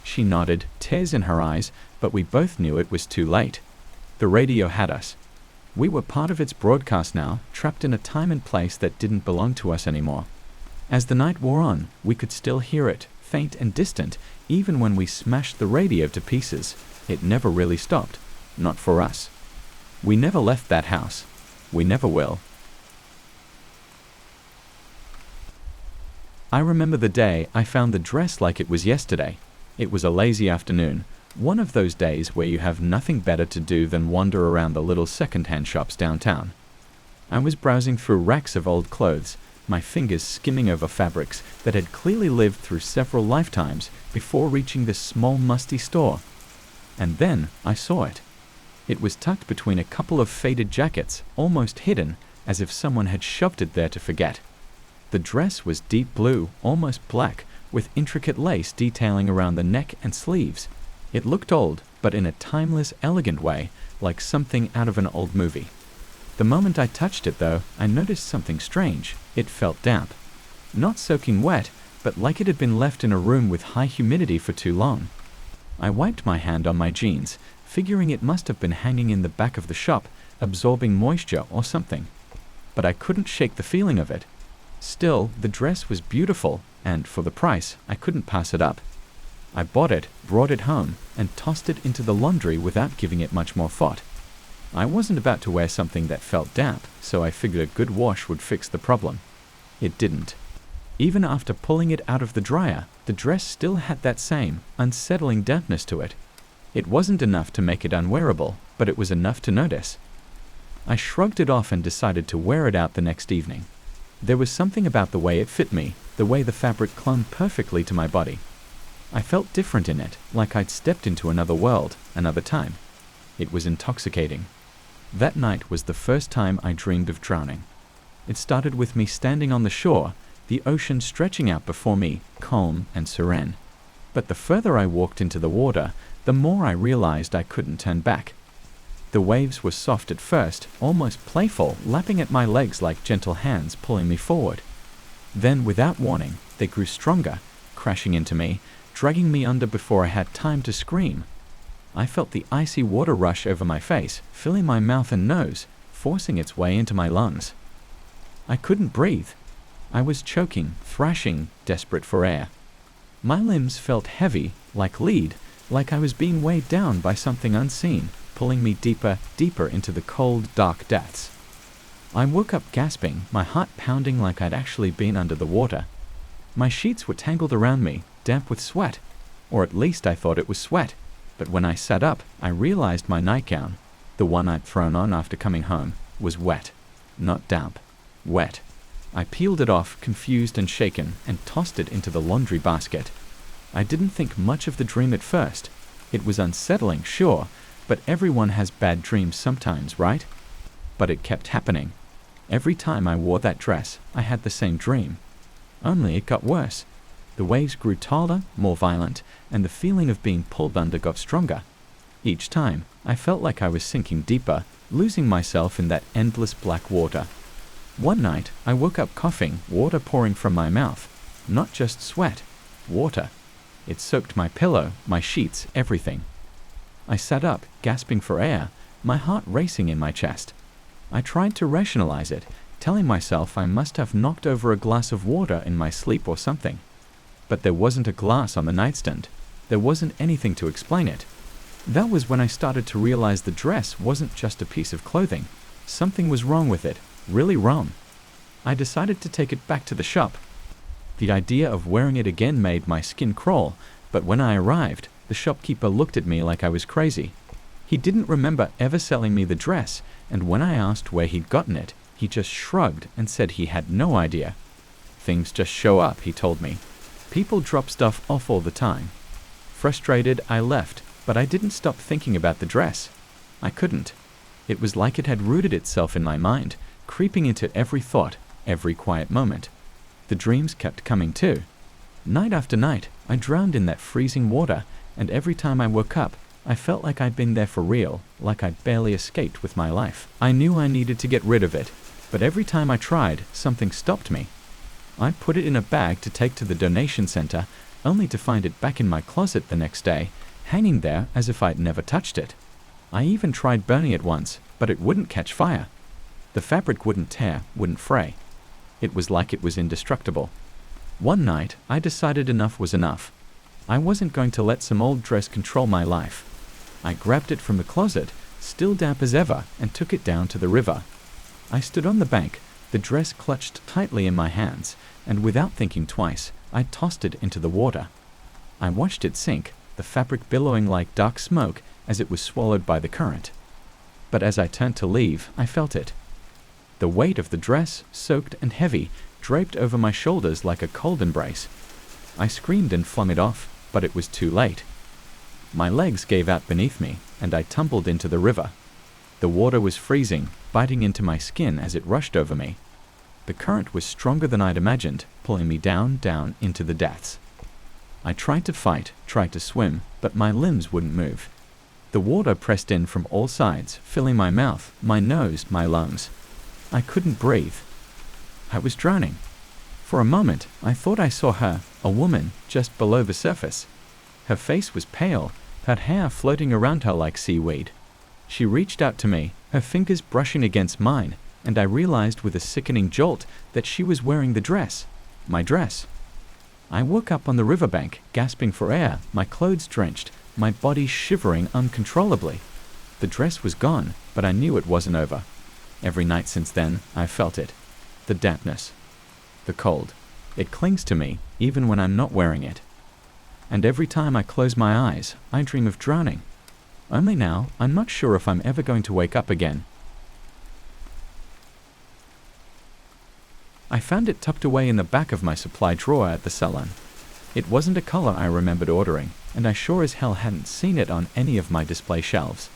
She nodded, tears in her eyes, but we both knew it was too late. The radio had us. We were part of its broadcast now, trapped in a time and place that didn't belong to us anymore. As the night wore on, we could still hear it, faint and distant, even when we smashed the radio to pieces. It never really stopped. Not for us. We never left that house. We never will. I remember the day I found the dress like it was yesterday. It was a lazy afternoon, one of those days where you have nothing better to do than wander around the little second-hand shops downtown. I was browsing through racks of old clothes, my fingers skimming over fabrics that had clearly lived through several lifetimes before reaching this small musty store. And then I saw it. It was tucked between a couple of faded jackets, almost hidden, as if someone had shoved it there to forget. The dress was deep blue, almost black, with intricate lace detailing around the neck and sleeves. It looked old, but in a timeless, elegant way, like something out of an old movie. The moment I touched it, though, I noticed something strange. It felt damp. Not soaking wet, but like it had been left in a room with high humidity for too long. I wiped my hand on my jeans, figuring it must have been hanging in the back of the shop, absorbing moisture or something. But I couldn't shake the feeling of it. Still, the dress was beautiful, and for the price, I couldn't pass it up. I bought it, brought it home, and tossed it into the laundry without giving it much more thought. I wasn't about to wear something that felt damp, so I figured a good wash would fix the problem. It didn't. Even after pulling it out of the dryer, the dress still had that same, unsettling dampness to it. It wasn't enough to make it unwearable, but it was enough to notice. I shrugged it off and decided to wear it out the next evening. There was something about the way it fit me, the way the fabric clung perfectly to my body. I felt different in it, like I'd stepped into another world, another time. It was intoxicating. That night was the first time I dreamed of drowning. It started with me standing on the shore, the ocean stretching out before me, calm and serene. But the further I walked into the water, the more I realized I couldn't turn back. The waves were soft at first, almost playful, lapping at my legs like gentle hands pulling me forward. Then, without warning, they grew stronger, crashing into me, dragging me under before I had time to scream. I felt the icy water rush over my face, filling my mouth and nose, forcing its way into my lungs. I couldn't breathe. I was choking, thrashing, desperate for air. My limbs felt heavy, like lead, like I was being weighed down by something unseen, pulling me deeper, deeper into the cold, dark depths. I woke up gasping, my heart pounding like I'd actually been under the water. My sheets were tangled around me, damp with sweat, or at least I thought it was sweat. But when I sat up, I realized my nightgown, the one I'd thrown on after coming home, was wet. Not damp. Wet. I peeled it off, confused and shaken, and tossed it into the laundry basket. I didn't think much of the dream at first. It was unsettling, sure, but everyone has bad dreams sometimes, right? But it kept happening. Every time I wore that dress, I had the same dream. Only it got worse. The waves grew taller, more violent, and the feeling of being pulled under got stronger. Each time, I felt like I was sinking deeper, losing myself in that endless black water. One night, I woke up coughing, water pouring from my mouth. Not just sweat, water. It soaked my pillow, my sheets, everything. I sat up, gasping for air, my heart racing in my chest. I tried to rationalize it, telling myself I must have knocked over a glass of water in my sleep or something. But there wasn't a glass on the nightstand. There wasn't anything to explain it. That was when I started to realize the dress wasn't just a piece of clothing. Something was wrong with it, really wrong. I decided to take it back to the shop. The idea of wearing it again made my skin crawl, but when I arrived, the shopkeeper looked at me like I was crazy. He didn't remember ever selling me the dress, and when I asked where he'd gotten it, he just shrugged and said he had no idea. Things just show up, he told me. People drop stuff off all the time. Frustrated, I left, but I didn't stop thinking about the dress. I couldn't. It was like it had rooted itself in my mind, creeping into every thought, every quiet moment. The dreams kept coming too. Night after night, I drowned in that freezing water, and every time I woke up, I felt like I'd been there for real, like I'd barely escaped with my life. I knew I needed to get rid of it, but every time I tried, something stopped me. I'd put it in a bag to take to the donation center, only to find it back in my closet the next day, hanging there as if I'd never touched it. I even tried burning it once, but it wouldn't catch fire. The fabric wouldn't tear, wouldn't fray. It was like it was indestructible. One night, I decided enough was enough. I wasn't going to let some old dress control my life. I grabbed it from the closet, still damp as ever, and took it down to the river. I stood on the bank, the dress clutched tightly in my hands, and without thinking twice, I tossed it into the water. I watched it sink, the fabric billowing like dark smoke as it was swallowed by the current. But as I turned to leave, I felt it. The weight of the dress, soaked and heavy, draped over my shoulders like a cold embrace. I screamed and flung it off, but it was too late. My legs gave out beneath me, and I tumbled into the river. The water was freezing, biting into my skin as it rushed over me. The current was stronger than I'd imagined, pulling me down into the depths. I tried to fight, tried to swim, but my limbs wouldn't move. The water pressed in from all sides, filling my mouth, my nose, my lungs. I couldn't breathe. I was drowning. For a moment, I thought I saw her, a woman, just below the surface. Her face was pale, her hair floating around her like seaweed. She reached out to me, her fingers brushing against mine, and I realized with a sickening jolt that she was wearing the dress, my dress. I woke up on the riverbank, gasping for air, my clothes drenched, my body shivering uncontrollably. The dress was gone, but I knew it wasn't over. Every night since then, I felt it. The dampness. The cold. It clings to me, even when I'm not wearing it. And every time I close my eyes, I dream of drowning. Only now, I'm not sure if I'm ever going to wake up again. I found it tucked away in the back of my supply drawer at the salon. It wasn't a color I remembered ordering, and I sure as hell hadn't seen it on any of my display shelves.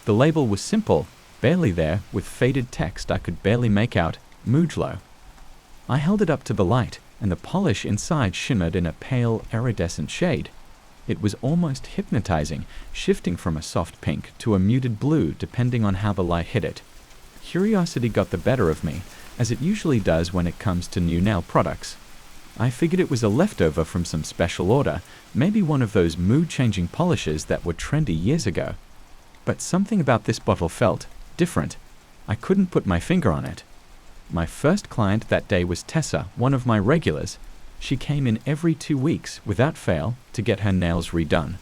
The label was simple, barely there, with faded text I could barely make out, Mujlo. I held it up to the light, and the polish inside shimmered in a pale, iridescent shade. It was almost hypnotizing, shifting from a soft pink to a muted blue depending on how the light hit it. Curiosity got the better of me, as it usually does when it comes to new nail products. I figured it was a leftover from some special order, maybe one of those mood-changing polishes that were trendy years ago. But something about this bottle felt different. I couldn't put my finger on it. My first client that day was Tessa, one of my regulars. She came in every 2 weeks, without fail, to get her nails redone.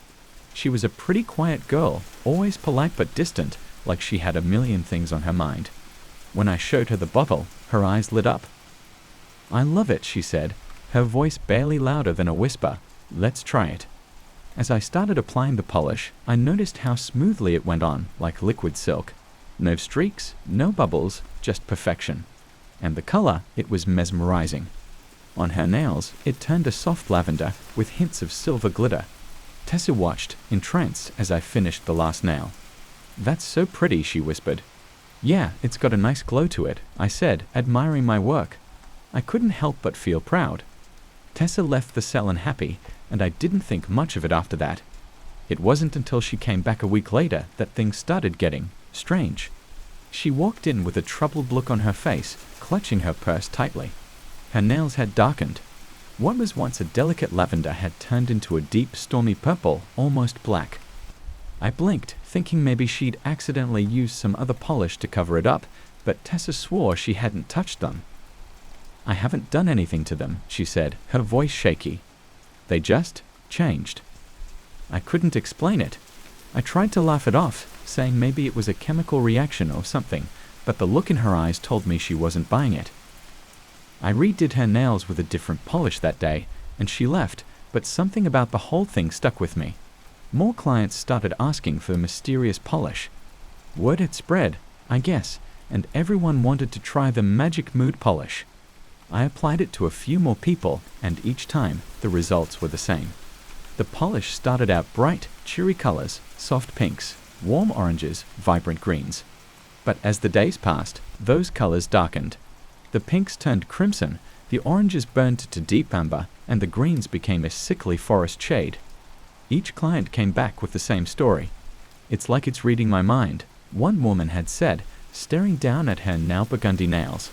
She was a pretty quiet girl, always polite but distant, like she had a million things on her mind. When I showed her the bottle, her eyes lit up. "I love it," she said, her voice barely louder than a whisper. "Let's try it." As I started applying the polish, I noticed how smoothly it went on, like liquid silk. No streaks, no bubbles, just perfection. And the color, it was mesmerizing. On her nails, it turned a soft lavender with hints of silver glitter. Tessa watched, entranced, as I finished the last nail. "That's so pretty," she whispered. "Yeah, it's got a nice glow to it," I said, admiring my work. I couldn't help but feel proud. Tessa left the salon happy, and I didn't think much of it after that. It wasn't until she came back a week later that things started getting strange. She walked in with a troubled look on her face, clutching her purse tightly. Her nails had darkened. What was once a delicate lavender had turned into a deep, stormy purple, almost black. I blinked, thinking maybe she'd accidentally used some other polish to cover it up, but Tessa swore she hadn't touched them. "I haven't done anything to them," she said, her voice shaky. "They just changed." I couldn't explain it. I tried to laugh it off, saying maybe it was a chemical reaction or something, but the look in her eyes told me she wasn't buying it. I redid her nails with a different polish that day, and she left, but something about the whole thing stuck with me. More clients started asking for the mysterious polish. Word had spread, I guess, and everyone wanted to try the magic mood polish. I applied it to a few more people, and each time the results were the same. The polish started out bright, cheery colors, soft pinks, warm oranges, vibrant greens. But as the days passed, those colors darkened. The pinks turned crimson, the oranges burned to deep amber, and the greens became a sickly forest shade. Each client came back with the same story. It's like it's reading my mind, one woman had said, staring down at her now burgundy nails.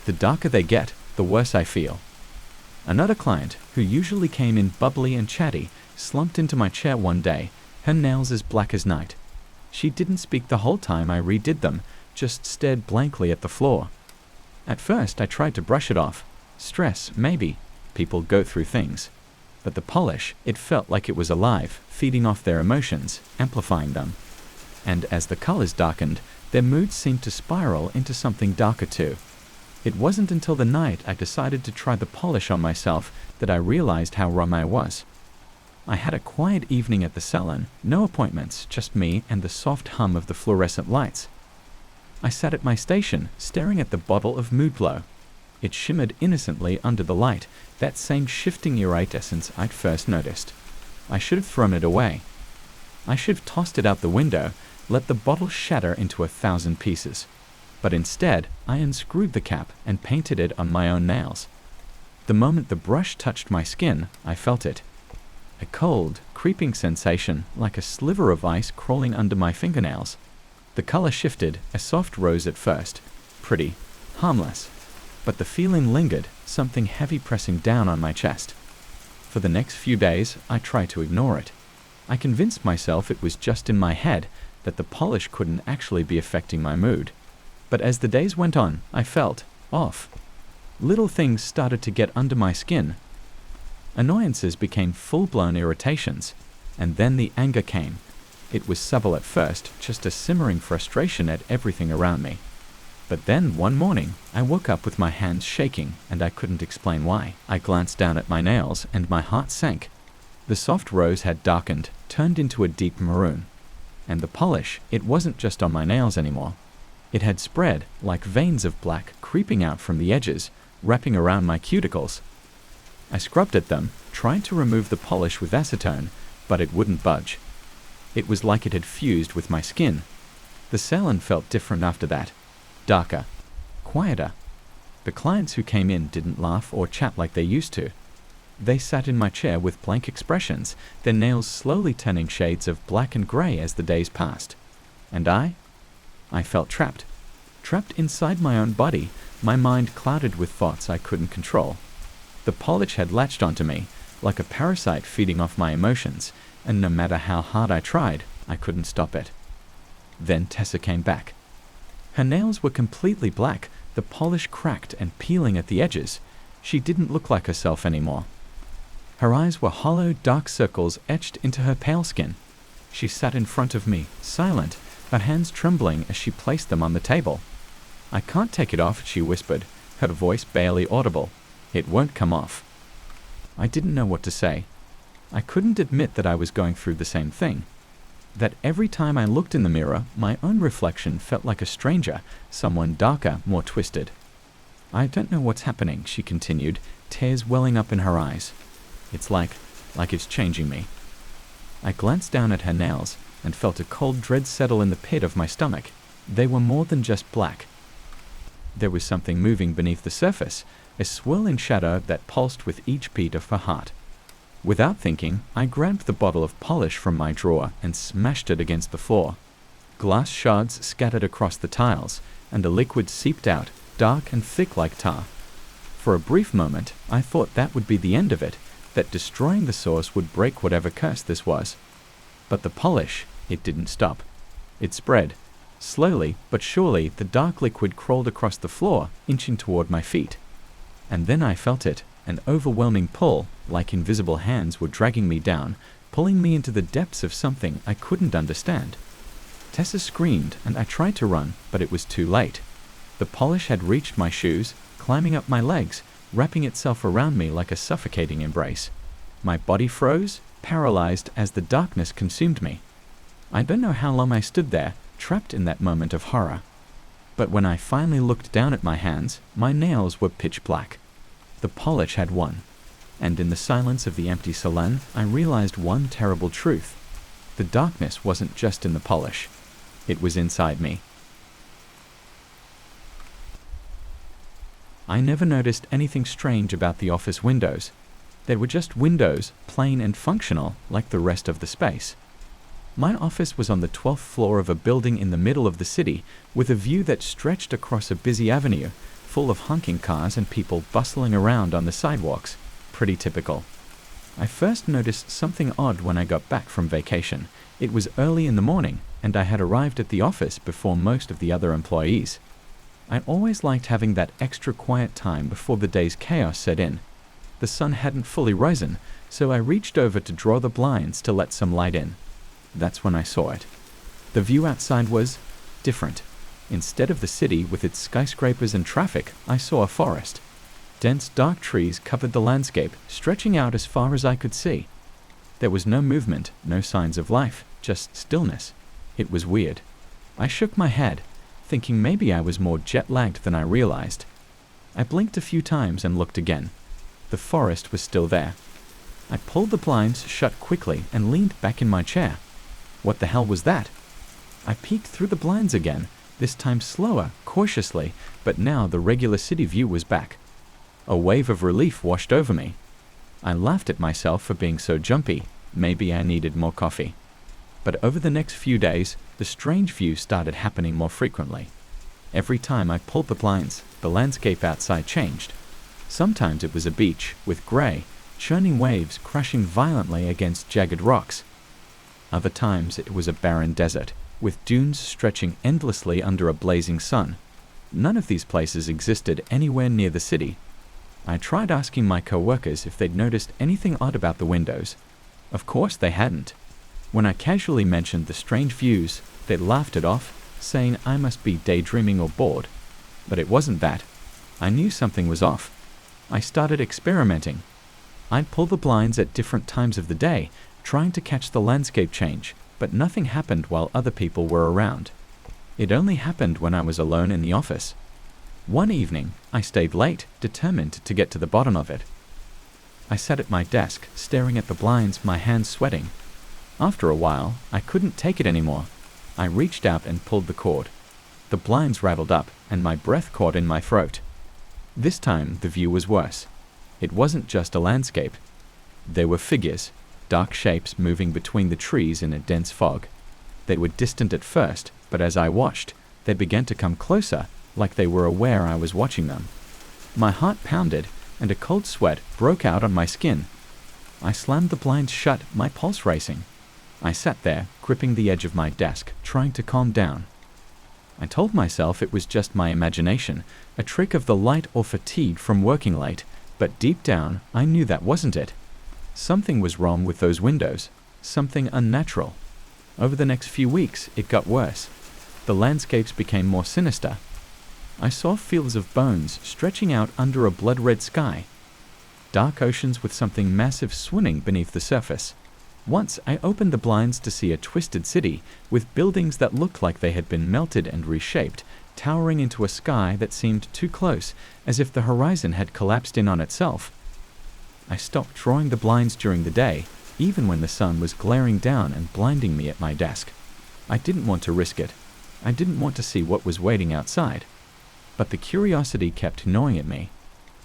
The darker they get, the worse I feel. Another client, who usually came in bubbly and chatty, slumped into my chair one day, her nails as black as night. She didn't speak the whole time I redid them, just stared blankly at the floor. At first I tried to brush it off. Stress, maybe. People go through things. But the polish, it felt like it was alive, feeding off their emotions, amplifying them. And as the colors darkened, their moods seemed to spiral into something darker too. It wasn't until the night I decided to try the polish on myself that I realized how wrong I was. I had a quiet evening at the salon, no appointments, just me and the soft hum of the fluorescent lights. I sat at my station, staring at the bottle of Mood Glow. It shimmered innocently under the light, that same shifting iridescence I'd first noticed. I should have thrown it away. I should have tossed it out the window, let the bottle shatter into 1,000 pieces. But instead, I unscrewed the cap and painted it on my own nails. The moment the brush touched my skin, I felt it. A cold, creeping sensation, like a sliver of ice crawling under my fingernails. The color shifted, a soft rose at first, pretty, harmless. But the feeling lingered, something heavy pressing down on my chest. For the next few days, I tried to ignore it. I convinced myself it was just in my head, that the polish couldn't actually be affecting my mood. But as the days went on, I felt off. Little things started to get under my skin. Annoyances became full-blown irritations, and then the anger came. It was subtle at first, just a simmering frustration at everything around me. But then, one morning, I woke up with my hands shaking, and I couldn't explain why. I glanced down at my nails, and my heart sank. The soft rose had darkened, turned into a deep maroon. And the polish, it wasn't just on my nails anymore. It had spread, like veins of black creeping out from the edges, wrapping around my cuticles. I scrubbed at them, tried to remove the polish with acetone, but it wouldn't budge. It was like it had fused with my skin. The salon felt different after that. Darker. Quieter. The clients who came in didn't laugh or chat like they used to. They sat in my chair with blank expressions, their nails slowly turning shades of black and gray as the days passed. And I felt trapped. Trapped inside my own body, my mind clouded with thoughts I couldn't control. The polish had latched onto me, like a parasite feeding off my emotions, and no matter how hard I tried, I couldn't stop it. Then Tessa came back. Her nails were completely black, the polish cracked and peeling at the edges. She didn't look like herself anymore. Her eyes were hollow, dark circles etched into her pale skin. She sat in front of me, silent, her hands trembling as she placed them on the table. "I can't take it off," she whispered, her voice barely audible. "It won't come off." I didn't know what to say. I couldn't admit that I was going through the same thing. That every time I looked in the mirror, my own reflection felt like a stranger, someone darker, more twisted. "I don't know what's happening," she continued, tears welling up in her eyes. "It's like it's changing me." I glanced down at her nails and felt a cold dread settle in the pit of my stomach. They were more than just black. There was something moving beneath the surface, a swirling shadow that pulsed with each beat of her heart. Without thinking, I grabbed the bottle of polish from my drawer and smashed it against the floor. Glass shards scattered across the tiles, and the liquid seeped out, dark and thick like tar. For a brief moment, I thought that would be the end of it, that destroying the source would break whatever curse this was. But the polish, it didn't stop. It spread. Slowly but surely, the dark liquid crawled across the floor, inching toward my feet. And then I felt it, an overwhelming pull, like invisible hands were dragging me down, pulling me into the depths of something I couldn't understand. Tessa screamed, and I tried to run, but it was too late. The polish had reached my shoes, climbing up my legs, wrapping itself around me like a suffocating embrace. My body froze, paralyzed as the darkness consumed me. I don't know how long I stood there, trapped in that moment of horror. But when I finally looked down at my hands, my nails were pitch black. The polish had won. And in the silence of the empty salon, I realized one terrible truth. The darkness wasn't just in the polish. It was inside me. I never noticed anything strange about the office windows. They were just windows, plain and functional, like the rest of the space. My office was on the 12th floor of a building in the middle of the city, with a view that stretched across a busy avenue, full of honking cars and people bustling around on the sidewalks. Pretty typical. I first noticed something odd when I got back from vacation. It was early in the morning, and I had arrived at the office before most of the other employees. I always liked having that extra quiet time before the day's chaos set in. The sun hadn't fully risen, so I reached over to draw the blinds to let some light in. That's when I saw it. The view outside was different. Instead of the city with its skyscrapers and traffic, I saw a forest. Dense, dark trees covered the landscape, stretching out as far as I could see. There was no movement, no signs of life, just stillness. It was weird. I shook my head, thinking maybe I was more jet-lagged than I realized. I blinked a few times and looked again. The forest was still there. I pulled the blinds shut quickly and leaned back in my chair. What the hell was that? I peeked through the blinds again, this time slower, cautiously, but now the regular city view was back. A wave of relief washed over me. I laughed at myself for being so jumpy. Maybe I needed more coffee. But over the next few days, the strange view started happening more frequently. Every time I pulled the blinds, the landscape outside changed. Sometimes it was a beach, with gray, churning waves crashing violently against jagged rocks. Other times it was a barren desert, with dunes stretching endlessly under a blazing sun. None of these places existed anywhere near the city. I tried asking my co-workers if they'd noticed anything odd about the windows. Of course they hadn't. When I casually mentioned the strange views, they laughed it off, saying I must be daydreaming or bored. But it wasn't that. I knew something was off. I started experimenting. I'd pull the blinds at different times of the day, trying to catch the landscape change, but nothing happened while other people were around. It only happened when I was alone in the office. One evening, I stayed late, determined to get to the bottom of it. I sat at my desk, staring at the blinds, my hands sweating. After a while, I couldn't take it anymore. I reached out and pulled the cord. The blinds rattled up, and my breath caught in my throat. This time, the view was worse. It wasn't just a landscape. There were figures, dark shapes moving between the trees in a dense fog. They were distant at first, but as I watched, they began to come closer, like they were aware I was watching them. My heart pounded, and a cold sweat broke out on my skin. I slammed the blinds shut, my pulse racing. I sat there, gripping the edge of my desk, trying to calm down. I told myself it was just my imagination, a trick of the light or fatigue from working late, but deep down, I knew that wasn't it. Something was wrong with those windows, something unnatural. Over the next few weeks, it got worse. The landscapes became more sinister. I saw fields of bones stretching out under a blood-red sky. Dark oceans with something massive swimming beneath the surface. Once I opened the blinds to see a twisted city with buildings that looked like they had been melted and reshaped, towering into a sky that seemed too close, as if the horizon had collapsed in on itself. I stopped drawing the blinds during the day, even when the sun was glaring down and blinding me at my desk. I didn't want to risk it. I didn't want to see what was waiting outside. But the curiosity kept gnawing at me.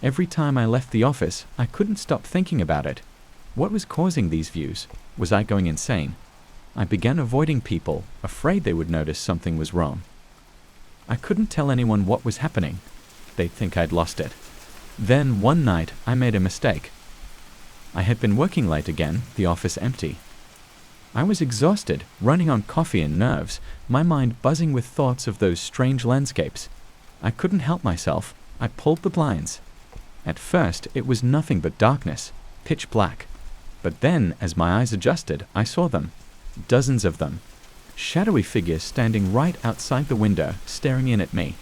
Every time I left the office, I couldn't stop thinking about it. What was causing these views? Was I going insane? I began avoiding people, afraid they would notice something was wrong. I couldn't tell anyone what was happening. They'd think I'd lost it. Then, one night, I made a mistake. I had been working late again, the office empty. I was exhausted, running on coffee and nerves, my mind buzzing with thoughts of those strange landscapes. I couldn't help myself. I pulled the blinds. At first, it was nothing but darkness, pitch black. But then, as my eyes adjusted, I saw them. Dozens of them. Shadowy figures standing right outside the window, staring in at me.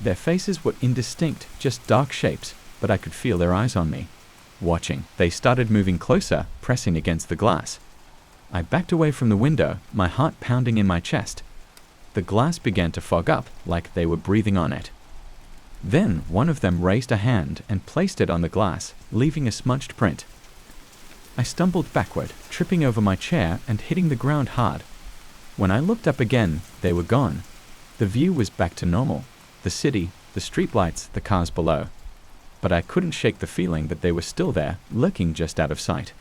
Their faces were indistinct, just dark shapes, but I could feel their eyes on me, watching. They started moving closer, pressing against the glass. I backed away from the window, my heart pounding in my chest. The glass began to fog up, like they were breathing on it. Then one of them raised a hand and placed it on the glass, leaving a smudged print. I stumbled backward, tripping over my chair and hitting the ground hard. When I looked up again, they were gone. The view was back to normal. The city, the streetlights, the cars below. But I couldn't shake the feeling that they were still there, lurking just out of sight.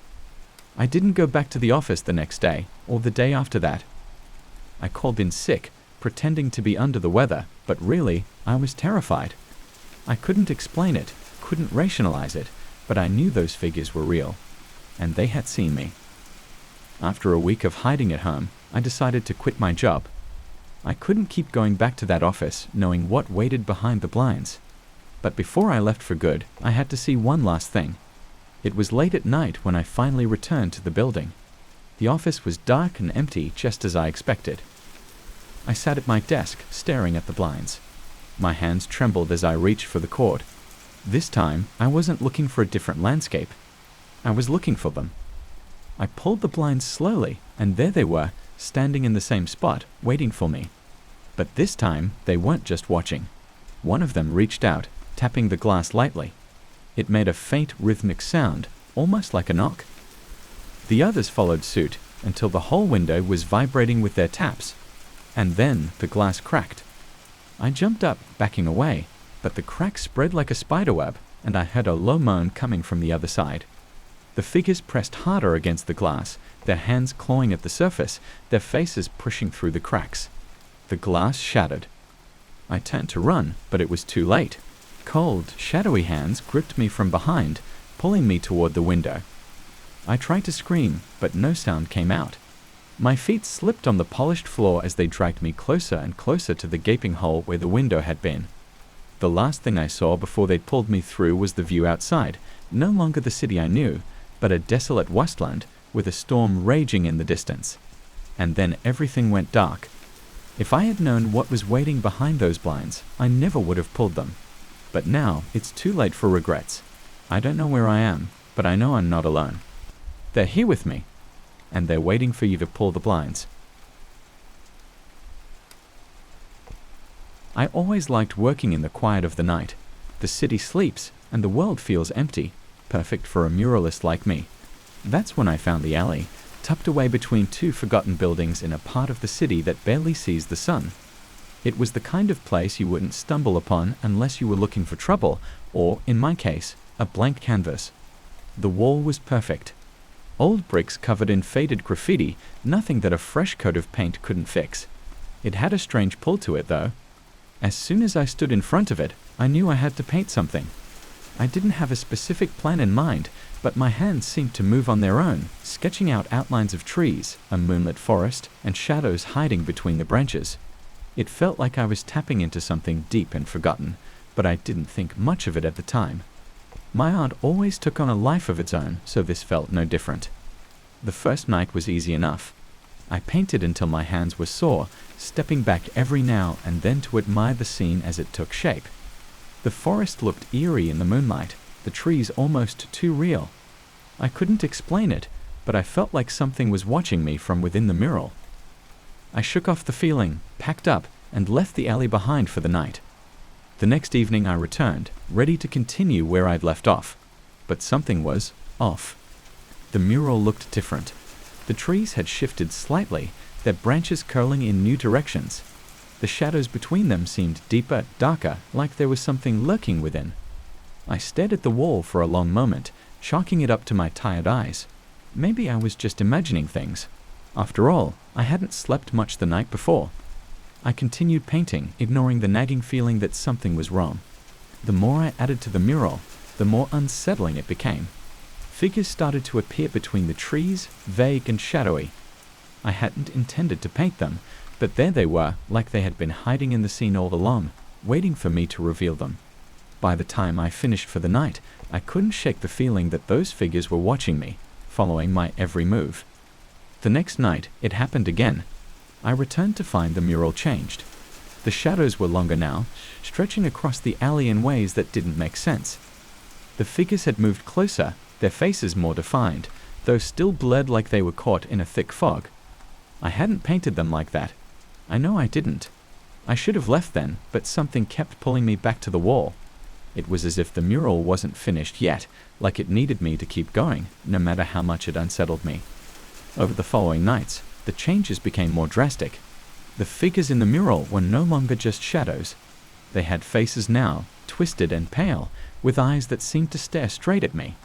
I didn't go back to the office the next day, or the day after that. I called in sick, pretending to be under the weather, but really, I was terrified. I couldn't explain it, couldn't rationalize it, but I knew those figures were real, and they had seen me. After a week of hiding at home, I decided to quit my job. I couldn't keep going back to that office, knowing what waited behind the blinds. But before I left for good, I had to see one last thing. It was late at night when I finally returned to the building. The office was dark and empty, just as I expected. I sat at my desk, staring at the blinds. My hands trembled as I reached for the cord. This time, I wasn't looking for a different landscape. I was looking for them. I pulled the blinds slowly, and there they were, standing in the same spot, waiting for me. But this time, they weren't just watching. One of them reached out, tapping the glass lightly. It made a faint rhythmic sound, almost like a knock. The others followed suit, until the whole window was vibrating with their taps. And then the glass cracked. I jumped up, backing away, but the crack spread like a spiderweb, and I heard a low moan coming from the other side. The figures pressed harder against the glass, their hands clawing at the surface, their faces pushing through the cracks. The glass shattered. I turned to run, but it was too late. Cold, shadowy hands gripped me from behind, pulling me toward the window. I tried to scream, but no sound came out. My feet slipped on the polished floor as they dragged me closer and closer to the gaping hole where the window had been. The last thing I saw before they pulled me through was the view outside, no longer the city I knew, but a desolate wasteland with a storm raging in the distance. And then everything went dark. If I had known what was waiting behind those blinds, I never would have pulled them. But now, it's too late for regrets. I don't know where I am, but I know I'm not alone. They're here with me, and they're waiting for you to pull the blinds. I always liked working in the quiet of the night. The city sleeps, and the world feels empty, perfect for a muralist like me. That's when I found the alley, tucked away between two forgotten buildings in a part of the city that barely sees the sun. It was the kind of place you wouldn't stumble upon unless you were looking for trouble, or, in my case, a blank canvas. The wall was perfect. Old bricks covered in faded graffiti, nothing that a fresh coat of paint couldn't fix. It had a strange pull to it, though. As soon as I stood in front of it, I knew I had to paint something. I didn't have a specific plan in mind, but my hands seemed to move on their own, sketching out outlines of trees, a moonlit forest, and shadows hiding between the branches. It felt like I was tapping into something deep and forgotten, but I didn't think much of it at the time. My art always took on a life of its own, so this felt no different. The first night was easy enough. I painted until my hands were sore, stepping back every now and then to admire the scene as it took shape. The forest looked eerie in the moonlight, the trees almost too real. I couldn't explain it, but I felt like something was watching me from within the mural. I shook off the feeling, packed up, and left the alley behind for the night. The next evening I returned, ready to continue where I'd left off. But something was off. The mural looked different. The trees had shifted slightly, their branches curling in new directions. The shadows between them seemed deeper, darker, like there was something lurking within. I stared at the wall for a long moment, chalking it up to my tired eyes. Maybe I was just imagining things. After all, I hadn't slept much the night before. I continued painting, ignoring the nagging feeling that something was wrong. The more I added to the mural, the more unsettling it became. Figures started to appear between the trees, vague and shadowy. I hadn't intended to paint them, but there they were, like they had been hiding in the scene all along, waiting for me to reveal them. By the time I finished for the night, I couldn't shake the feeling that those figures were watching me, following my every move. The next night, it happened again. I returned to find the mural changed. The shadows were longer now, stretching across the alley in ways that didn't make sense. The figures had moved closer, their faces more defined, though still blurred like they were caught in a thick fog. I hadn't painted them like that. I know I didn't. I should have left then, but something kept pulling me back to the wall. It was as if the mural wasn't finished yet, like it needed me to keep going, no matter how much it unsettled me. Over the following nights, the changes became more drastic. The figures in the mural were no longer just shadows. They had faces now, twisted and pale, with eyes that seemed to stare straight at me.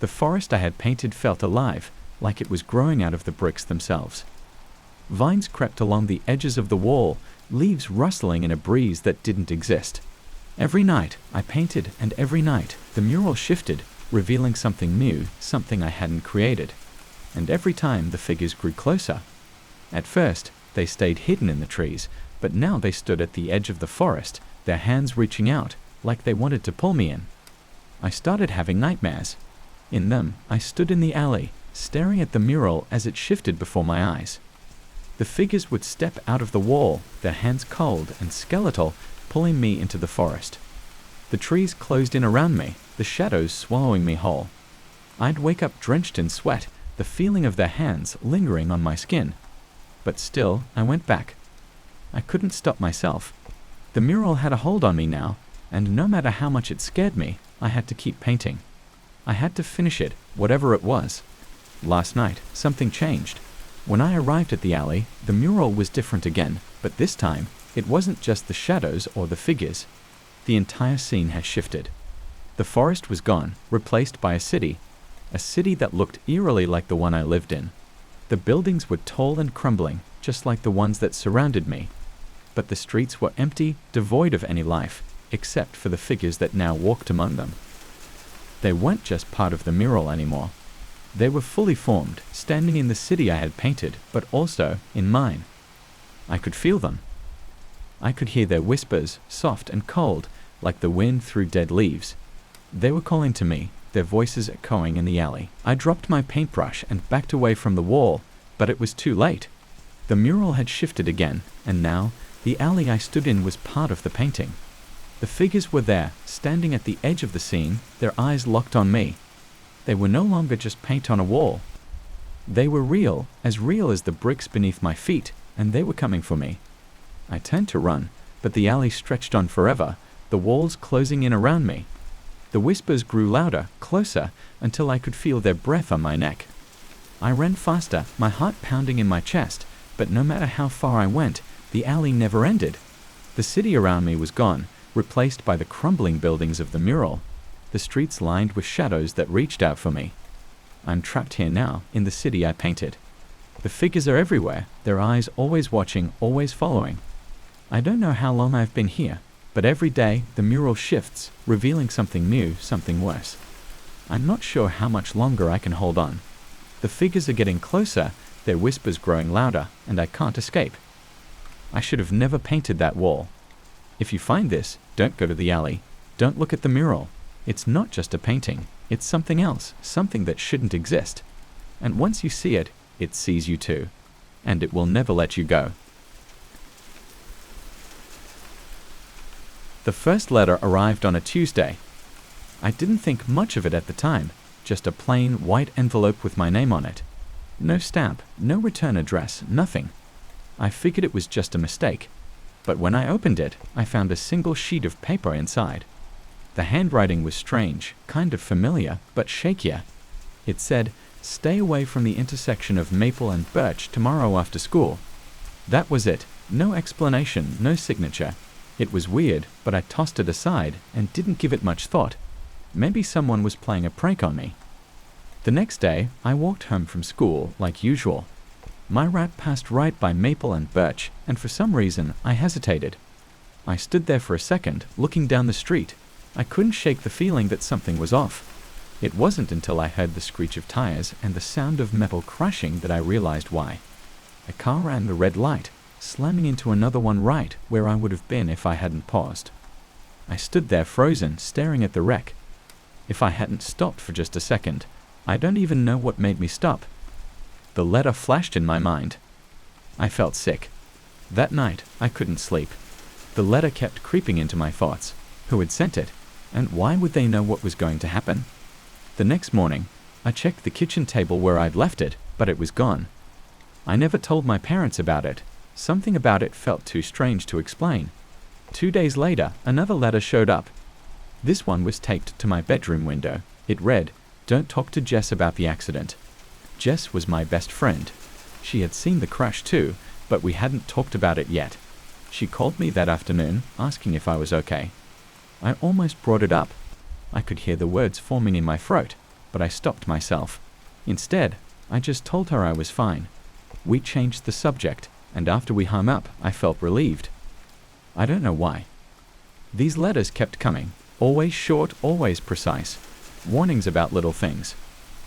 The forest I had painted felt alive, like it was growing out of the bricks themselves. Vines crept along the edges of the wall, leaves rustling in a breeze that didn't exist. Every night I painted, and every night the mural shifted, revealing something new, something I hadn't created. And every time the figures grew closer. At first, they stayed hidden in the trees, but now they stood at the edge of the forest, their hands reaching out, like they wanted to pull me in. I started having nightmares. In them, I stood in the alley, staring at the mural as it shifted before my eyes. The figures would step out of the wall, their hands cold and skeletal, pulling me into the forest. The trees closed in around me, the shadows swallowing me whole. I'd wake up drenched in sweat, the feeling of their hands lingering on my skin. But still, I went back. I couldn't stop myself. The mural had a hold on me now, and no matter how much it scared me, I had to keep painting. I had to finish it, whatever it was. Last night, something changed. When I arrived at the alley, the mural was different again, but this time, it wasn't just the shadows or the figures. The entire scene had shifted. The forest was gone, replaced by a city that looked eerily like the one I lived in. The buildings were tall and crumbling, just like the ones that surrounded me. But the streets were empty, devoid of any life, except for the figures that now walked among them. They weren't just part of the mural anymore. They were fully formed, standing in the city I had painted, but also in mine. I could feel them. I could hear their whispers, soft and cold, like the wind through dead leaves. They were calling to me, their voices echoing in the alley. I dropped my paintbrush and backed away from the wall, but it was too late. The mural had shifted again, and now the alley I stood in was part of the painting. The figures were there, standing at the edge of the scene, their eyes locked on me. They were no longer just paint on a wall. They were real as the bricks beneath my feet, and they were coming for me. I turned to run, but the alley stretched on forever, the walls closing in around me. The whispers grew louder, closer, until I could feel their breath on my neck. I ran faster, my heart pounding in my chest, but no matter how far I went, the alley never ended. The city around me was gone, replaced by the crumbling buildings of the mural, the streets lined with shadows that reached out for me. I'm trapped here now, in the city I painted. The figures are everywhere, their eyes always watching, always following. I don't know how long I've been here, but every day the mural shifts, revealing something new, something worse. I'm not sure how much longer I can hold on. The figures are getting closer, their whispers growing louder, and I can't escape. I should have never painted that wall. If you find this, don't go to the alley. Don't look at the mural. It's not just a painting. It's something else, something that shouldn't exist. And once you see it, it sees you too. And it will never let you go. The first letter arrived on a Tuesday. I didn't think much of it at the time, just a plain white envelope with my name on it. No stamp, no return address, nothing. I figured it was just a mistake. But when I opened it, I found a single sheet of paper inside. The handwriting was strange, kind of familiar, but shakier. It said, "Stay away from the intersection of Maple and Birch tomorrow after school." That was it. No explanation, no signature. It was weird, but I tossed it aside and didn't give it much thought. Maybe someone was playing a prank on me. The next day, I walked home from school like usual. My route passed right by Maple and Birch, and for some reason, I hesitated. I stood there for a second, looking down the street. I couldn't shake the feeling that something was off. It wasn't until I heard the screech of tires and the sound of metal crashing that I realized why. A car ran the red light, slamming into another one right where I would have been if I hadn't paused. I stood there frozen, staring at the wreck. If I hadn't stopped for just a second, I don't even know what made me stop. The letter flashed in my mind. I felt sick. That night, I couldn't sleep. The letter kept creeping into my thoughts. Who had sent it? And why would they know what was going to happen? The next morning, I checked the kitchen table where I'd left it, but it was gone. I never told my parents about it. Something about it felt too strange to explain. 2 days later, another letter showed up. This one was taped to my bedroom window. It read, "Don't talk to Jess about the accident." Jess was my best friend. She had seen the crash too, but we hadn't talked about it yet. She called me that afternoon, asking if I was okay. I almost brought it up. I could hear the words forming in my throat, but I stopped myself. Instead, I just told her I was fine. We changed the subject, and after we hung up, I felt relieved. I don't know why. These letters kept coming, always short, always precise. Warnings about little things.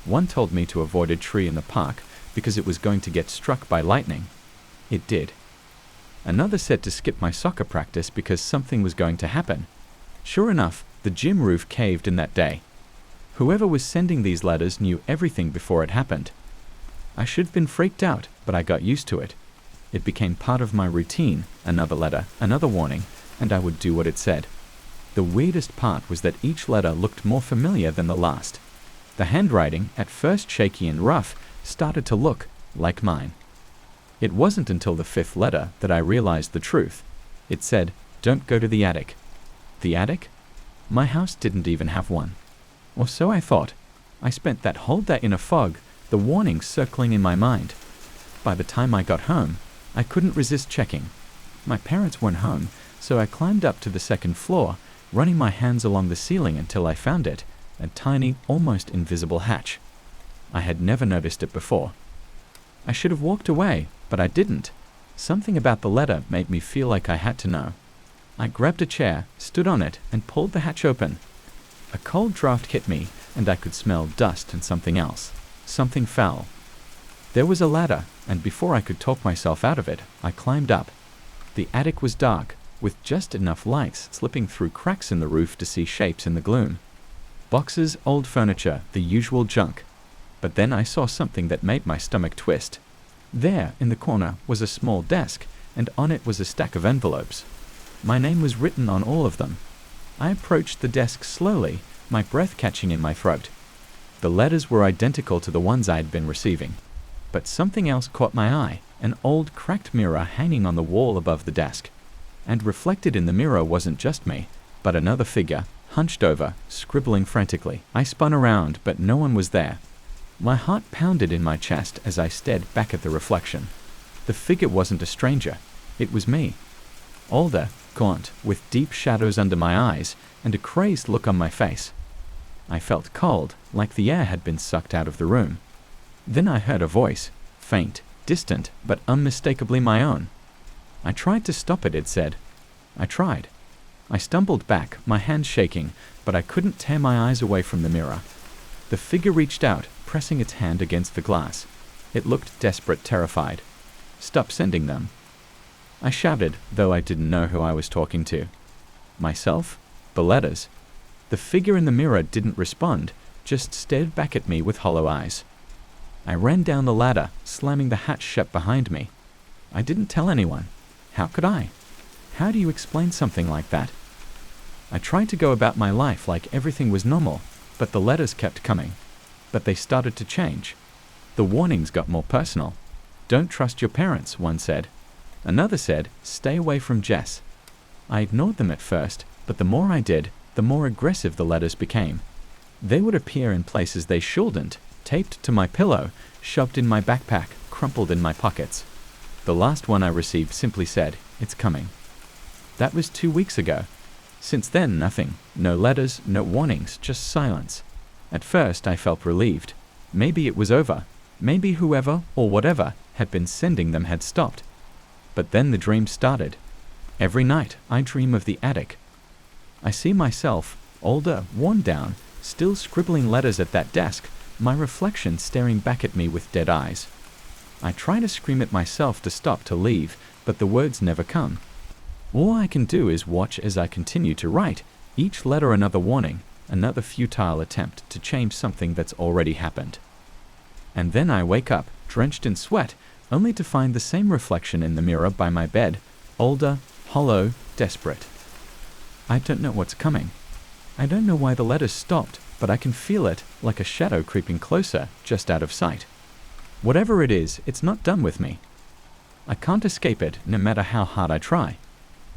One told me to avoid a tree in the park because it was going to get struck by lightning. It did. Another said to skip my soccer practice because something was going to happen. Sure enough, the gym roof caved in that day. Whoever was sending these letters knew everything before it happened. I should have been freaked out, but I got used to it. It became part of my routine, another letter, another warning, and I would do what it said. The weirdest part was that each letter looked more familiar than the last. The handwriting, at first shaky and rough, started to look like mine. It wasn't until the 5th letter that I realized the truth. It said, "Don't go to the attic." The attic? My house didn't even have one. Or so I thought. I spent that whole day in a fog, the warning circling in my mind. By the time I got home, I couldn't resist checking. My parents weren't home, so I climbed up to the 2nd floor, running my hands along the ceiling until I found it, a tiny, almost invisible hatch. I had never noticed it before. I should have walked away, but I didn't. Something about the letter made me feel like I had to know. I grabbed a chair, stood on it, and pulled the hatch open. A cold draft hit me, and I could smell dust and something else. Something foul. There was a ladder, and before I could talk myself out of it, I climbed up. The attic was dark, with just enough lights slipping through cracks in the roof to see shapes in the gloom. Boxes, old furniture, the usual junk. But then I saw something that made my stomach twist. There, in the corner, was a small desk, and on it was a stack of envelopes. My name was written on all of them. I approached the desk slowly, my breath catching in my throat. The letters were identical to the ones I had been receiving. But something else caught my eye, an old cracked mirror hanging on the wall above the desk. And reflected in the mirror wasn't just me, but another figure, hunched over, scribbling frantically. I spun around, but no one was there. My heart pounded in my chest as I stared back at the reflection. The figure wasn't a stranger. It was me. Older, gaunt, with deep shadows under my eyes and a crazed look on my face. I felt cold, like the air had been sucked out of the room. Then I heard a voice, faint, distant, but unmistakably my own. I tried to stop it, it said. I tried. I stumbled back, my hands shaking, but I couldn't tear my eyes away from the mirror. The figure reached out, pressing its hand against the glass. It looked desperate, terrified. "Stop sending them." I shouted, though I didn't know who I was talking to. Myself? The letters? The figure in the mirror didn't respond, just stared back at me with hollow eyes. I ran down the ladder, slamming the hatch shut behind me. I didn't tell anyone. How could I? How do you explain something like that? I tried to go about my life like everything was normal, but the letters kept coming. But they started to change. The warnings got more personal. "Don't trust your parents," one said. Another said, "Stay away from Jess." I ignored them at first, but the more I did, the more aggressive the letters became. They would appear in places they shouldn't, taped to my pillow, shoved in my backpack, crumpled in my pockets. The last one I received simply said, "It's coming." That was 2 weeks ago. Since then, nothing. No letters, no warnings, just silence. At first, I felt relieved. Maybe it was over. Maybe whoever, or whatever, had been sending them had stopped. But then the dream started. Every night, I dream of the attic. I see myself, older, worn down, still scribbling letters at that desk, my reflection staring back at me with dead eyes. I try to scream at myself to stop, to leave, but the words never come. All I can do is watch as I continue to write, each letter another warning, another futile attempt to change something that's already happened. And then I wake up, drenched in sweat, only to find the same reflection in the mirror by my bed, older, hollow, desperate. I don't know what's coming. I don't know why the letters stopped, but I can feel it, like a shadow creeping closer, just out of sight. Whatever it is, it's not done with me. I can't escape it, no matter how hard I try.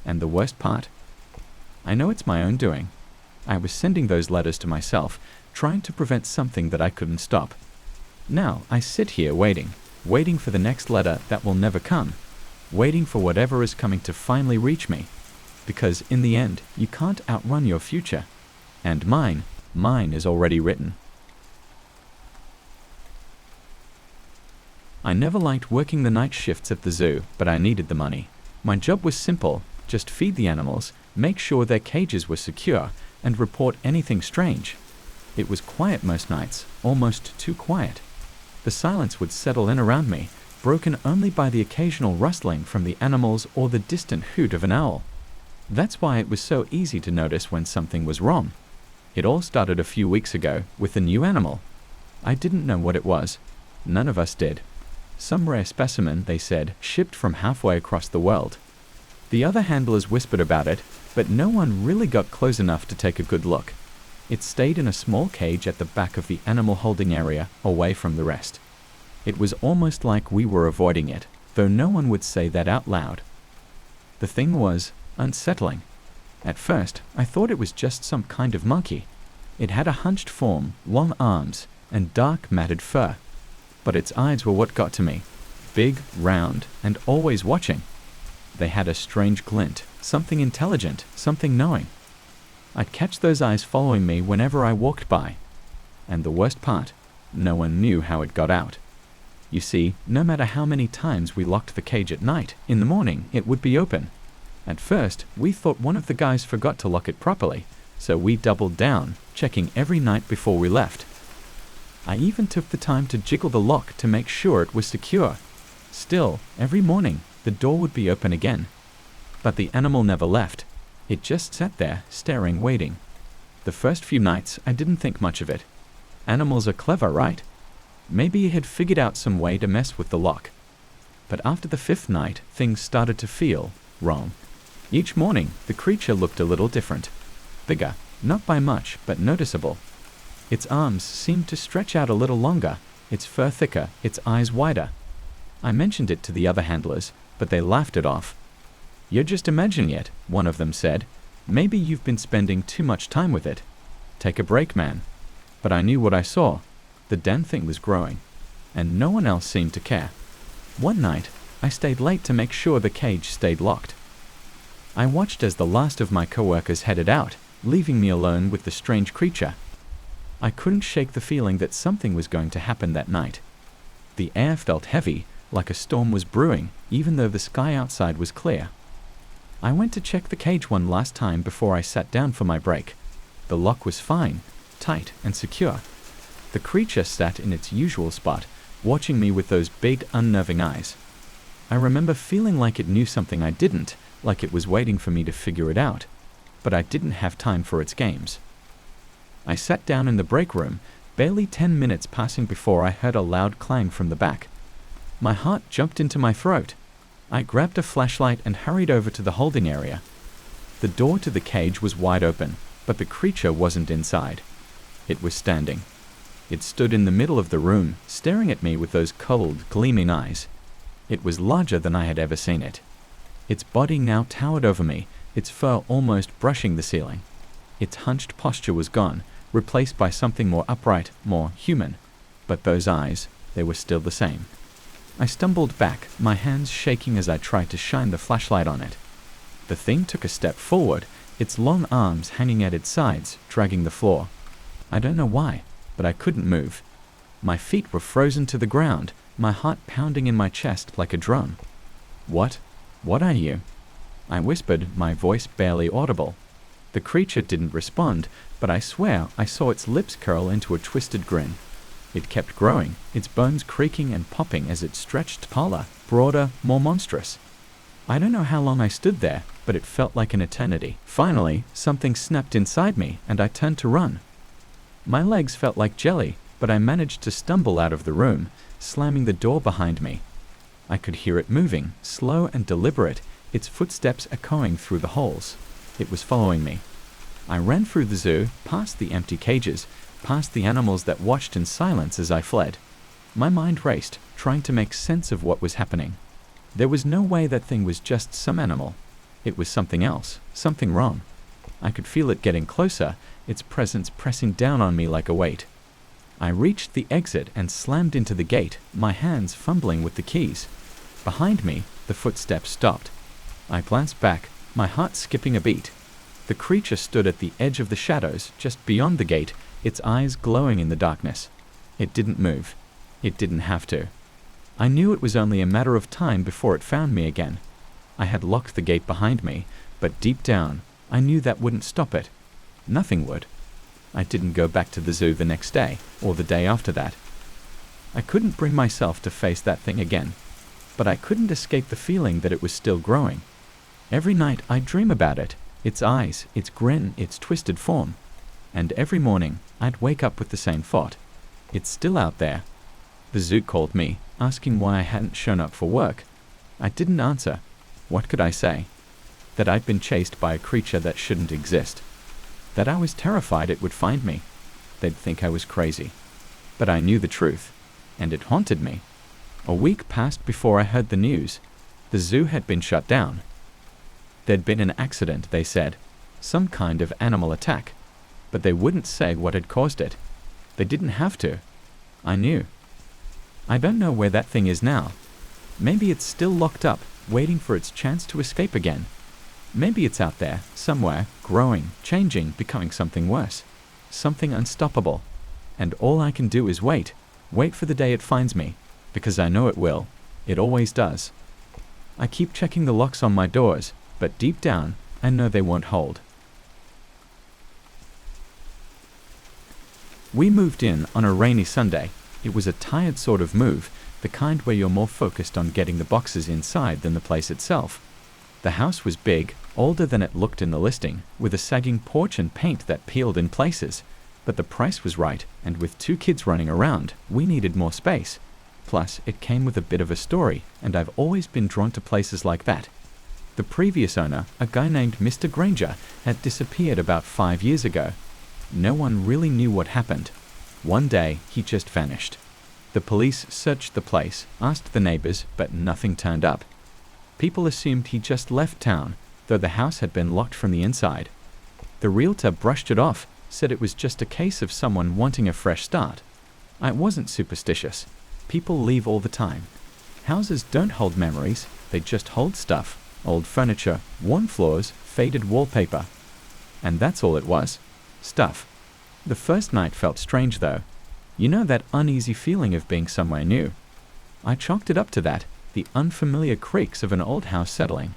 And the worst part? I know it's my own doing. I was sending those letters to myself, trying to prevent something that I couldn't stop. Now I sit here waiting for the next letter that will never come, waiting for whatever is coming to finally reach me. Because in the end, you can't outrun your future. And mine is already written. I never liked working the night shifts at the zoo, but I needed the money. My job was simple, just feed the animals, make sure their cages were secure, and report anything strange. It was quiet most nights, almost too quiet. The silence would settle in around me, broken only by the occasional rustling from the animals or the distant hoot of an owl. That's why it was so easy to notice when something was wrong. It all started a few weeks ago with a new animal. I didn't know what it was. None of us did. Some rare specimen, they said, shipped from halfway across the world. The other handlers whispered about it, but no one really got close enough to take a good look. It stayed in a small cage at the back of the animal holding area, away from the rest. It was almost like we were avoiding it, though no one would say that out loud. The thing was unsettling. At first, I thought it was just some kind of monkey. It had a hunched form, long arms, and dark matted fur. But its eyes were what got to me. Big, round, and always watching. They had a strange glint, something intelligent, something knowing. I'd catch those eyes following me whenever I walked by. And the worst part, no one knew how it got out. You see, no matter how many times we locked the cage at night, in the morning it would be open. At first, we thought one of the guys forgot to lock it properly, so we doubled down, checking every night before we left. I even took the time to jiggle the lock to make sure it was secure. Still, every morning, the door would be open again. But the animal never left. It just sat there, staring, waiting. The first few nights, I didn't think much of it. Animals are clever, right? Maybe it had figured out some way to mess with the lock. But after the 5th night, things started to feel wrong. Each morning, the creature looked a little different. Bigger, not by much, but noticeable. Its arms seemed to stretch out a little longer, its fur thicker, its eyes wider. I mentioned it to the other handlers, but they laughed it off. "You're just imagining it," one of them said. "Maybe you've been spending too much time with it. Take a break, man." But I knew what I saw. The damn thing was growing, and no one else seemed to care. One night, I stayed late to make sure the cage stayed locked. I watched as the last of my coworkers headed out, leaving me alone with the strange creature. I couldn't shake the feeling that something was going to happen that night. The air felt heavy, like a storm was brewing, even though the sky outside was clear. I went to check the cage one last time before I sat down for my break. The lock was fine, tight and secure. The creature sat in its usual spot, watching me with those big, unnerving eyes. I remember feeling like it knew something I didn't, like it was waiting for me to figure it out. But I didn't have time for its games. I sat down in the break room, barely 10 minutes passing before I heard a loud clang from the back. My heart jumped into my throat. I grabbed a flashlight and hurried over to the holding area. The door to the cage was wide open, but the creature wasn't inside. It was standing. It stood in the middle of the room, staring at me with those cold, gleaming eyes. It was larger than I had ever seen it. Its body now towered over me, its fur almost brushing the ceiling. Its hunched posture was gone, replaced by something more upright, more human. But those eyes, they were still the same. I stumbled back, my hands shaking as I tried to shine the flashlight on it. The thing took a step forward, its long arms hanging at its sides, dragging the floor. I don't know why, but I couldn't move. My feet were frozen to the ground, my heart pounding in my chest like a drum. "What? What are you?" I whispered, my voice barely audible. The creature didn't respond, but I swear I saw its lips curl into a twisted grin. It kept growing, its bones creaking and popping as it stretched taller, broader, more monstrous. I don't know how long I stood there, but it felt like an eternity. Finally, something snapped inside me, and I turned to run. My legs felt like jelly, but I managed to stumble out of the room, slamming the door behind me. I could hear it moving, slow and deliberate, its footsteps echoing through the holes. It was following me. I ran through the zoo, past the empty cages, past the animals that watched in silence as I fled. My mind raced, trying to make sense of what was happening. There was no way that thing was just some animal. It was something else, something wrong. I could feel it getting closer, its presence pressing down on me like a weight. I reached the exit and slammed into the gate, my hands fumbling with the keys. Behind me, the footsteps stopped. I glanced back, my heart skipping a beat. The creature stood at the edge of the shadows, just beyond the gate, its eyes glowing in the darkness. It didn't move. It didn't have to. I knew it was only a matter of time before it found me again. I had locked the gate behind me, but deep down, I knew that wouldn't stop it. Nothing would. I didn't go back to the zoo the next day, or the day after that. I couldn't bring myself to face that thing again, but I couldn't escape the feeling that it was still growing. Every night I'd dream about it, its eyes, its grin, its twisted form. And every morning I'd wake up with the same thought. It's still out there. The zoo called me, asking why I hadn't shown up for work. I didn't answer. What could I say? That I'd been chased by a creature that shouldn't exist. That I was terrified it would find me. They'd think I was crazy. But I knew the truth, and it haunted me. A week passed before I heard the news. The zoo had been shut down. There'd been an accident, they said. Some kind of animal attack. But they wouldn't say what had caused it. They didn't have to. I knew. I don't know where that thing is now. Maybe it's still locked up, waiting for its chance to escape again. Maybe it's out there, somewhere, growing, changing, becoming something worse. Something unstoppable. And all I can do is wait. Wait for the day it finds me. Because I know it will. It always does. I keep checking the locks on my doors, but deep down, I know they won't hold. We moved in on a rainy Sunday. It was a tired sort of move, the kind where you're more focused on getting the boxes inside than the place itself. The house was big, older than it looked in the listing, with a sagging porch and paint that peeled in places. But the price was right, and with 2 kids running around, we needed more space. Plus, it came with a bit of a story, and I've always been drawn to places like that. The previous owner, a guy named Mr. Granger, had disappeared about 5 years ago. No one really knew what happened. One day, he just vanished. The police searched the place, asked the neighbors, but nothing turned up. People assumed he just left town, though the house had been locked from the inside. The realtor brushed it off, said it was just a case of someone wanting a fresh start. I wasn't superstitious. People leave all the time. Houses don't hold memories, they just hold stuff. Old furniture, worn floors, faded wallpaper. And that's all it was. Stuff. The first night felt strange though. You know that uneasy feeling of being somewhere new. I chalked it up to that, the unfamiliar creaks of an old house settling.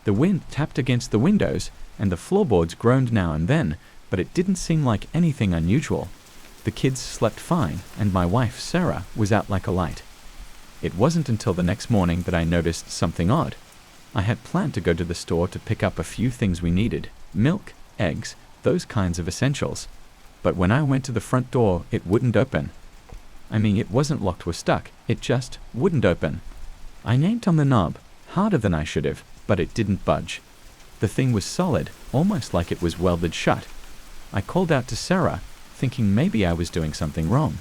The wind tapped against the windows, and the floorboards groaned now and then, but it didn't seem like anything unusual. The kids slept fine, and my wife, Sarah, was out like a light. It wasn't until the next morning that I noticed something odd. I had planned to go to the store to pick up a few things we needed, milk, eggs, those kinds of essentials. But when I went to the front door, it wouldn't open. I mean, it wasn't locked or stuck, it just wouldn't open. I yanked on the knob, harder than I should have, but it didn't budge. The thing was solid, almost like it was welded shut. I called out to Sarah, thinking maybe I was doing something wrong.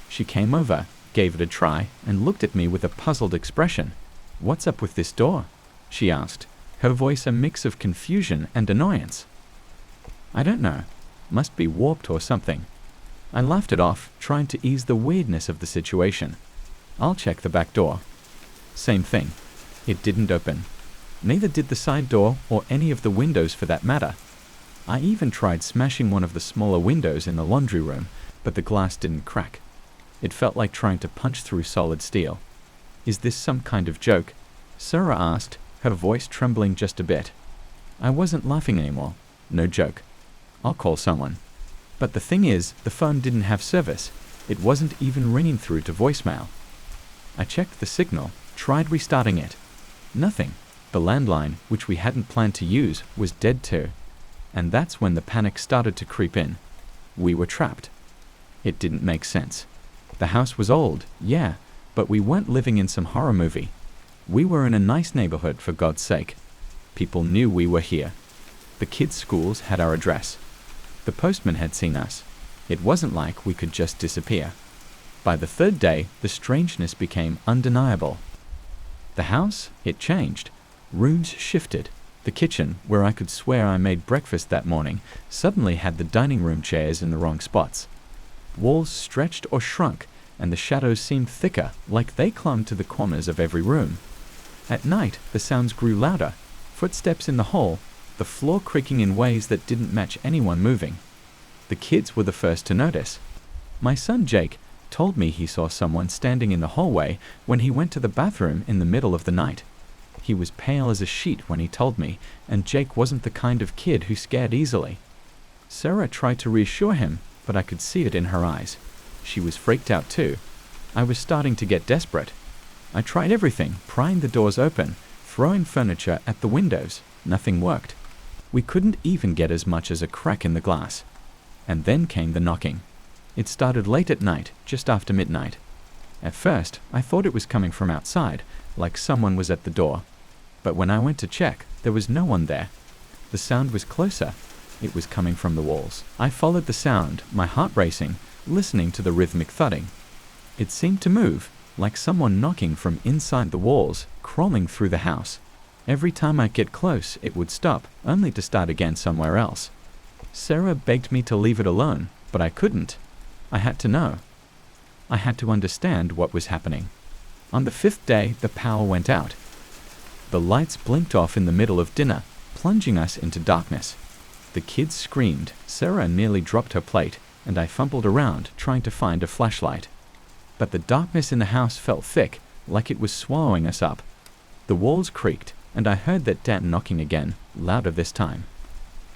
She came over, gave it a try, and looked at me with a puzzled expression. "What's up with this door?" she asked, her voice a mix of confusion and annoyance. "I don't know. Must be warped or something." I laughed it off, trying to ease the weirdness of the situation. "I'll check the back door." Same thing. It didn't open. Neither did the side door or any of the windows for that matter. I even tried smashing one of the smaller windows in the laundry room, but the glass didn't crack. It felt like trying to punch through solid steel. "Is this some kind of joke?" Sarah asked, her voice trembling just a bit. I wasn't laughing anymore. No joke. I'll call someone. But the thing is, the phone didn't have service. It wasn't even ringing through to voicemail. I checked the signal, tried restarting it. Nothing. The landline, which we hadn't planned to use, was dead too. And that's when the panic started to creep in. We were trapped. It didn't make sense. The house was old, yeah, but we weren't living in some horror movie. We were in a nice neighborhood, for God's sake. People knew we were here. The kids' schools had our address. The postman had seen us. It wasn't like we could just disappear. By the third day, the strangeness became undeniable. The house, it changed. Rooms shifted. The kitchen, where I could swear I made breakfast that morning, suddenly had the dining room chairs in the wrong spots. Walls stretched or shrunk, and the shadows seemed thicker, like they clung to the corners of every room. At night, the sounds grew louder. Footsteps in the hall, the floor creaking in ways that didn't match anyone moving. The kids were the first to notice. My son Jake told me he saw someone standing in the hallway when he went to the bathroom in the middle of the night. He was pale as a sheet when he told me, and Jake wasn't the kind of kid who scared easily. Sarah tried to reassure him, but I could see it in her eyes. She was freaked out too. I was starting to get desperate. I tried everything, prying the doors open, throwing furniture at the windows. Nothing worked. We couldn't even get as much as a crack in the glass. And then came the knocking. It started late at night, just after midnight. At first, I thought it was coming from outside, like someone was at the door. But when I went to check, there was no one there. The sound was closer. It was coming from the walls. I followed the sound, my heart racing, listening to the rhythmic thudding. It seemed to move, like someone knocking from inside the walls, crawling through the house. Every time I'd get close, it would stop, only to start again somewhere else. Sarah begged me to leave it alone, but I couldn't. I had to know. I had to understand what was happening. On the 5th day, the power went out. The lights blinked off in the middle of dinner, plunging us into darkness. The kids screamed, Sarah nearly dropped her plate, and I fumbled around, trying to find a flashlight. But the darkness in the house felt thick, like it was swallowing us up. The walls creaked, and I heard that dad knocking again, louder this time.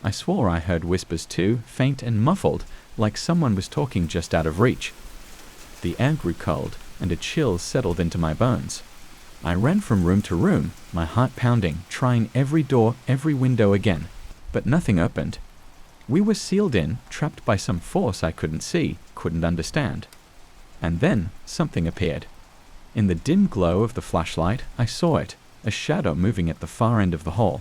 I swore I heard whispers too, faint and muffled, like someone was talking just out of reach. The air grew cold, and a chill settled into my bones. I ran from room to room, my heart pounding, trying every door, every window again, but nothing opened. We were sealed in, trapped by some force I couldn't see, couldn't understand. And then something appeared. In the dim glow of the flashlight, I saw it, a shadow moving at the far end of the hall.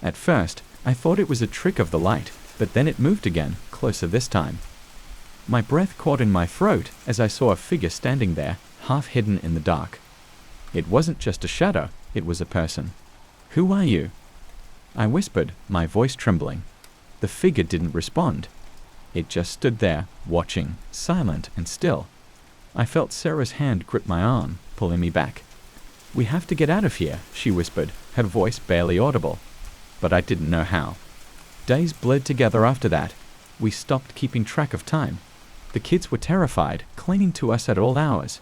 At first, I thought it was a trick of the light, but then it moved again, closer this time. My breath caught in my throat as I saw a figure standing there, half hidden in the dark. It wasn't just a shadow, it was a person. "Who are you?" I whispered, my voice trembling. The figure didn't respond. It just stood there, watching, silent and still. I felt Sarah's hand grip my arm, pulling me back. "We have to get out of here," she whispered, her voice barely audible. But I didn't know how. Days blurred together after that. We stopped keeping track of time. The kids were terrified, clinging to us at all hours.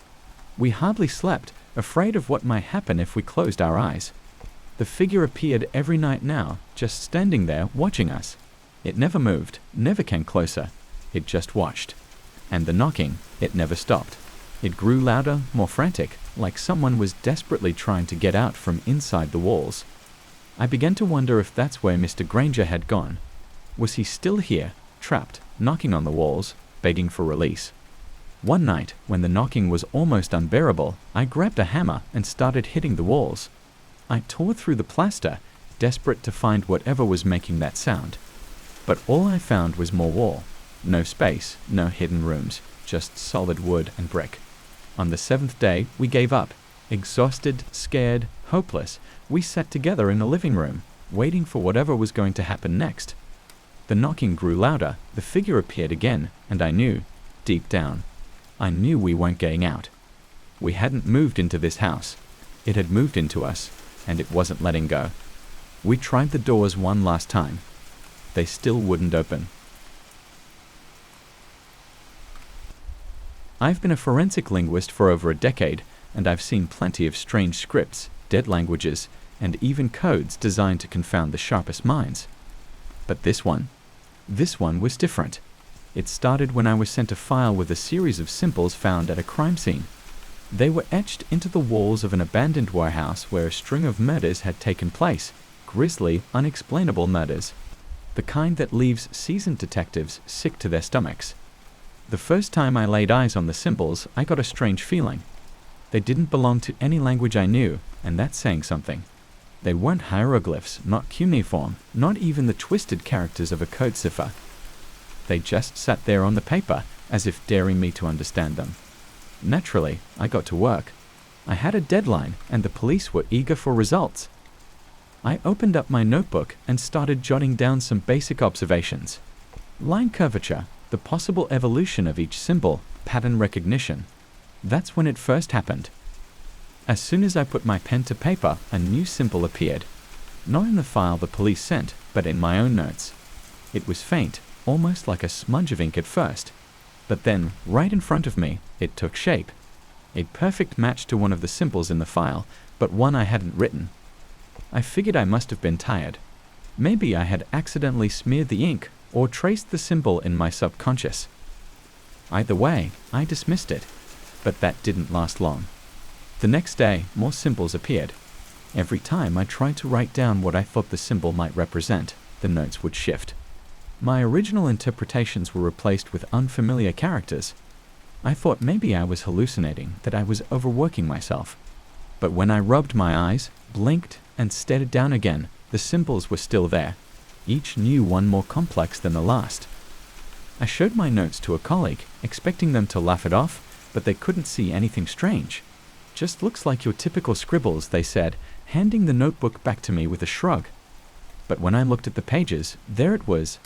We hardly slept, afraid of what might happen if we closed our eyes. The figure appeared every night now, just standing there watching us. It never moved, never came closer. It just watched. And the knocking, it never stopped. It grew louder, more frantic, like someone was desperately trying to get out from inside the walls. I began to wonder if that's where Mr. Granger had gone. Was he still here, trapped, knocking on the walls, begging for release? One night, when the knocking was almost unbearable, I grabbed a hammer and started hitting the walls. I tore through the plaster, desperate to find whatever was making that sound. But all I found was more wall. No space, no hidden rooms, just solid wood and brick. On the 7th day, we gave up. Exhausted, scared, hopeless, we sat together in the living room, waiting for whatever was going to happen next. The knocking grew louder, the figure appeared again, and I knew, deep down, I knew we weren't getting out. We hadn't moved into this house. It had moved into us, and it wasn't letting go. We tried the doors one last time. They still wouldn't open. I've been a forensic linguist for over a decade, and I've seen plenty of strange scripts, dead languages, and even codes designed to confound the sharpest minds. But this one was different. It started when I was sent a file with a series of symbols found at a crime scene. They were etched into the walls of an abandoned warehouse where a string of murders had taken place, grisly, unexplainable murders, the kind that leaves seasoned detectives sick to their stomachs. The first time I laid eyes on the symbols, I got a strange feeling. They didn't belong to any language I knew, and that's saying something. They weren't hieroglyphs, not cuneiform, not even the twisted characters of a code cipher. They just sat there on the paper, as if daring me to understand them. Naturally, I got to work. I had a deadline, and the police were eager for results. I opened up my notebook and started jotting down some basic observations. Line curvature, the possible evolution of each symbol, pattern recognition. That's when it first happened. As soon as I put my pen to paper, a new symbol appeared. Not in the file the police sent, but in my own notes. It was faint, almost like a smudge of ink at first. But then, right in front of me, it took shape. A perfect match to one of the symbols in the file, but one I hadn't written. I figured I must have been tired. Maybe I had accidentally smeared the ink or traced the symbol in my subconscious. Either way, I dismissed it, but that didn't last long. The next day, more symbols appeared. Every time I tried to write down what I thought the symbol might represent, the notes would shift. My original interpretations were replaced with unfamiliar characters. I thought maybe I was hallucinating, that I was overworking myself. But when I rubbed my eyes, blinked, and stared down again, the symbols were still there, each new one more complex than the last. I showed my notes to a colleague, expecting them to laugh it off, but they couldn't see anything strange. Just looks like your typical scribbles, they said, handing the notebook back to me with a shrug. But when I looked at the pages, there it was.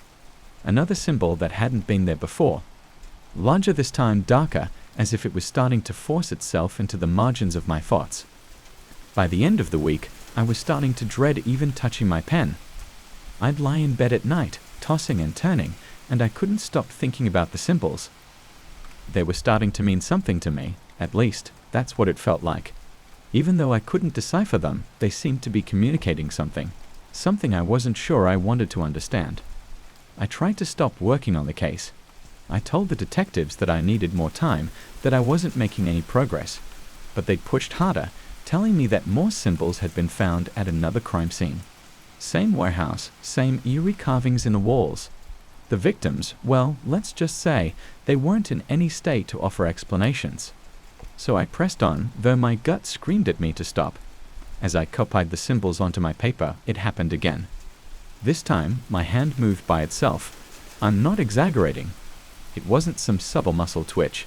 Another symbol that hadn't been there before. Larger this time, darker, as if it was starting to force itself into the margins of my thoughts. By the end of the week, I was starting to dread even touching my pen. I'd lie in bed at night, tossing and turning, and I couldn't stop thinking about the symbols. They were starting to mean something to me, at least, that's what it felt like. Even though I couldn't decipher them, they seemed to be communicating something I wasn't sure I wanted to understand. I tried to stop working on the case. I told the detectives that I needed more time, that I wasn't making any progress, but they pushed harder, telling me that more symbols had been found at another crime scene. Same warehouse, same eerie carvings in the walls. The victims, well, let's just say, they weren't in any state to offer explanations. So I pressed on, though my gut screamed at me to stop. As I copied the symbols onto my paper, it happened again. This time, my hand moved by itself. I'm not exaggerating. It wasn't some subtle muscle twitch.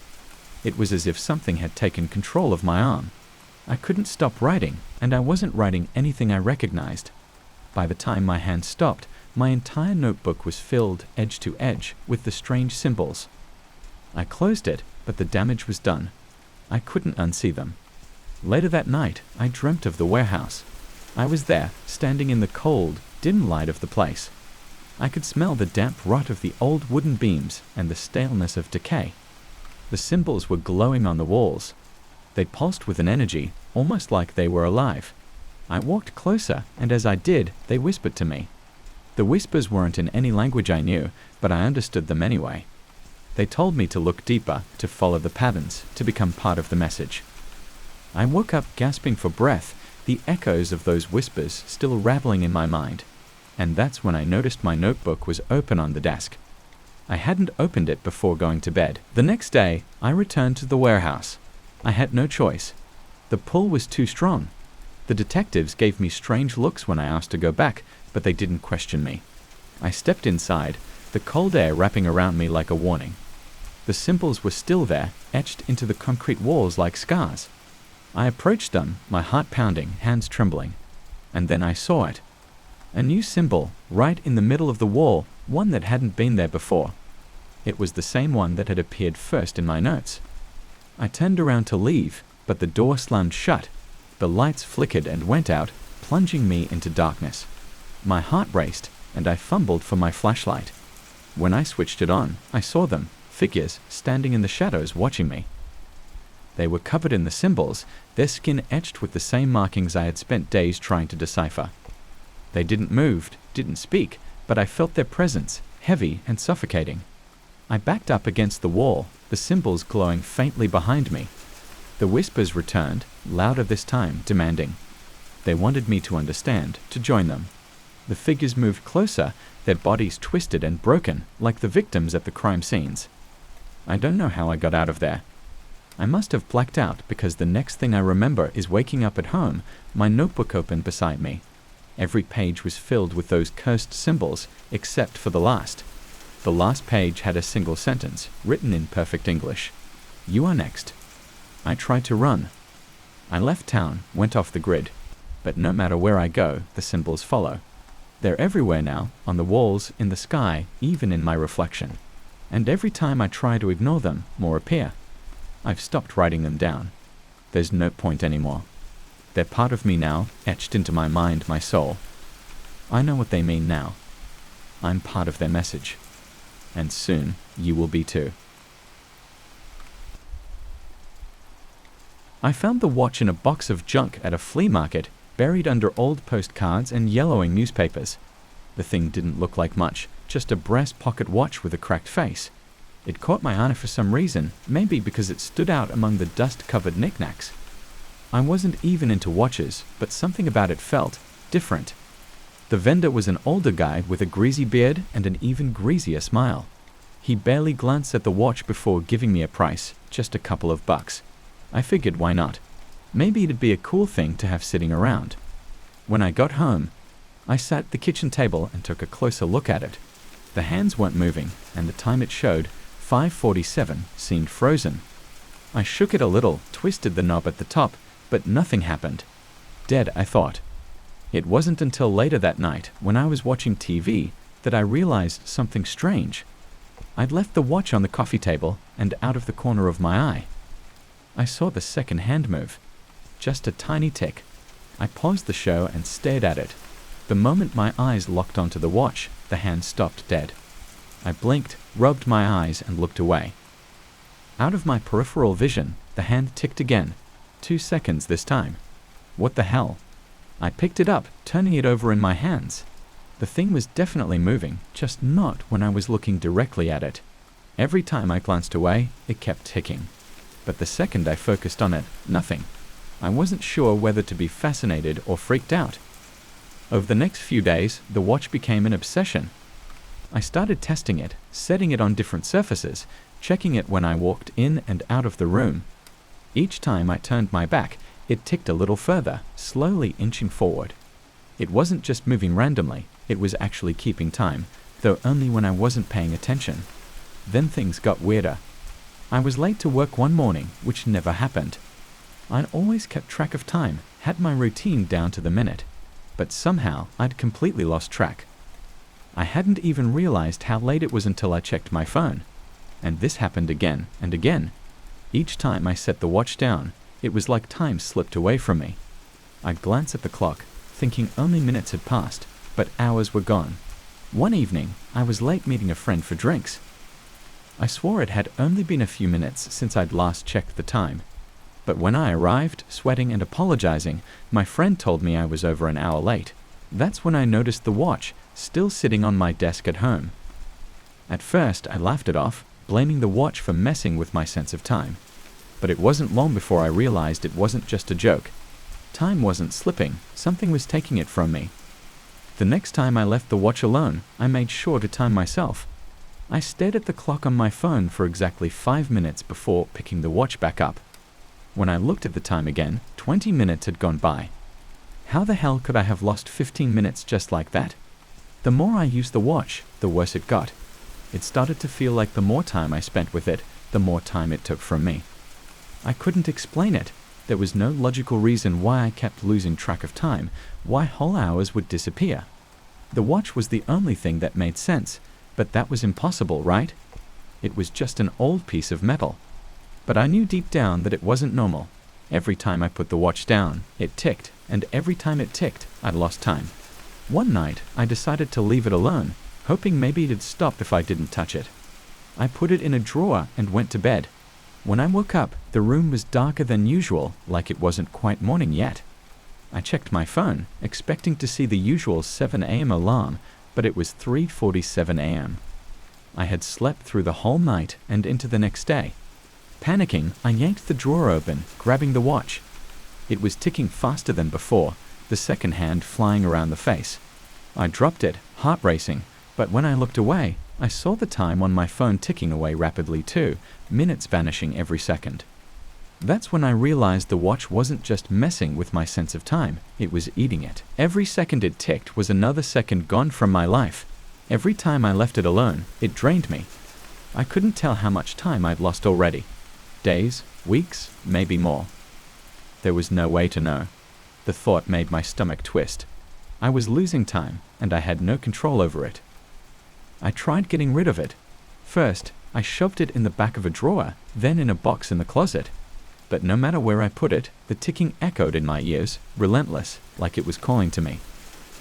It was as if something had taken control of my arm. I couldn't stop writing, and I wasn't writing anything I recognized. By the time my hand stopped, my entire notebook was filled, edge to edge, with the strange symbols. I closed it, but the damage was done. I couldn't unsee them. Later that night, I dreamt of the warehouse. I was there, standing in the cold, dim light of the place. I could smell the damp rot of the old wooden beams and the staleness of decay. The symbols were glowing on the walls. They pulsed with an energy, almost like they were alive. I walked closer, and as I did, they whispered to me. The whispers weren't in any language I knew, but I understood them anyway. They told me to look deeper, to follow the patterns, to become part of the message. I woke up gasping for breath, the echoes of those whispers still rattling in my mind. And that's when I noticed my notebook was open on the desk. I hadn't opened it before going to bed. The next day, I returned to the warehouse. I had no choice. The pull was too strong. The detectives gave me strange looks when I asked to go back, but they didn't question me. I stepped inside, the cold air wrapping around me like a warning. The symbols were still there, etched into the concrete walls like scars. I approached them, my heart pounding, hands trembling. And then I saw it. A new symbol, right in the middle of the wall, one that hadn't been there before. It was the same one that had appeared first in my notes. I turned around to leave, but the door slammed shut. The lights flickered and went out, plunging me into darkness. My heart raced, and I fumbled for my flashlight. When I switched it on, I saw them, figures standing in the shadows watching me. They were covered in the symbols, their skin etched with the same markings I had spent days trying to decipher. They didn't move, didn't speak, but I felt their presence, heavy and suffocating. I backed up against the wall, the symbols glowing faintly behind me. The whispers returned, louder this time, demanding. They wanted me to understand, to join them. The figures moved closer, their bodies twisted and broken, like the victims at the crime scenes. I don't know how I got out of there. I must have blacked out because the next thing I remember is waking up at home, my notebook open beside me, Every page was filled with those cursed symbols, except for the last. The last page had a single sentence, written in perfect English. "You are next." I tried to run. I left town, went off the grid. But no matter where I go, the symbols follow. They're everywhere now, on the walls, in the sky, even in my reflection. And every time I try to ignore them, more appear. I've stopped writing them down. There's no point anymore. They're part of me now, etched into my mind, my soul. I know what they mean now. I'm part of their message. And soon, you will be too. I found the watch in a box of junk at a flea market, buried under old postcards and yellowing newspapers. The thing didn't look like much, just a brass pocket watch with a cracked face. It caught my eye for some reason, maybe because it stood out among the dust-covered knickknacks. I wasn't even into watches, but something about it felt different. The vendor was an older guy with a greasy beard and an even greasier smile. He barely glanced at the watch before giving me a price, just a couple of bucks. I figured why not? Maybe it'd be a cool thing to have sitting around. When I got home, I sat at the kitchen table and took a closer look at it. The hands weren't moving, and the time it showed, 5:47, seemed frozen. I shook it a little, twisted the knob at the top, but nothing happened. Dead, I thought. It wasn't until later that night, when I was watching TV, that I realized something strange. I'd left the watch on the coffee table and out of the corner of my eye. I saw the second hand move. Just a tiny tick. I paused the show and stared at it. The moment my eyes locked onto the watch, the hand stopped dead. I blinked, rubbed my eyes, and looked away. Out of my peripheral vision, the hand ticked again. 2 seconds this time. What the hell? I picked it up, turning it over in my hands. The thing was definitely moving, just not when I was looking directly at it. Every time I glanced away, it kept ticking. But the second I focused on it, nothing. I wasn't sure whether to be fascinated or freaked out. Over the next few days, the watch became an obsession. I started testing it, setting it on different surfaces, checking it when I walked in and out of the room. Each time I turned my back, it ticked a little further, slowly inching forward. It wasn't just moving randomly, it was actually keeping time, though only when I wasn't paying attention. Then things got weirder. I was late to work one morning, which never happened. I'd always kept track of time, had my routine down to the minute, but somehow I'd completely lost track. I hadn't even realized how late it was until I checked my phone. And this happened again and again. Each time I set the watch down, it was like time slipped away from me. I'd glance at the clock, thinking only minutes had passed, but hours were gone. One evening, I was late meeting a friend for drinks. I swore it had only been a few minutes since I'd last checked the time. But when I arrived, sweating and apologizing, my friend told me I was over an hour late. That's when I noticed the watch, still sitting on my desk at home. At first, I laughed it off, blaming the watch for messing with my sense of time. But it wasn't long before I realized it wasn't just a joke. Time wasn't slipping, something was taking it from me. The next time I left the watch alone, I made sure to time myself. I stared at the clock on my phone for exactly 5 minutes before picking the watch back up. When I looked at the time again, 20 minutes had gone by. How the hell could I have lost 15 minutes just like that? The more I used the watch, the worse it got. It started to feel like the more time I spent with it, the more time it took from me. I couldn't explain it. There was no logical reason why I kept losing track of time, why whole hours would disappear. The watch was the only thing that made sense, but that was impossible, right? It was just an old piece of metal. But I knew deep down that it wasn't normal. Every time I put the watch down, it ticked, and every time it ticked, I'd lost time. One night, I decided to leave it alone, hoping maybe it'd stop if I didn't touch it. I put it in a drawer and went to bed. When I woke up, the room was darker than usual, like it wasn't quite morning yet. I checked my phone, expecting to see the usual 7 a.m. alarm, but it was 3:47 a.m. I had slept through the whole night and into the next day. Panicking, I yanked the drawer open, grabbing the watch. It was ticking faster than before, the second hand flying around the face. I dropped it, heart racing, but when I looked away, I saw the time on my phone ticking away rapidly too, minutes vanishing every second. That's when I realized the watch wasn't just messing with my sense of time, it was eating it. Every second it ticked was another second gone from my life. Every time I left it alone, it drained me. I couldn't tell how much time I'd lost already. Days, weeks, maybe more. There was no way to know. The thought made my stomach twist. I was losing time, and I had no control over it. I tried getting rid of it. First, I shoved it in the back of a drawer, then in a box in the closet. But no matter where I put it, the ticking echoed in my ears, relentless, like it was calling to me.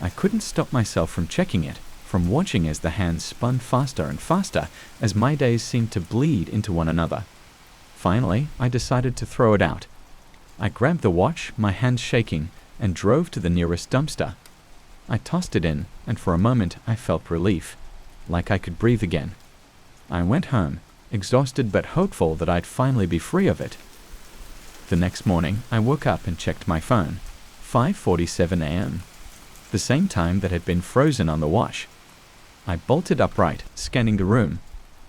I couldn't stop myself from checking it, from watching as the hands spun faster and faster as my days seemed to bleed into one another. Finally, I decided to throw it out. I grabbed the watch, my hands shaking, and drove to the nearest dumpster. I tossed it in, and for a moment I felt relief, like I could breathe again. I went home, exhausted but hopeful that I'd finally be free of it. The next morning, I woke up and checked my phone. 5:47 a.m. The same time that had been frozen on the watch. I bolted upright, scanning the room.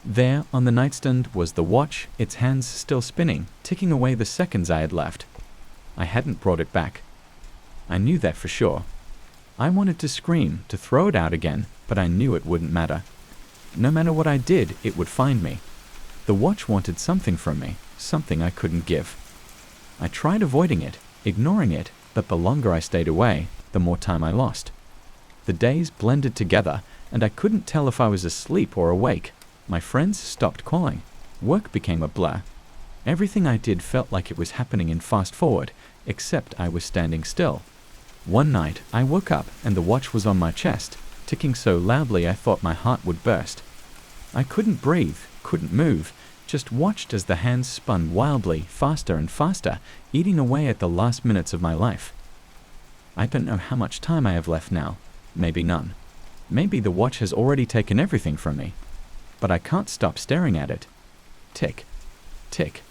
There, on the nightstand, was the watch, its hands still spinning, ticking away the seconds I had left. I hadn't brought it back. I knew that for sure. I wanted to scream, to throw it out again, but I knew it wouldn't matter. No matter what I did, it would find me. The watch wanted something from me, something I couldn't give. I tried avoiding it, ignoring it, but the longer I stayed away, the more time I lost. The days blended together, and I couldn't tell if I was asleep or awake. My friends stopped calling. Work became a blur. Everything I did felt like it was happening in fast forward, except I was standing still. One night, I woke up and the watch was on my chest, ticking so loudly I thought my heart would burst. I couldn't breathe, couldn't move, just watched as the hands spun wildly, faster and faster, eating away at the last minutes of my life. I don't know how much time I have left now. Maybe none. Maybe the watch has already taken everything from me. But I can't stop staring at it. Tick, tick,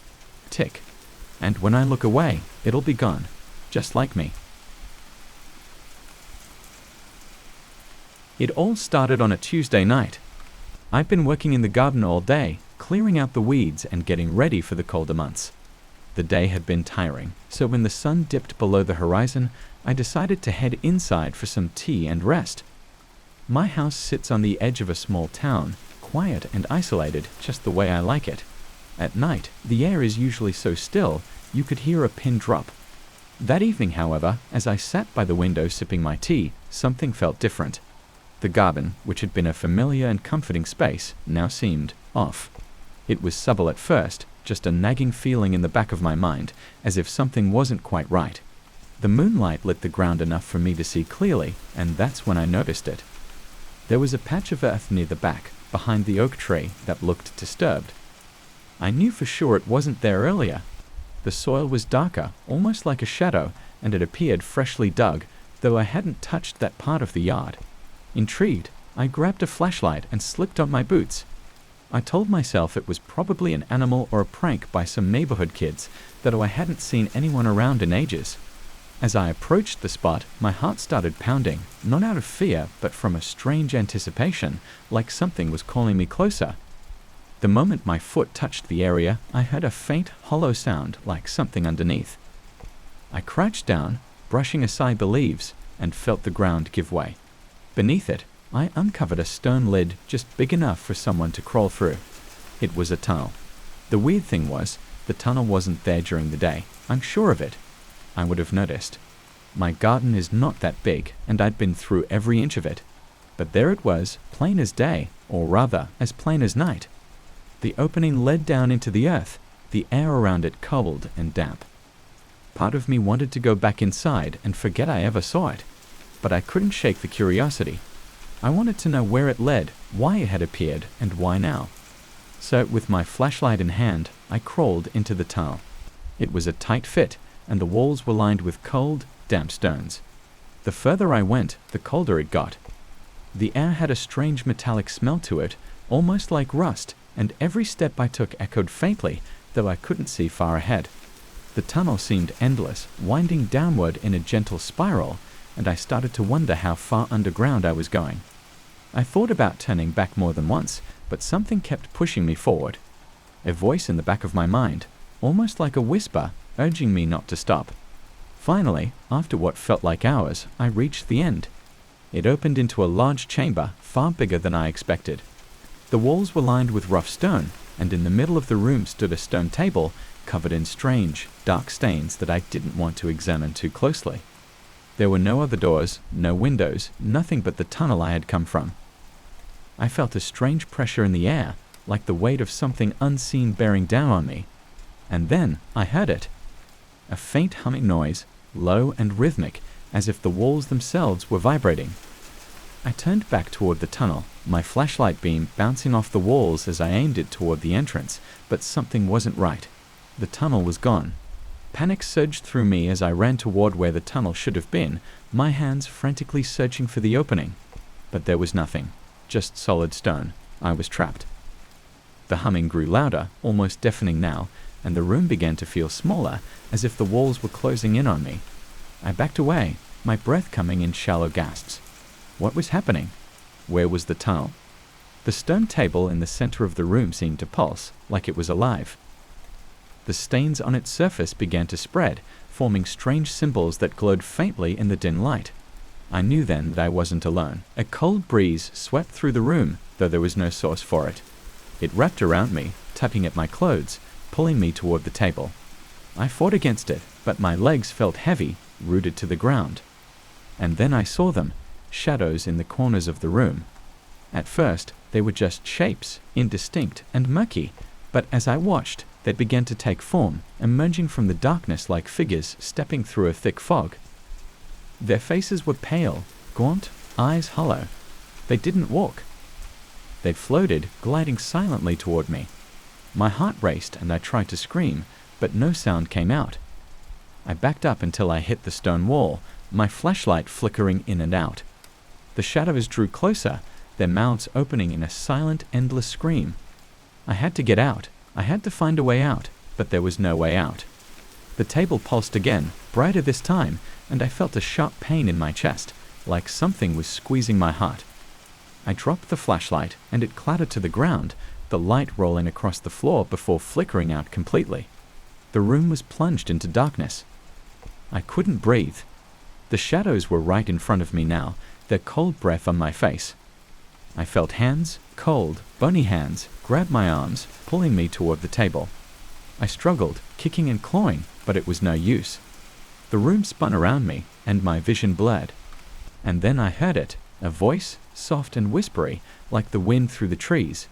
tick. And when I look away, it'll be gone, just like me. It all started on a Tuesday night. I'd been working in the garden all day, clearing out the weeds and getting ready for the colder months. The day had been tiring, so when the sun dipped below the horizon, I decided to head inside for some tea and rest. My house sits on the edge of a small town, quiet and isolated, just the way I like it. At night, the air is usually so still, you could hear a pin drop. That evening, however, as I sat by the window sipping my tea, something felt different. The garden, which had been a familiar and comforting space, now seemed off. It was subtle at first, just a nagging feeling in the back of my mind, as if something wasn't quite right. The moonlight lit the ground enough for me to see clearly, and that's when I noticed it. There was a patch of earth near the back, behind the oak tree, that looked disturbed. I knew for sure it wasn't there earlier. The soil was darker, almost like a shadow, and it appeared freshly dug, though I hadn't touched that part of the yard. Intrigued, I grabbed a flashlight and slipped on my boots. I told myself it was probably an animal or a prank by some neighborhood kids, though I hadn't seen anyone around in ages. As I approached the spot, my heart started pounding, not out of fear, but from a strange anticipation, like something was calling me closer. The moment my foot touched the area, I heard a faint, hollow sound like something underneath. I crouched down, brushing aside the leaves, and felt the ground give way. Beneath it, I uncovered a stone lid just big enough for someone to crawl through. It was a tunnel. The weird thing was, the tunnel wasn't there during the day. I'm sure of it. I would have noticed. My garden is not that big, and I'd been through every inch of it. But there it was, plain as day, or rather, as plain as night. The opening led down into the earth, the air around it cold and damp. Part of me wanted to go back inside and forget I ever saw it, but I couldn't shake the curiosity. I wanted to know where it led, why it had appeared, and why now. So, with my flashlight in hand, I crawled into the tunnel. It was a tight fit, and the walls were lined with cold, damp stones. The further I went, the colder it got. The air had a strange metallic smell to it, almost like rust, and every step I took echoed faintly, though I couldn't see far ahead. The tunnel seemed endless, winding downward in a gentle spiral, and I started to wonder how far underground I was going. I thought about turning back more than once, but something kept pushing me forward. A voice in the back of my mind, almost like a whisper, urging me not to stop. Finally, after what felt like hours, I reached the end. It opened into a large chamber, far bigger than I expected. The walls were lined with rough stone, and in the middle of the room stood a stone table covered in strange, dark stains that I didn't want to examine too closely. There were no other doors, no windows, nothing but the tunnel I had come from. I felt a strange pressure in the air, like the weight of something unseen bearing down on me. And then I heard it. A faint humming noise, low and rhythmic, as if the walls themselves were vibrating. I turned back toward the tunnel, my flashlight beam bouncing off the walls as I aimed it toward the entrance, but something wasn't right. The tunnel was gone. Panic surged through me as I ran toward where the tunnel should have been, my hands frantically searching for the opening. But there was nothing, just solid stone. I was trapped. The humming grew louder, almost deafening now, and the room began to feel smaller, as if the walls were closing in on me. I backed away, my breath coming in shallow gasps. What was happening? Where was the tunnel? The stone table in the center of the room seemed to pulse, like it was alive. The stains on its surface began to spread, forming strange symbols that glowed faintly in the dim light. I knew then that I wasn't alone. A cold breeze swept through the room, though there was no source for it. It wrapped around me, tugging at my clothes, pulling me toward the table. I fought against it, but my legs felt heavy, rooted to the ground. And then I saw them, shadows in the corners of the room. At first, they were just shapes, indistinct and murky, but as I watched, they began to take form, emerging from the darkness like figures stepping through a thick fog. Their faces were pale, gaunt, eyes hollow. They didn't walk. They floated, gliding silently toward me. My heart raced and I tried to scream, but no sound came out. I backed up until I hit the stone wall, my flashlight flickering in and out. The shadows drew closer, their mouths opening in a silent, endless scream. I had to get out. I had to find a way out, but there was no way out. The table pulsed again, brighter this time, and I felt a sharp pain in my chest, like something was squeezing my heart. I dropped the flashlight, and it clattered to the ground, the light rolling across the floor before flickering out completely. The room was plunged into darkness. I couldn't breathe. The shadows were right in front of me now, their cold breath on my face. I felt hands, cold, bony hands, grab my arms, pulling me toward the table. I struggled, kicking and clawing, but it was no use. The room spun around me, and my vision blurred. And then I heard it, a voice, soft and whispery, like the wind through the trees.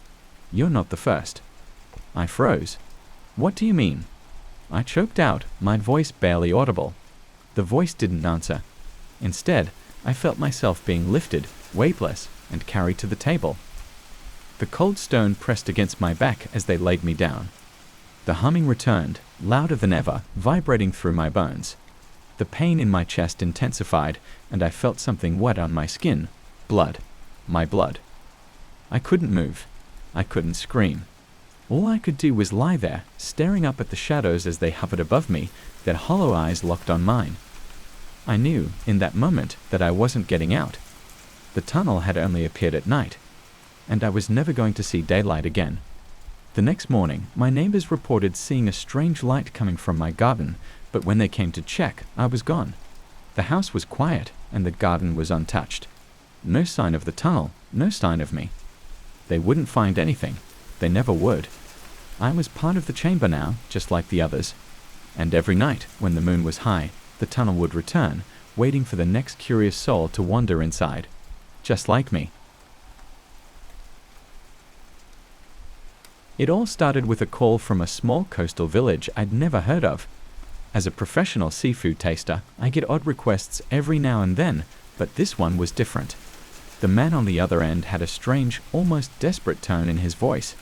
"You're not the first." I froze. "What do you mean?" I choked out, my voice barely audible. The voice didn't answer. Instead, I felt myself being lifted, weightless, and carried to the table. The cold stone pressed against my back as they laid me down. The humming returned, louder than ever, vibrating through my bones. The pain in my chest intensified, and I felt something wet on my skin. Blood. My blood. I couldn't move. I couldn't scream. All I could do was lie there, staring up at the shadows as they hovered above me, their hollow eyes locked on mine. I knew, in that moment, that I wasn't getting out. The tunnel had only appeared at night, and I was never going to see daylight again. The next morning, my neighbors reported seeing a strange light coming from my garden, but when they came to check, I was gone. The house was quiet, and the garden was untouched. No sign of the tunnel, no sign of me. They wouldn't find anything. They never would. I was part of the chamber now, just like the others. And every night, when the moon was high, the tunnel would return, waiting for the next curious soul to wander inside. Just like me. It all started with a call from a small coastal village I'd never heard of. As a professional seafood taster, I get odd requests every now and then, but this one was different. The man on the other end had a strange, almost desperate tone in his voice.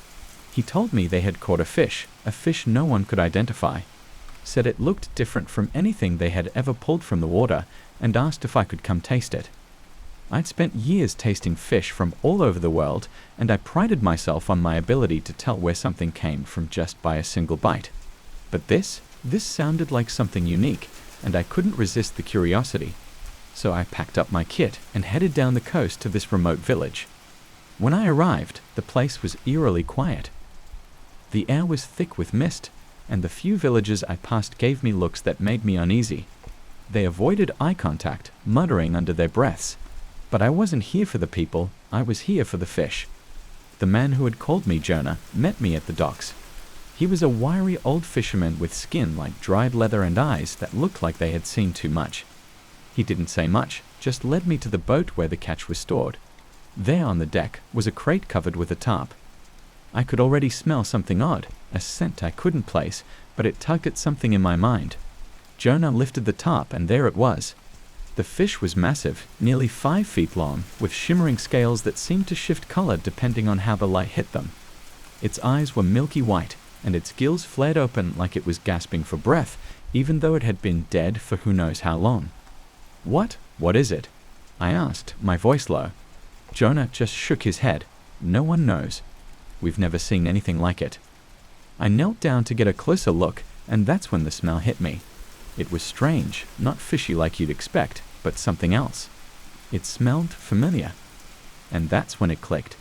He told me they had caught a fish no one could identify. Said it looked different from anything they had ever pulled from the water, and asked if I could come taste it. I'd spent years tasting fish from all over the world, and I prided myself on my ability to tell where something came from just by a single bite. But this sounded like something unique, and I couldn't resist the curiosity. So I packed up my kit and headed down the coast to this remote village. When I arrived, the place was eerily quiet. The air was thick with mist, and the few villagers I passed gave me looks that made me uneasy. They avoided eye contact, muttering under their breaths. But I wasn't here for the people, I was here for the fish. The man who had called me Jonah met me at the docks. He was a wiry old fisherman with skin like dried leather and eyes that looked like they had seen too much. He didn't say much, just led me to the boat where the catch was stored. There on the deck was a crate covered with a tarp. I could already smell something odd, a scent I couldn't place, but it tugged at something in my mind. Jonah lifted the tarp, and there it was. The fish was massive, nearly 5 feet long, with shimmering scales that seemed to shift color depending on how the light hit them. Its eyes were milky white, and its gills flared open like it was gasping for breath, even though it had been dead for who knows how long. What is it?" I asked, my voice low. Jonah just shook his head. "No one knows. We've never seen anything like it." I knelt down to get a closer look, and that's when the smell hit me. It was strange, not fishy like you'd expect, but something else. It smelled familiar. And that's when it clicked.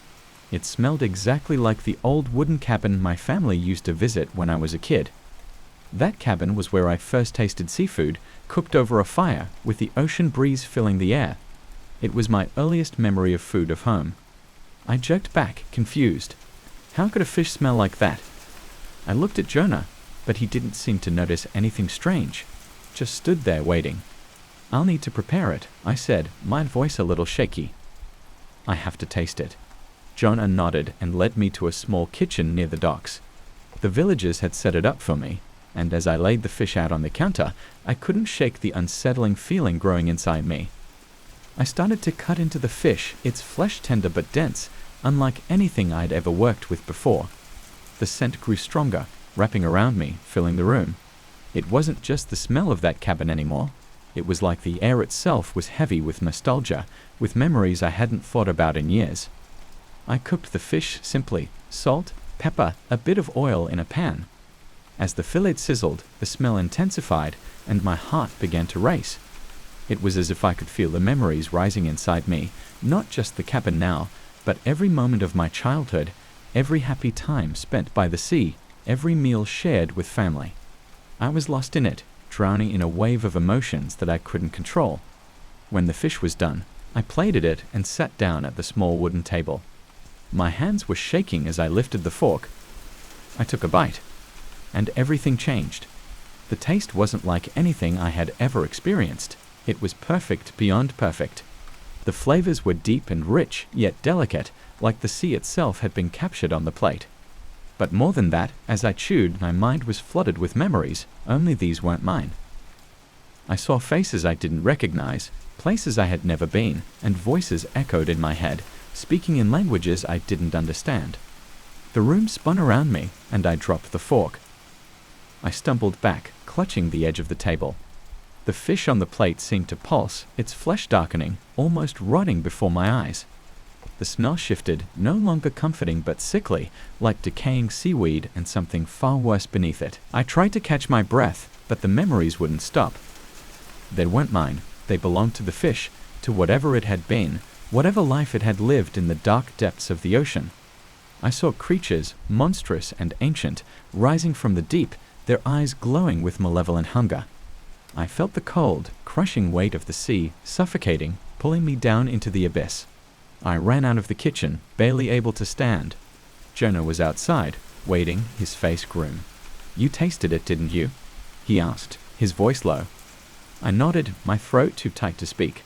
It smelled exactly like the old wooden cabin my family used to visit when I was a kid. That cabin was where I first tasted seafood, cooked over a fire, with the ocean breeze filling the air. It was my earliest memory of food of home. I jerked back, confused. How could a fish smell like that? I looked at Jonah, but he didn't seem to notice anything strange. Just stood there waiting. "I'll need to prepare it," I said, my voice a little shaky. "I have to taste it." Jonah nodded and led me to a small kitchen near the docks. The villagers had set it up for me, and as I laid the fish out on the counter, I couldn't shake the unsettling feeling growing inside me. I started to cut into the fish, its flesh tender but dense, unlike anything I'd ever worked with before. The scent grew stronger, wrapping around me, filling the room. It wasn't just the smell of that cabin anymore. It was like the air itself was heavy with nostalgia, with memories I hadn't thought about in years. I cooked the fish simply, salt, pepper, a bit of oil in a pan. As the fillet sizzled, the smell intensified, and my heart began to race. It was as if I could feel the memories rising inside me, not just the cabin now, but every moment of my childhood, every happy time spent by the sea, every meal shared with family. I was lost in it, drowning in a wave of emotions that I couldn't control. When the fish was done, I plated it and sat down at the small wooden table. My hands were shaking as I lifted the fork. I took a bite, and everything changed. The taste wasn't like anything I had ever experienced. It was perfect beyond perfect. The flavors were deep and rich, yet delicate, like the sea itself had been captured on the plate. But more than that, as I chewed, my mind was flooded with memories, only these weren't mine. I saw faces I didn't recognize, places I had never been, and voices echoed in my head, speaking in languages I didn't understand. The room spun around me, and I dropped the fork. I stumbled back, clutching the edge of the table. The fish on the plate seemed to pulse, its flesh darkening, almost rotting before my eyes. The smell shifted, no longer comforting but sickly, like decaying seaweed and something far worse beneath it. I tried to catch my breath, but the memories wouldn't stop. They weren't mine. They belonged to the fish, to whatever it had been, whatever life it had lived in the dark depths of the ocean. I saw creatures, monstrous and ancient, rising from the deep, their eyes glowing with malevolent hunger. I felt the cold, crushing weight of the sea, suffocating, pulling me down into the abyss. I ran out of the kitchen, barely able to stand. Jonah was outside, waiting, his face grim. "You tasted it, didn't you?" he asked, his voice low. I nodded, my throat too tight to speak.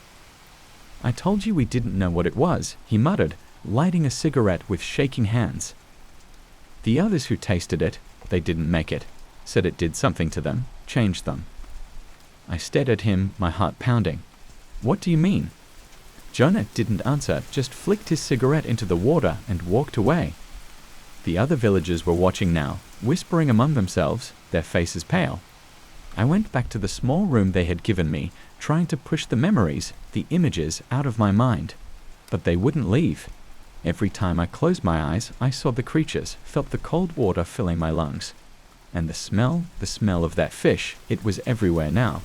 "I told you we didn't know what it was," he muttered, lighting a cigarette with shaking hands. "The others who tasted it, they didn't make it, said it did something to them, changed them." I stared at him, my heart pounding. "What do you mean?" Jonah didn't answer, just flicked his cigarette into the water and walked away. The other villagers were watching now, whispering among themselves, their faces pale. I went back to the small room they had given me, trying to push the memories, the images, out of my mind. But they wouldn't leave. Every time I closed my eyes, I saw the creatures, felt the cold water filling my lungs. And the smell of that fish, it was everywhere now.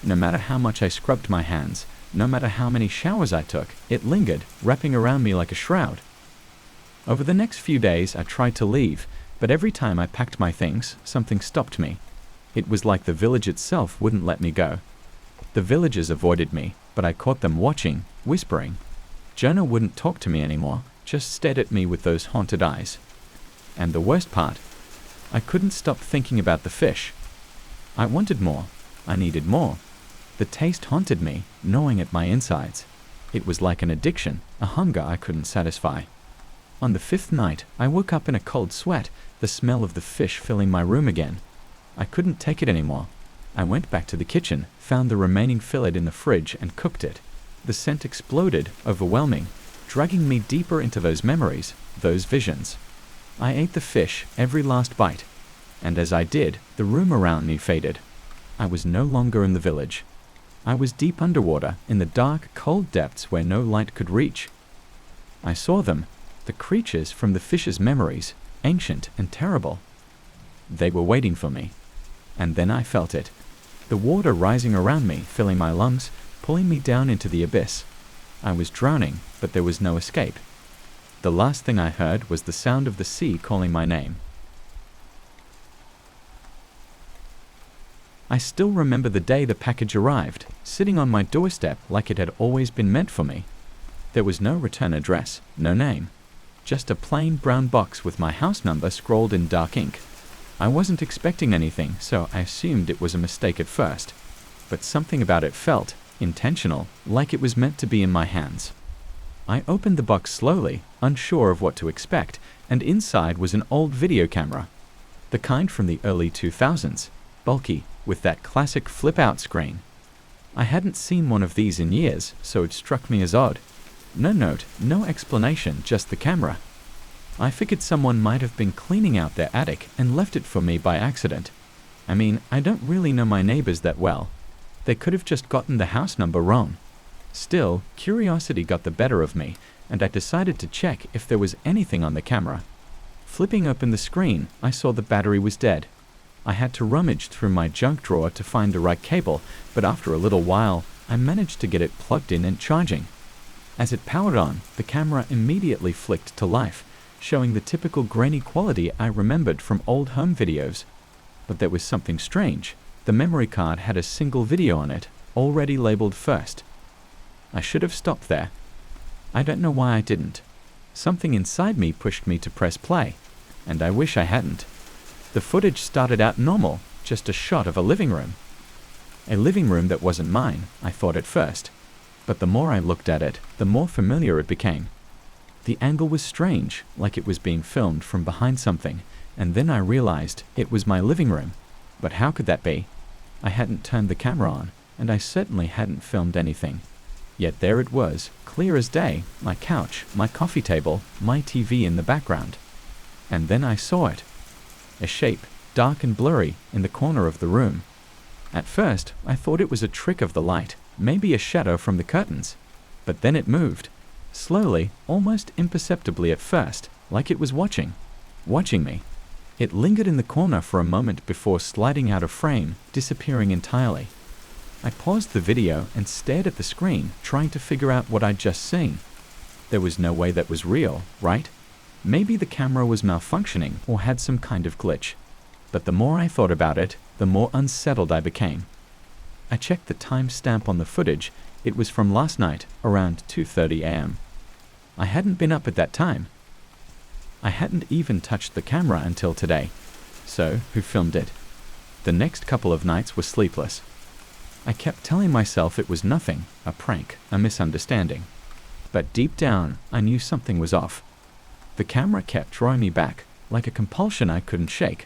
No matter how much I scrubbed my hands, no matter how many showers I took, it lingered, wrapping around me like a shroud. Over the next few days, I tried to leave, But every time I packed my things, something stopped me. It was like the village itself wouldn't let me go. The villagers avoided me, but I caught them watching, whispering. Jonah wouldn't talk to me anymore, just stared at me with those haunted eyes. And the worst part, I couldn't stop thinking about the fish. I wanted more. I needed more. The taste haunted me, gnawing at my insides. It was like an addiction, a hunger I couldn't satisfy. On the 5th night, I woke up in a cold sweat, the smell of the fish filling my room again. I couldn't take it anymore. I went back to the kitchen, found the remaining fillet in the fridge and cooked it. The scent exploded, overwhelming, dragging me deeper into those memories, those visions. I ate the fish, every last bite, and as I did, the room around me faded. I was no longer in the village. I was deep underwater, in the dark, cold depths where no light could reach. I saw them, the creatures from the fish's memories, ancient and terrible. They were waiting for me. And then I felt it. The water rising around me, filling my lungs, pulling me down into the abyss. I was drowning, but there was no escape. The last thing I heard was the sound of the sea calling my name. I still remember the day the package arrived, sitting on my doorstep like it had always been meant for me. There was no return address, no name. Just a plain brown box with my house number scrawled in dark ink. I wasn't expecting anything, so I assumed it was a mistake at first. But something about it felt intentional, like it was meant to be in my hands. I opened the box slowly, unsure of what to expect, and inside was an old video camera. The kind from the early 2000s, bulky, with that classic flip-out screen. I hadn't seen one of these in years, so it struck me as odd. No note, no explanation, just the camera. I figured someone might have been cleaning out their attic and left it for me by accident. I mean, I don't really know my neighbors that well. They could have just gotten the house number wrong. Still, curiosity got the better of me, and I decided to check if there was anything on the camera. Flipping open the screen, I saw the battery was dead. I had to rummage through my junk drawer to find the right cable, but after a little while, I managed to get it plugged in and charging. As it powered on, the camera immediately flicked to life, showing the typical grainy quality I remembered from old home videos. But there was something strange. The memory card had a single video on it, already labeled first. I should have stopped there. I don't know why I didn't. Something inside me pushed me to press play, and I wish I hadn't. The footage started out normal, just a shot of a living room. A living room that wasn't mine, I thought at first. But the more I looked at it, the more familiar it became. The angle was strange, like it was being filmed from behind something, and then I realized it was my living room. But how could that be? I hadn't turned the camera on, and I certainly hadn't filmed anything. Yet there it was, clear as day, my couch, my coffee table, my TV in the background. And then I saw it. A shape, dark and blurry, in the corner of the room. At first, I thought it was a trick of the light, maybe a shadow from the curtains. But then it moved. Slowly, almost imperceptibly at first, like it was watching me. It lingered in the corner for a moment before sliding out of frame, disappearing entirely. I paused the video and stared at the screen, trying to figure out what I'd just seen. There was no way that was real, right? Maybe the camera was malfunctioning or had some kind of glitch. But the more I thought about it, the more unsettled I became. I checked the timestamp on the footage. It was from last night, around 2:30 a.m. I hadn't been up at that time. I hadn't even touched the camera until today. So, who filmed it? The next couple of nights were sleepless. I kept telling myself it was nothing, a prank, a misunderstanding. But deep down, I knew something was off. The camera kept drawing me back, like a compulsion I couldn't shake.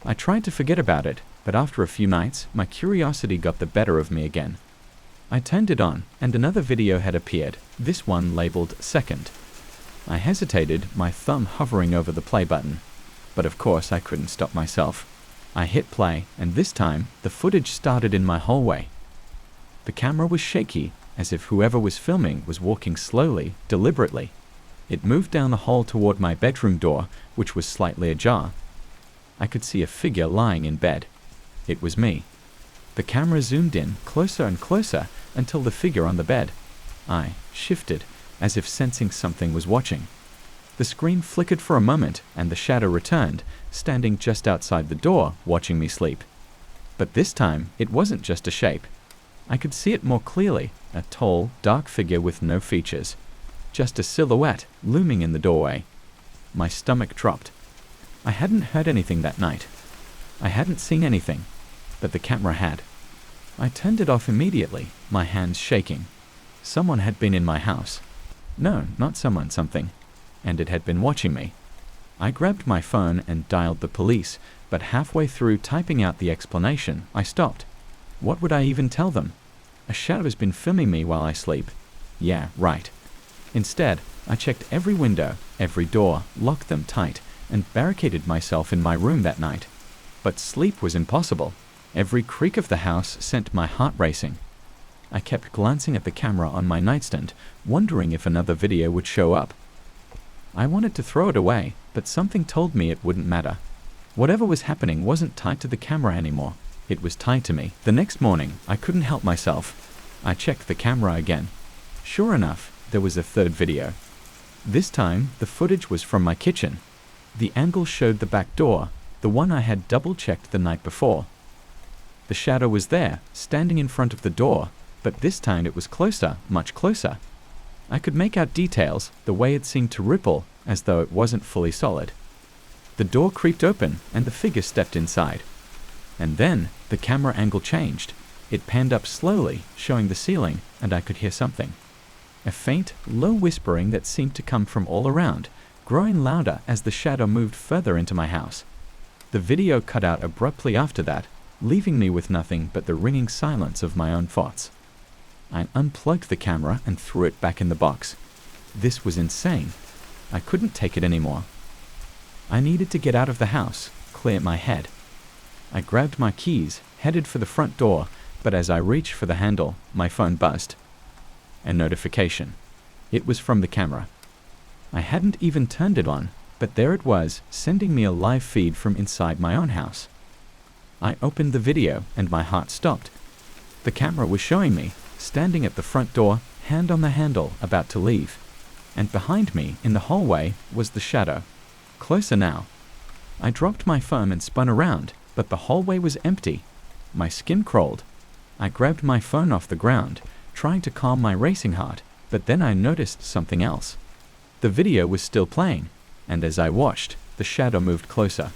I tried to forget about it, but after a few nights, my curiosity got the better of me again. I turned it on, and another video had appeared, this one labeled second. I hesitated, my thumb hovering over the play button. But of course I couldn't stop myself. I hit play, and this time, the footage started in my hallway. The camera was shaky, as if whoever was filming was walking slowly, deliberately. It moved down the hall toward my bedroom door, which was slightly ajar. I could see a figure lying in bed. It was me. The camera zoomed in, closer and closer, until the figure on the bed. I shifted, as if sensing something was watching. The The screen flickered for a moment, and the shadow returned, standing just outside the door, watching me sleep. But this time, it wasn't just a shape. I could see it more clearly, a tall, dark figure with no features. Just a silhouette looming in the doorway. My stomach dropped. I hadn't heard anything that night. I hadn't seen anything, but the camera had. I turned it off immediately, my hands shaking. Someone had been in my house. No, not someone, something. And it had been watching me. I grabbed my phone and dialed the police, but halfway through typing out the explanation, I stopped. What would I even tell them? A shadow has been filming me while I sleep. Yeah, right. Instead, I checked every window, every door, locked them tight, and barricaded myself in my room that night. But sleep was impossible. Every creak of the house sent my heart racing. I kept glancing at the camera on my nightstand, wondering if another video would show up. I wanted to throw it away, but something told me it wouldn't matter. Whatever was happening wasn't tied to the camera anymore. It was tied to me. The next morning, I couldn't help myself. I checked the camera again. Sure enough, there was a third video. This time, the footage was from my kitchen. The angle showed the back door, the one I had double-checked the night before. The shadow was there, standing in front of the door, but this time it was closer, much closer. I could make out details, the way it seemed to ripple, as though it wasn't fully solid. The door creaked open, and the figure stepped inside. And then, the camera angle changed. It panned up slowly, showing the ceiling, and I could hear something. A faint, low whispering that seemed to come from all around, growing louder as the shadow moved further into my house. The video cut out abruptly after that, leaving me with nothing but the ringing silence of my own thoughts. I unplugged the camera and threw it back in the box. This was insane. I couldn't take it anymore. I needed to get out of the house, clear my head. I grabbed my keys, headed for the front door, but as I reached for the handle, my phone buzzed. A notification. It was from the camera. I hadn't even turned it on, but there it was, sending me a live feed from inside my own house. I opened the video, and my heart stopped. The camera was showing me, standing at the front door, hand on the handle, about to leave. And behind me, in the hallway, was the shadow. Closer now. I dropped my phone and spun around, but the hallway was empty. My skin crawled. I grabbed my phone off the ground, trying to calm my racing heart, but then I noticed something else. The video was still playing, and as I watched, the shadow moved closer.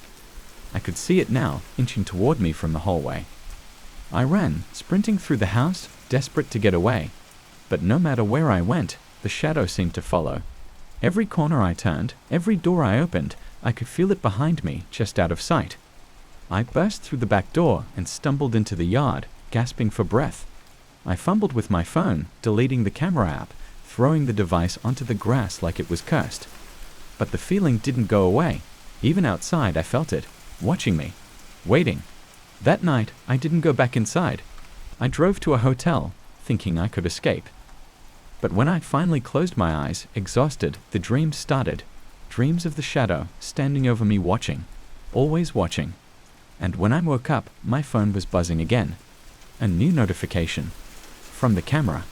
I could see it now, inching toward me from the hallway. I ran, sprinting through the house, desperate to get away. But no matter where I went, the shadow seemed to follow. Every corner I turned, every door I opened, I could feel it behind me, just out of sight. I burst through the back door and stumbled into the yard, gasping for breath. I fumbled with my phone, deleting the camera app, throwing the device onto the grass like it was cursed. But the feeling didn't go away. Even outside, I felt it, watching me, waiting. That night, I didn't go back inside. I drove to a hotel, thinking I could escape. But when I finally closed my eyes, exhausted, the dreams started. Dreams of the shadow, standing over me watching, always watching. And when I woke up, my phone was buzzing again. A new notification. From the camera.